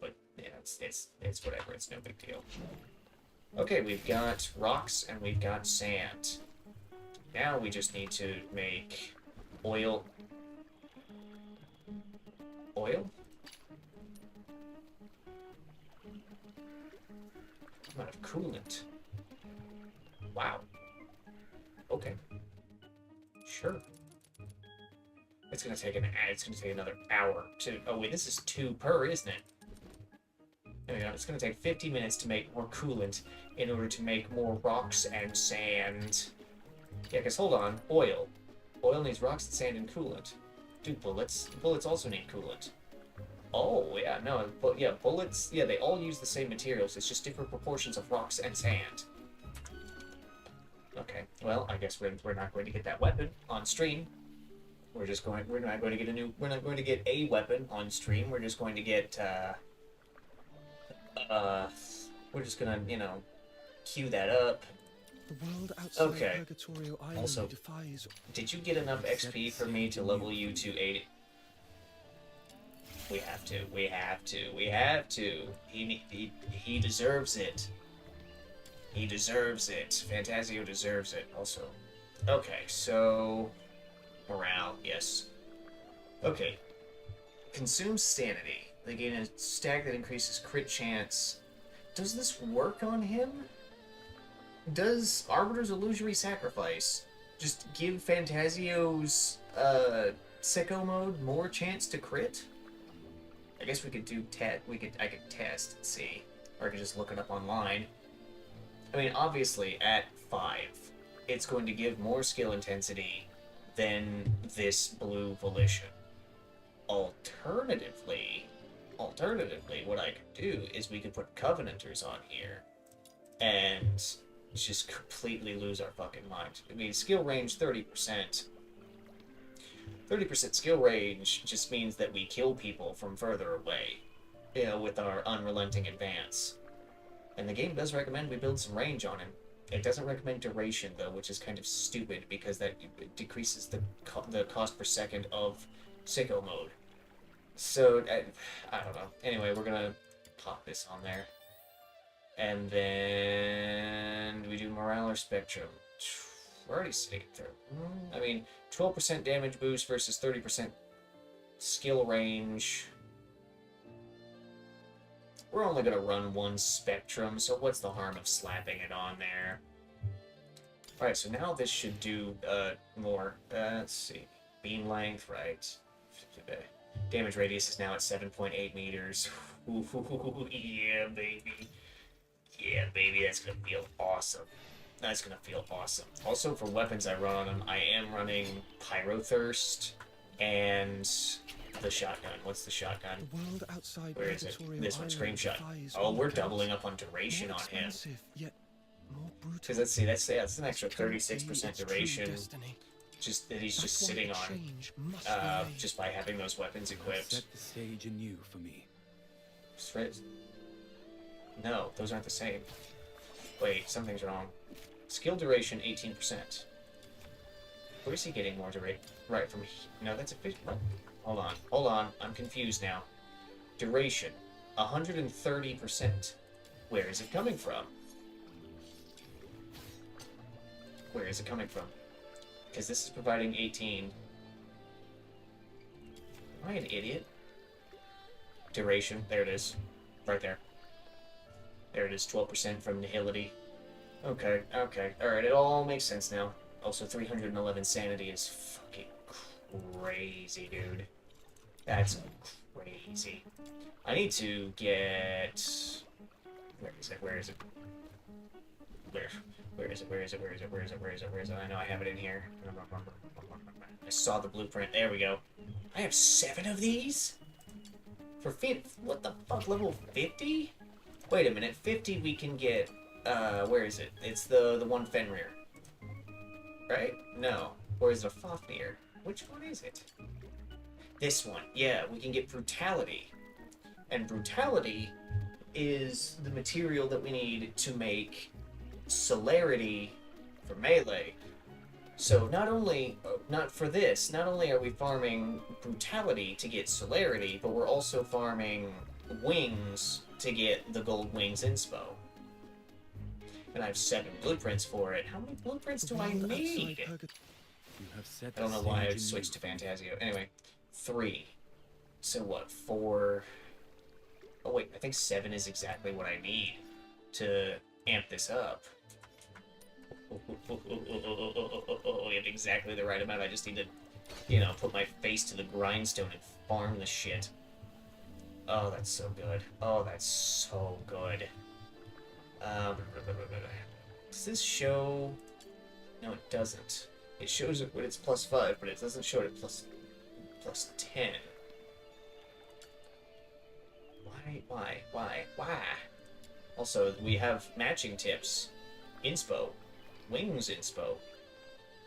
but, it's whatever, it's no big deal. Okay, we've got rocks and we've got sand. Now we just need to make oil. Oil? I'm out of coolant. Wow. Okay. Sure. It's gonna take another hour to. Oh wait, this is 2 per, isn't it? There we go. It's gonna take 50 minutes to make more coolant in order to make more rocks and sand. Yeah, because hold on, oil. Oil needs rocks and sand and coolant. Do bullets? Bullets also need coolant. Oh, yeah, no, but yeah, bullets, yeah, they all use the same materials. It's just different proportions of rocks and sand. Okay, well, I guess we're not going to get that weapon on stream. We're not going to get a weapon on stream. We're just going to get, we're just gonna, queue that up. The world outside Okay. Purgatorio Island Also, defies. did you get enough XP for me to level you to 80? We have to. He deserves it. He deserves it. Fantasio deserves it, also. Okay, so... morale, yes. Okay. Consume sanity. They gain a stack that increases crit chance. Does this work on him? Does Arbiter's Illusory Sacrifice just give Fantasio's, sicko mode more chance to crit? I guess we could do I could test and see. Or I could just look it up online. I mean, obviously, at 5, it's going to give more skill intensity than this blue volition. Alternatively, what I could do is we could put Covenanters on here and just completely lose our fucking mind. I mean, skill range 30%. 30% skill range just means that we kill people from further away, with our unrelenting advance. And the game does recommend we build some range on him. It doesn't recommend duration, though, which is kind of stupid, because that decreases the cost per second of sicko mode. So, I don't know. Anyway, we're gonna pop this on there. And then... do we do Morale or Spectrum? We're already sitting at there. I mean, 12% damage boost versus 30% skill range. We're only going to run 1 Spectrum, so what's the harm of slapping it on there? Alright, so now this should do more. Let's see. Beam length, right. Damage radius is now at 7.8 meters. Ooh, yeah, baby. Yeah, baby. That's gonna feel awesome. That's gonna feel awesome. Also, for weapons I run on them, I am running Pyrothirst and the shotgun. What's the shotgun? The world outside Where is it? Purgatorio This one, Island Scream Shot. defies Oh, all we're accounts. doubling up on duration More on him. expensive, yet more brutal. Because let's see, that's an extra This cannot be 36% its true duration. destiny. Just that he's That's just why sitting the on, change must be made. just by having those weapons You have equipped. set the stage anew for me. No, those aren't the same. Wait, something's wrong. Skill duration 18%. Where's he getting more duration? Right from no, that's a fish. No. Hold on. I'm confused now. Duration 130%. Where is it coming from? Where is it coming from? Because this is providing 18. Am I an idiot? Duration. There it is. Right there. There it is. 12% from Nihility. Okay. Alright, it all makes sense now. Also, 311 sanity is fucking crazy, dude. That's crazy. I need to get... Where is it? Where is it? Where is it? I know I have it in here. I saw the blueprint. There we go. I have 7 of these? For 50? What the fuck? Level 50? Wait a minute. 50 we can get... where is it? It's the one Fenrir. Right? No. Or is it a Fafnir? Which one is it? This one. Yeah, we can get Brutality. And Brutality is the material that we need to make Celerity for melee. So not only, not for this, not only are we farming Brutality to get Celerity, but we're also farming Wings to get the Gold Wings inspo. And I have 7 blueprints for it. How many blueprints do I need? You have set I don't know the why I stage switched to anew. Fantasio. Anyway, 3. So what, 4... Oh wait, I think 7 is exactly what I need to amp this up. We have exactly the right amount. I just need to, you know, put my face to the grindstone and farm the shit. Oh, that's so good. Oh, that's so good. Does this show... No, it doesn't. It shows it when it's +5, but it doesn't show it at plus 10. Why? Also, we have matching tips. Inspo. Wings inspo.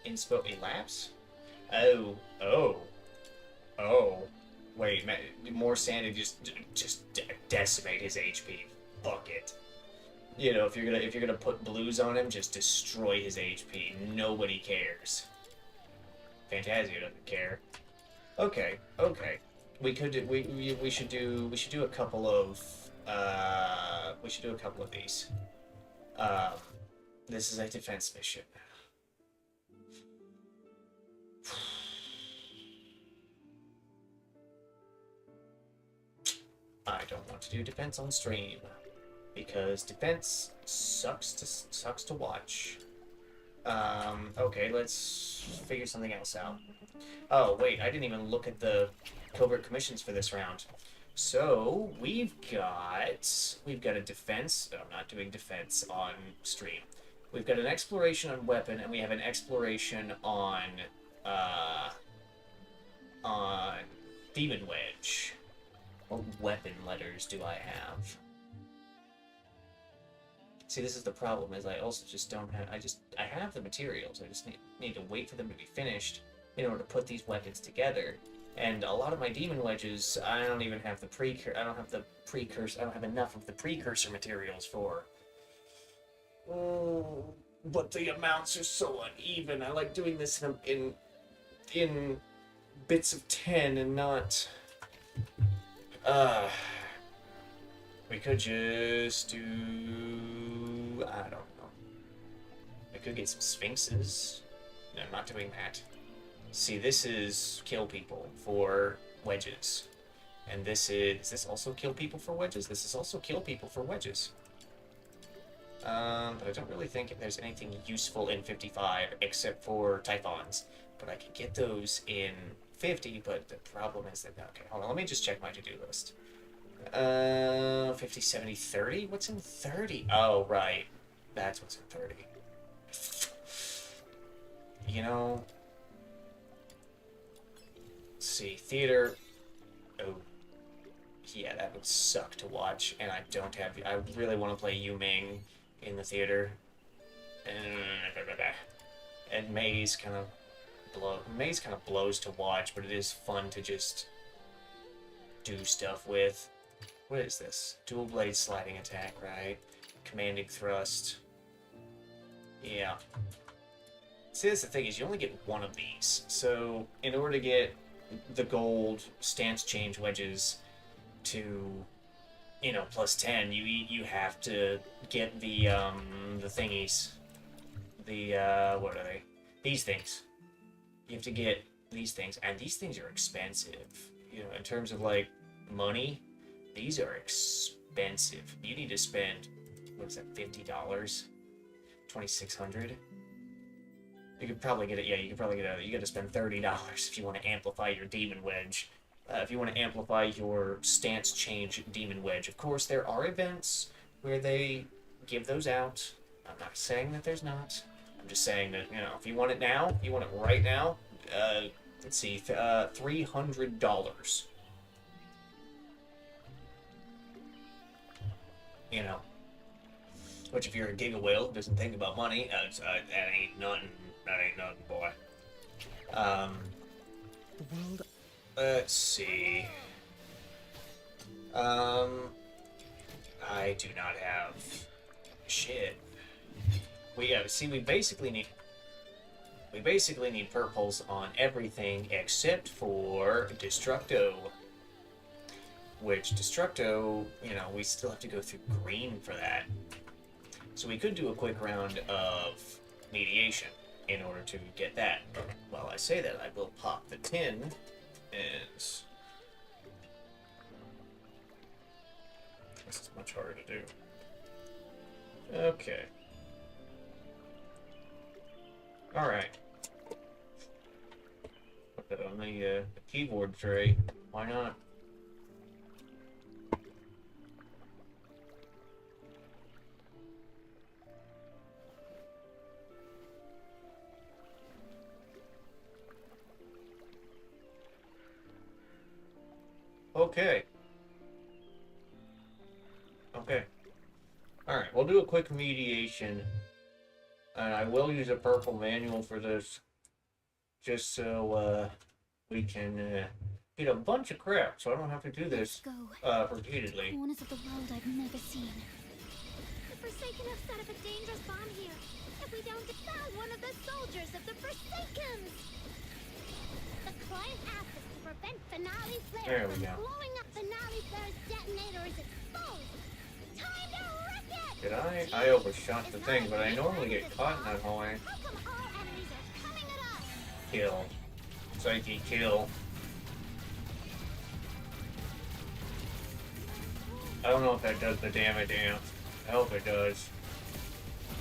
Inspo elapse? Oh. Wait, more sanity just decimate his HP. Fuck it. You know, if you're gonna put blues on him, just destroy his HP. Nobody cares. Fantasio doesn't care. Okay. We could do, we should do a couple of these. This is a defense mission. I don't want to do defense on stream because defense sucks to watch. Okay, let's figure something else out. Oh, wait, I didn't even look at the covert commissions for this round. So, we've got a defense. I'm not doing defense on stream. We've got an exploration on weapon, and we have an exploration on Demon Wedge. What weapon letters do I have? See, this is the problem, is I also just don't have... I have the materials. I just need to wait for them to be finished in order to put these weapons together. And a lot of my Demon Wedges, I don't even have the precursor... I don't have enough of the precursor materials for. Oh, but the amounts are so uneven. I like doing this in bits of 10 and not... We could just do... I don't know. I could get some Sphinxes. No, I'm not doing that. See, this is kill people for wedges. And this is... Is this also kill people for wedges? This is also kill people for wedges. But I don't really think there's anything useful in 55 except for Typhons. But I can get those in 50, but the problem is that... Okay, hold on, let me just check my to-do list. 50, 70, 30? What's in 30? Oh, right. That's what's in 30. You know, let's see, theater. Oh, yeah, that would suck to watch, and I don't have. I really want to play Yu Ming in the theater, and Maze kind of blows to watch, but it is fun to just do stuff with. What is this? Dual blade sliding attack, right? Commanding thrust. Yeah. See, that's the thing, is you only get one of these. So, in order to get the gold stance change wedges to, you know, plus 10, you have to get the thingies. The, what are they? These things. You have to get these things, and these things are expensive. You know, in terms of, like, money, these are expensive. You need to spend, what is that, $50? $2,600? You could probably get it, yeah, you could probably get it, you gotta spend $30 if you want to amplify your Demon Wedge. If you want to amplify your stance change Demon Wedge. Of course, there are events where they give those out. I'm not saying that there's not. I'm just saying that, you know, if you want it now, if you want it right now, let's see, $300. You know. Which, if you're a Giga Whale who doesn't think about money, that ain't nothing. That ain't nothing, boy. The world. Let's see. I do not have shit. We basically need purples on everything except for Destructo. Which Destructo, you know, we still have to go through green for that. So we could do a quick round of mediation in order to get that. While I say that, I will pop the tin. This is much harder to do. Okay. Alright. Put that on the keyboard tray. Why not? Okay. Okay. Alright, we'll do a quick mediation. And I will use a purple manual for this. Just so, we can, get a bunch of crap, so I don't have to do this, Go. repeatedly. Corners of the world I've never seen. The Forsaken have set up a dangerous bomb here. If we don't found one of the soldiers of the Forsakens! The client asked us to prevent Finale Flare There we from go. blowing up. Finale Flare's detonator is exposed. Time to wreck it! Did I overshot the thing, but I normally get caught in that hallway. How come all enemies are coming at us? Kill. Psyche kill. I don't know if that does the damage, Amp. I hope it does.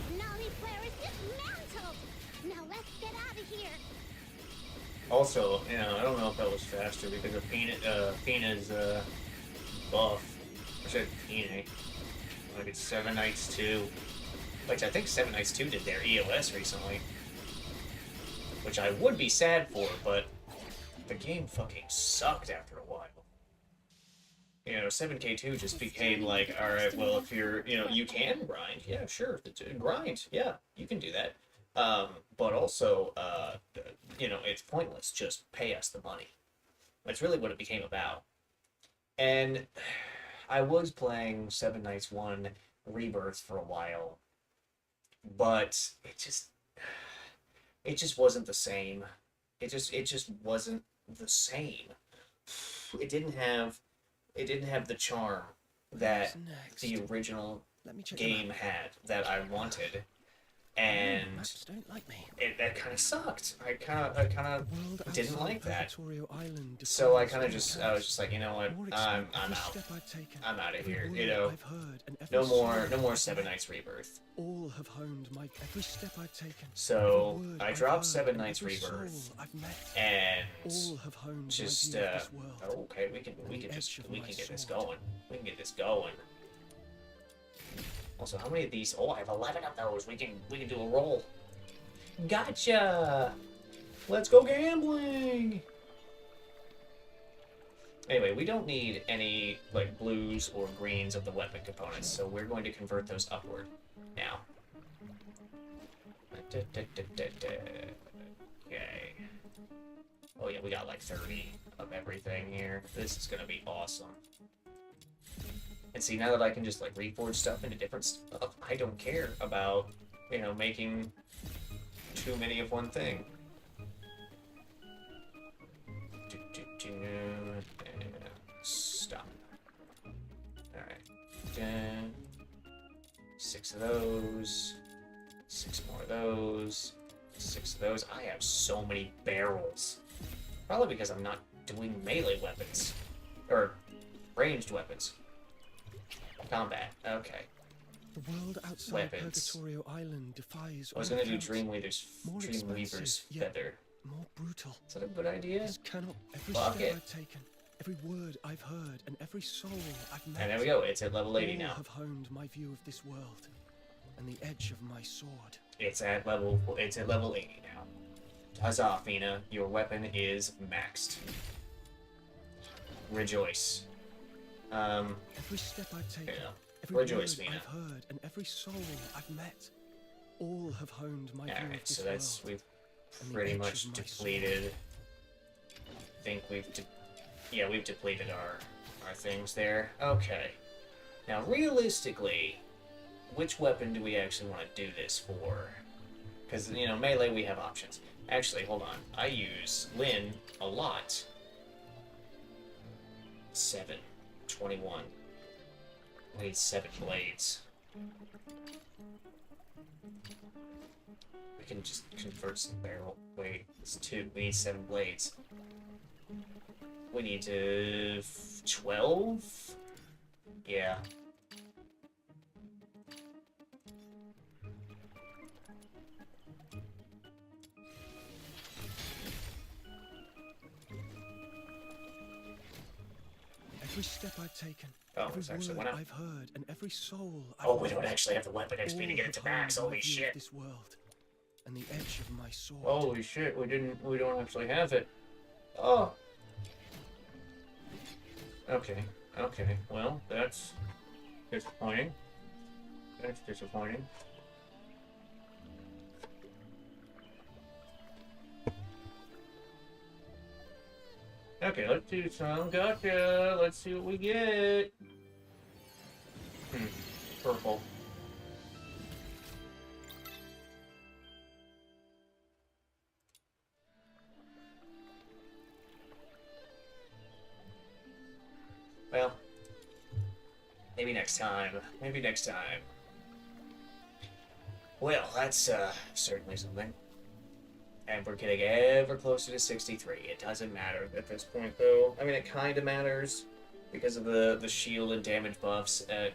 Finale Flare is dismantled! Now let's get out of here! Also, you know, I don't know if that was faster because of Fina's buff. I said Fina. Like it's Seven Knights 2. Which I think Seven Knights 2 did their EOS recently. Which I would be sad for, but the game fucking sucked after a while. You know, 7K2 just became like, alright, well, if you're, you know, you can grind. Yeah, sure. Grind. Yeah, you can do that. But also, you know, it's pointless. Just pay us the money. That's really what it became about. And I was playing Seven Knights 1 Rebirth for a while, but it just wasn't the same. It just wasn't the same. It didn't have the charm that What's next? the original Let me check game had that I wanted. and Maps don't like me. that kind of sucked. I kind of The world didn't outside like that. Purgatorio Island So I defies kind of all just, I accounts. was just like, you know what, More I'm expect every out. step I've taken, I'm out of every here. word You know, I've heard, and every no soul more I've Seven met. Nights Rebirth. All have honed my every step I've taken. So every word I I've dropped heard, Seven and Nights every Rebirth, soul I've met. and All have honed just my view of this world. oh, okay, we can the edge of we my can get this sword. going. We can get this going. Also, how many of these? Oh, I have 11 of those. We can do a roll. Gotcha. Let's go gambling. Anyway, we don't need any like blues or greens of the weapon components, so we're going to convert those upward now. Okay. Oh yeah, we got like 30 of everything here. This is gonna be awesome. And see, now that I can just like reforge stuff into different stuff, I don't care about, you know, making too many of one thing. Stop. Alright. 6 of those. 6 more of those. 6 of those. I have so many barrels. Probably because I'm not doing melee weapons. Or ranged weapons. Combat. Okay. The world outside Weapons. Purgatorio Island defies I was all gonna do accounts. More Dreamweaver's expensive, yet feather. more brutal. Is that a good idea? This cannot. Every Fuck step it. I've taken, every word I've heard, and every soul I've met. And there we go. It's at level 80 all now. have honed my view of this world, and the edge of my sword. It's at level 80 now. Huzzah, Fina. Your weapon is maxed. Rejoice. Every step I've taken, Yeah. every Rejoice, word Fina. I've heard, and every soul I've met, all have honed my view of Alright, this so that's world. we've and the pretty edge much of my depleted. I think we've we've depleted our things there. Okay. Now realistically, which weapon do we actually want to do this for? Because, you know, melee we have options. Actually, hold on. I use Lin a lot. 7. 21. We need 7 blades. We can just convert some barrel. Wait, it's 2. We need 7 blades. We need to 12? Yeah. Every step I've taken, Oh, every it's actually word went out. I've heard, and every soul I've Oh, we met, don't actually have the weapon XP to get it to all have max. honed Holy my view of shit. This world, and the edge of my sword. Holy shit, we don't actually have it. Oh. Okay, well, that's disappointing. That's disappointing. Okay, let's do some gotcha. Let's see what we get. Purple. Well, maybe next time. Maybe next time. Well, that's certainly something. And we're getting ever closer to 63. It doesn't matter at this point, though. I mean, it kind of matters because of the shield and damage buffs at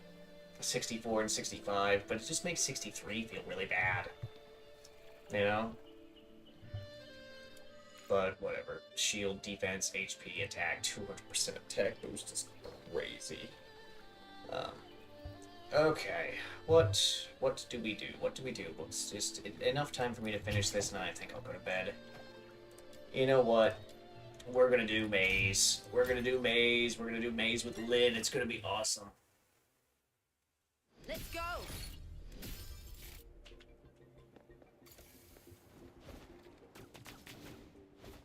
64 and 65, but it just makes 63 feel really bad. You know? But whatever. Shield, defense, HP, attack, 200% attack boost is crazy. Okay. What do we do? What do we do? It's just enough time for me to finish this, and I think I'll go to bed. You know what? We're gonna do maze. We're gonna do maze. We're gonna do maze with Lynn. It's gonna be awesome. Let's go!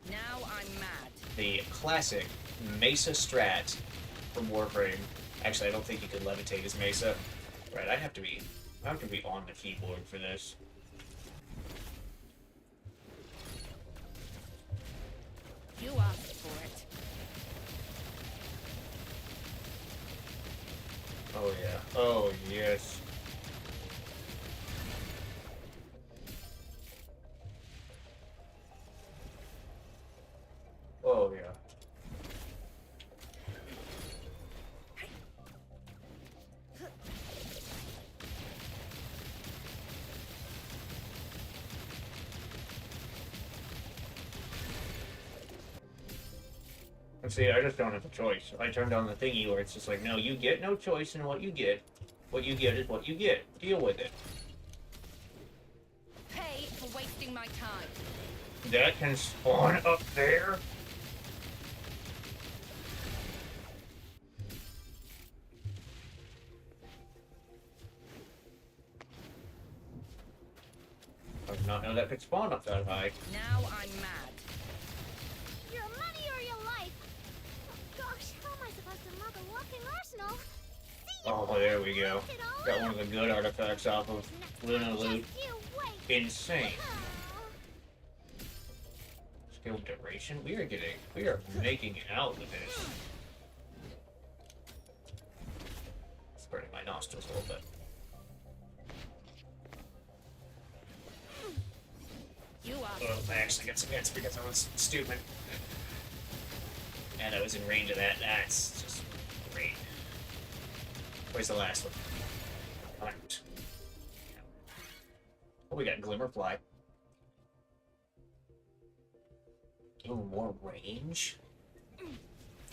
Now I'm mad. The classic Mesa strat from Warframe. Actually, I don't think you could levitate as Mesa. Right, I have to be on the keyboard for this. You asked for it. Oh yeah. Oh yes. See, I just don't have a choice. I turned on the thingy where it's just like, no, you get no choice in what you get. What you get is what you get. Deal with it. Pay for wasting my time. That can spawn up there? I did not know that could spawn up that high. Now I'm mad. Your money or your life. Oh gosh, how am I supposed to mug a walking arsenal? See ya. Oh, there we go. It all Got one of the good artifacts off of Luna Loot. Just you wait. Insane. Oh. Skill duration? We are making it out with this. Spreading my nostrils a little bit. You are. Oh, I actually got some hits because I was stupid. And I was in range of that. That's just great. Where's the last one? Alright. Oh, we got Glimmerfly. Ooh, more range?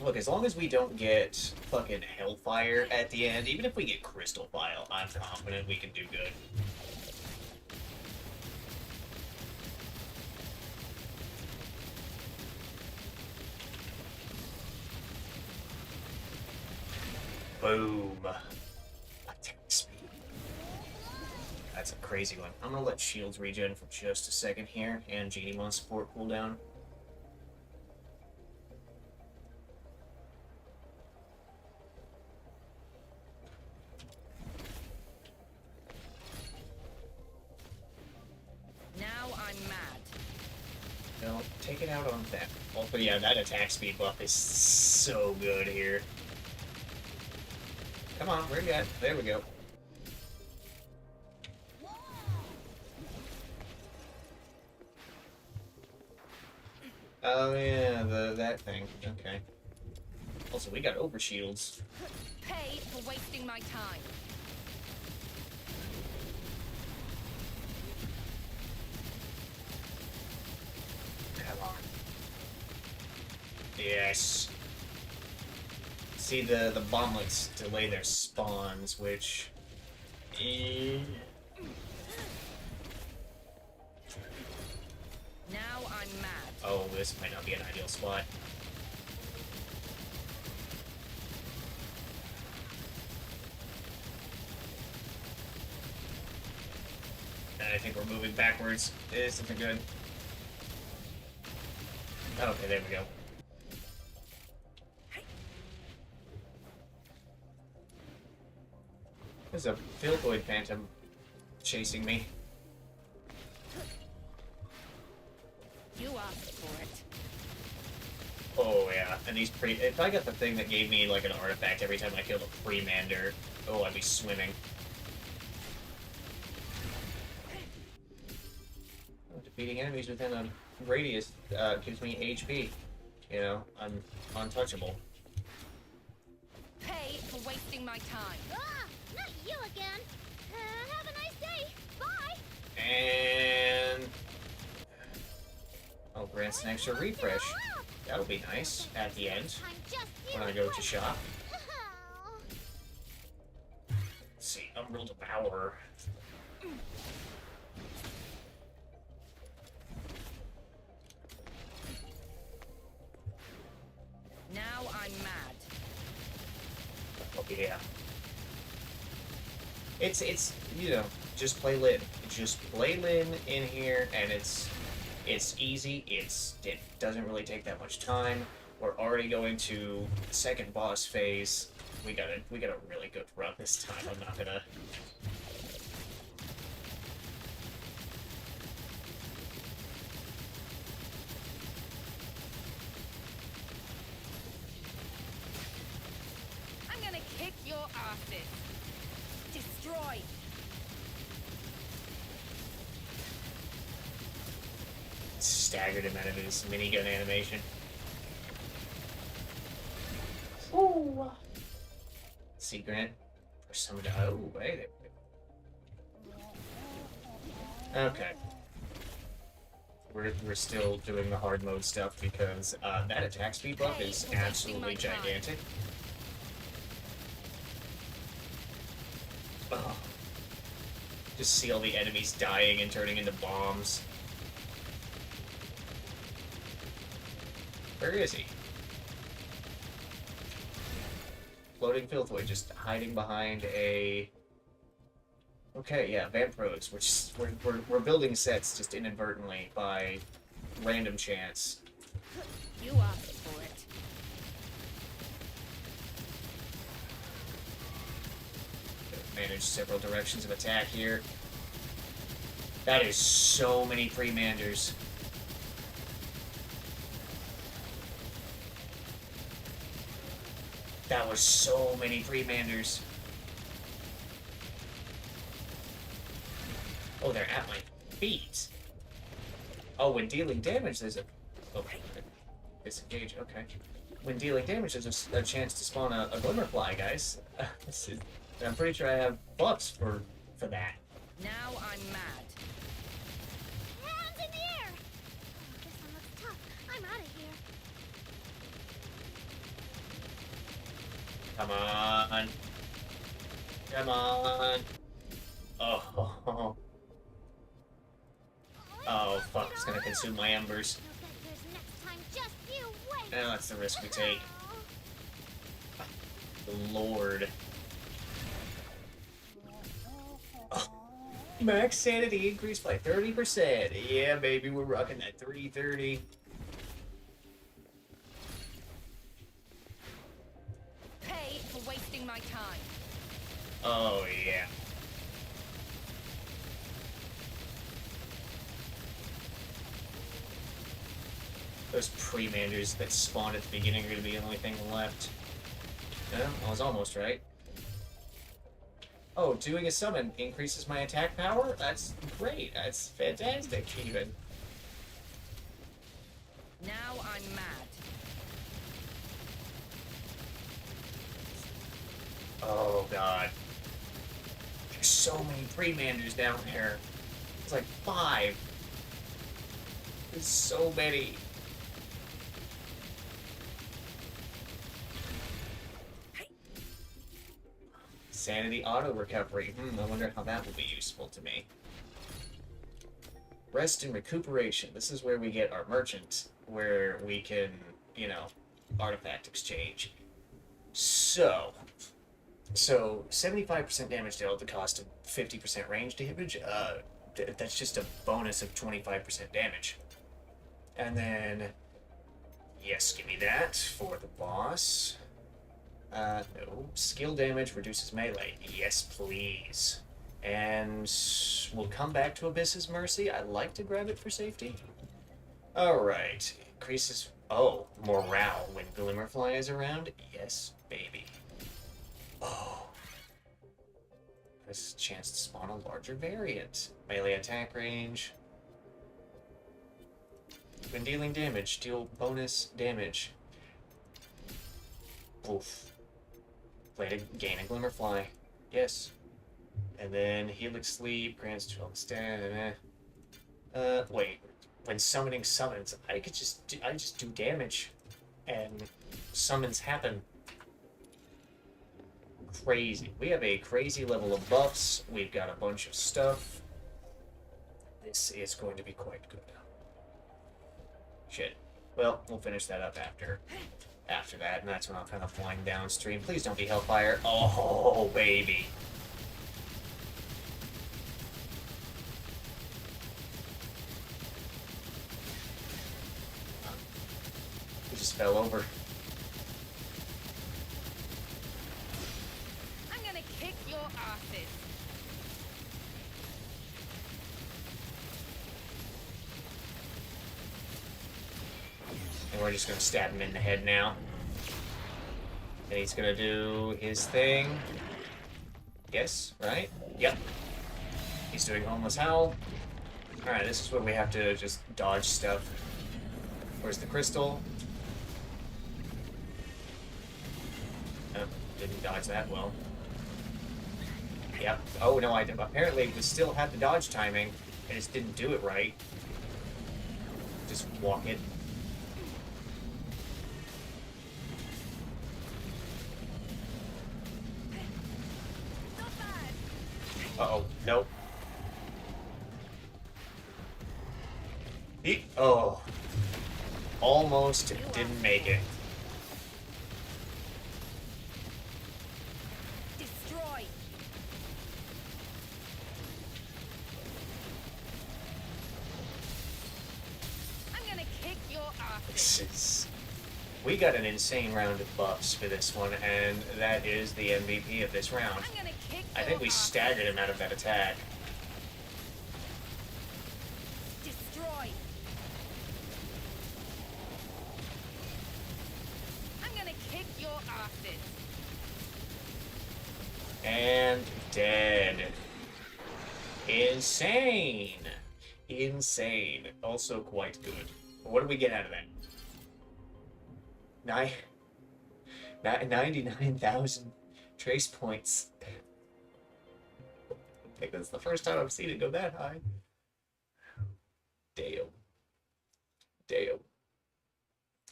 Look, as long as we don't get fucking Hellfire at the end, even if we get Crystal File, I'm confident we can do good. Boom. Attack speed. That's a crazy one. I'm gonna let shields regen for just a second here, and Genie Mon support cooldown. Now I'm mad. No, take it out on that. Oh, but yeah, that attack speed buff is so good here. Come on, where you at? There we go. Oh yeah, that thing. Okay. Also, we got overshields. Pay for wasting my time. Come on. Yes. See, the bomblets delay their spawns, which... Now I'm mad. Oh, this might not be an ideal spot. And I think we're moving backwards. This isn't good. Okay, there we go. There's a Filgoid Phantom chasing me. You asked for it. Oh yeah, and these if I got the thing that gave me like an artifact every time I killed a Premander, oh, I'd be swimming. Oh, defeating enemies within a radius gives me HP. You know, I'm untouchable. Pay for wasting my time. Ah, not you again. Have a nice day. Bye. And oh, grants an extra refresh. That'll be nice at the end I'm just you when I go to wait. shop. Oh. Let's see, Umbral Devour. Now I'm mad. Oh yeah. It's you know, just play Lyn. Just play Lyn in here, and it's easy. It doesn't really take that much time. We're already going to the second boss phase. We got a really good run this time. I'm not gonna. I'm gonna kick your asses. Destroy. Staggered him out of his minigun animation. Ooh. Sea Grant. Or some oh, hey there. Okay. we're still doing the hard mode stuff because that attack speed buff is absolutely gigantic. Oh. Just see all the enemies dying and turning into bombs. Where is he? Floating Filthwood, just hiding behind a... Okay, yeah, Vamp Roads, which we're building sets just inadvertently by random chance. You asked for it. Manage several directions of attack here. That is so many Freemanders. That was so many Freemanders. Oh, they're at my feet. Oh, when dealing damage, there's a... Okay. Disengage, okay. When dealing damage, there's a chance to spawn a Glimmerfly, guys. I'm pretty sure I have buffs for that. Now I'm mad. Hands in the air! Oh, this one looks tough. I'm out of here. Come on. Come on. Oh. Oh, fuck. It's gonna consume my embers. No get yours next time. Just you wait. Well, that's the risk we take. Lord. Oh. Max sanity increased by 30%. Yeah, baby, we're rocking that 330. Pay for wasting my time. Oh, yeah. Those Premanders that spawned at the beginning are going to be the only thing left. Yeah, I was almost right. Oh, doing a summon increases my attack power? That's great. That's fantastic, even. Now I'm mad. Oh, God. There's so many Premanders down there. It's like 5. There's so many. Sanity auto recovery. I wonder how that will be useful to me. Rest and recuperation. This is where we get our merchant, where we can, you know, artifact exchange. So 75% damage dealt at the cost of 50% range damage. That's just a bonus of 25% damage. And then, yes, give me that for the boss. No. Skill damage reduces melee. Yes, please. And we'll come back to Abyss's Mercy. I like to grab it for safety. Alright. Increases... Oh, morale when Glimmerfly is around. Yes, baby. Oh. This is a chance to spawn a larger variant. Melee attack range. When dealing damage, deal bonus damage. Oof. Gain a Glimmerfly. Yes. And then Helix Sleep grants 12 stamina. Wait. When summoning summons, I just do damage, and summons happen. Crazy. We have a crazy level of buffs. We've got a bunch of stuff. This is going to be quite good. Shit. Well, we'll finish that up after that, and that's when I'll kind of wind downstream. Please don't be Hellfire. Oh, baby. He just fell over. I'm gonna kick your asses. And we're just gonna stab him in the head now. And he's gonna do his thing. Yes, right? Yep. He's doing Homeless Howl. Alright, this is where we have to just dodge stuff. Where's the crystal? Oh, didn't dodge that well. Yep. Oh, no, I did. Apparently, we still had the dodge timing. I just didn't do it right. Just walk it. Not bad. Uh-oh. Nope. Oh. Almost didn't make it. Destroy. I'm gonna kick your ass. We got an insane round of buffs for this one, and that is the MVP of this round. I'm gonna kick I think your we ass. staggered him out of that attack. Destroy. I'm gonna kick your asses. And dead. Insane. Insane. Also quite good. What do we get out of that? 99,000 trace points. I think that's the first time I've seen it go that high. Damn. Damn.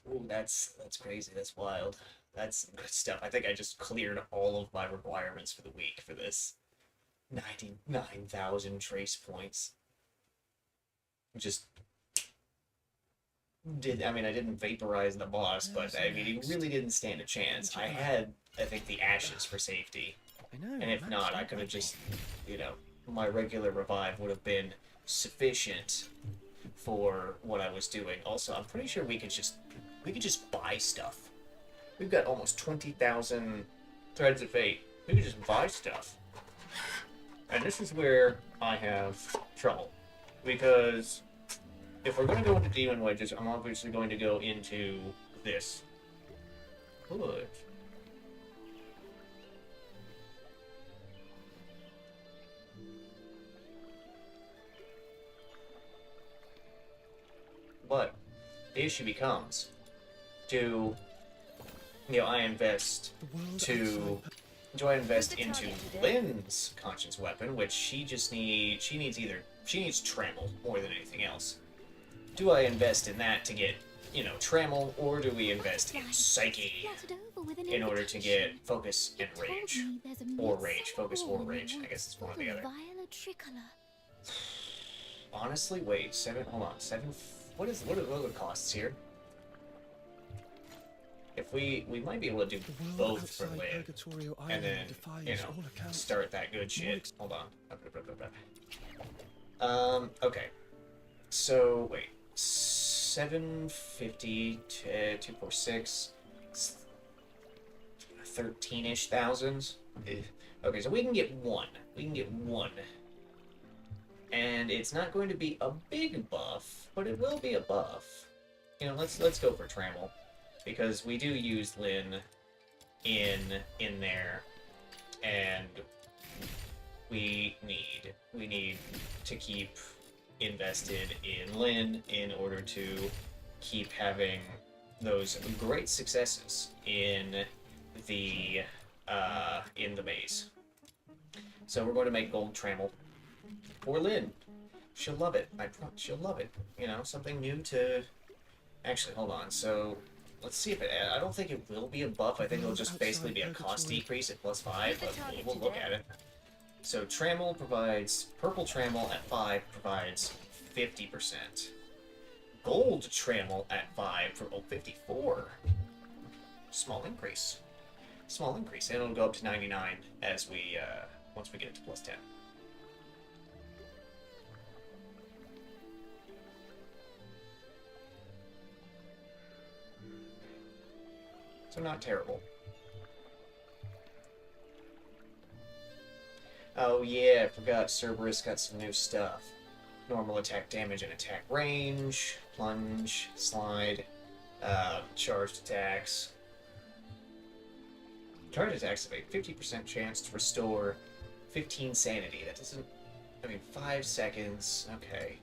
Ooh, that's crazy. That's wild. That's good stuff. I think I just cleared all of my requirements for the week for this. 99,000 trace points. Just I mean, I didn't vaporize the boss, but I mean, he really didn't stand a chance. I had, I think, the ashes for safety. I know. And if not, I could have just, you know, my regular revive would have been sufficient for what I was doing. Also, I'm pretty sure we could just buy stuff. We've got almost 20,000 threads of fate. We could just buy stuff. And this is where I have trouble. Because if we're going to go into demon wedges, I'm obviously going to go into this. Good. But the issue becomes, do I invest into Lynn's conscience weapon, which she needs trample more than anything else. Do I invest in that to get, trammel, or do we invest in psyche in order to get focus and rage? Or rage. Focus or rage. I guess it's one or the other. Honestly, wait, hold on, what are the costs here? If we might be able to do both for Lynn, and then, start that good shit. Hold on. Okay. So, wait. 750 to 246. 13-ish thousands. Okay, so we can get one. And it's not going to be a big buff, but it will be a buff. Let's go for Trammel. Because we do use Lynn in there, and we need to keep invested in Lynn in order to keep having those great successes in the maze. So we're going to make Gold Trammel for Lynn. She'll love it. She'll love it. Something new to. Actually, hold on. So let's see if I don't think it will be a buff. I think it'll just basically be a cost decrease at +5, but we'll look at it. So Trammel provides, purple Trammel at 5 provides 50%. Gold Trammel at 5 for 54. Small increase. And it'll go up to 99 as we, once we get it to +10. So not terrible. Oh yeah, I forgot Cerberus got some new stuff. Normal attack damage and attack range, plunge, slide, charged attacks. Charged attacks have a 50% chance to restore 15 sanity. That doesn't... 5 seconds, okay.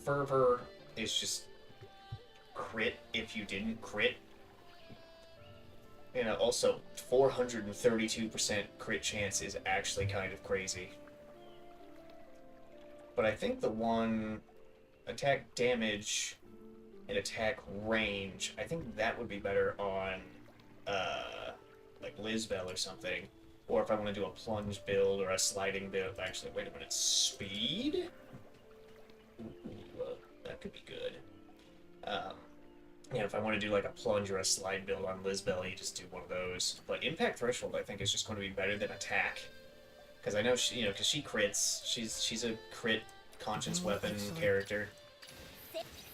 Fervor is just crit if you didn't crit. Also, 432% crit chance is actually kind of crazy. But I think the one attack damage and attack range. I think that would be better on, like Lizbel or something. Or if I want to do a plunge build or a sliding build. Actually, wait a minute. Speed? Ooh, that could be good. Yeah, if I want to do like a plunge or a slide build on Lizbel, you just do one of those. But Impact Threshold, I think, is just going to be better than attack. Because I know she, because she crits. She's a crit conscience weapon character.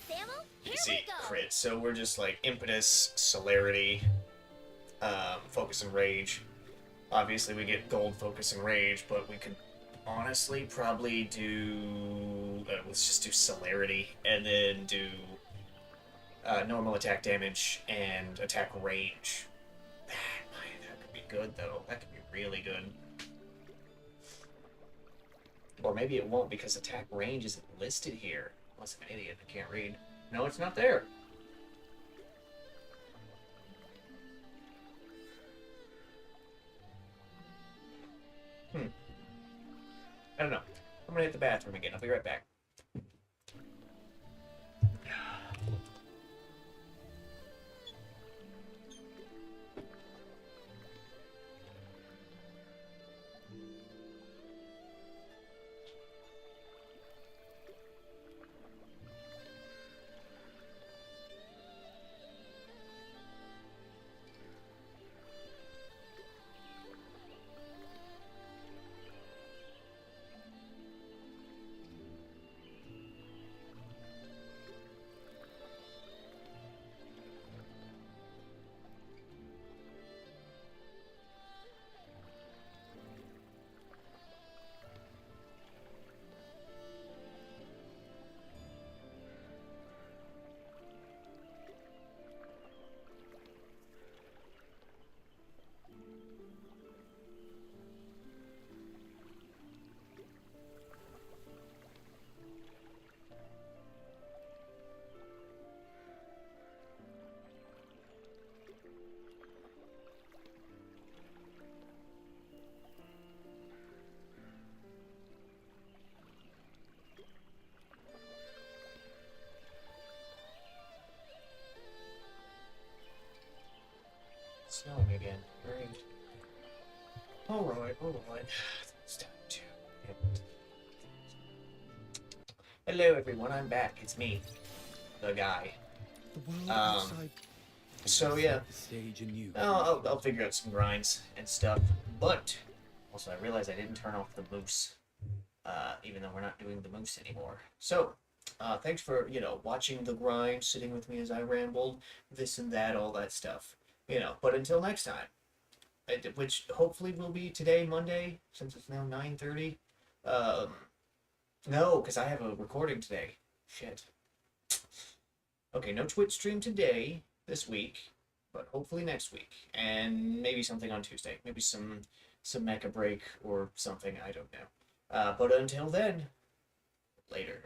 Samuel, here See, we go. crit. So we're just like impetus, celerity, focus and rage. Obviously, we get gold, focus, and rage, but we could honestly probably do. Let's just do celerity and then do normal attack damage and attack range. That could be good, though. That could be really good. Or maybe it won't because attack range isn't listed here. Unless I'm an idiot, I can't read. No, it's not there. I don't know. I'm gonna hit the bathroom again. I'll be right back. Snowing again. Great. Alright. It's time to end. Hello, everyone. I'm back. It's me, the guy. The world Um, outside. So, yeah. The stage anew. I'll figure out some grinds and stuff. But, also, I realized I didn't turn off the moose. Even though we're not doing the moose anymore. So, thanks for, watching the grind, sitting with me as I rambled, this and that, all that stuff. But until next time, which hopefully will be today, Monday, since it's now 9:30. No, because I have a recording today. Shit. Okay, no Twitch stream today, this week, but hopefully next week. And maybe something on Tuesday. Maybe some Mecha Break or something, I don't know. But until then, later.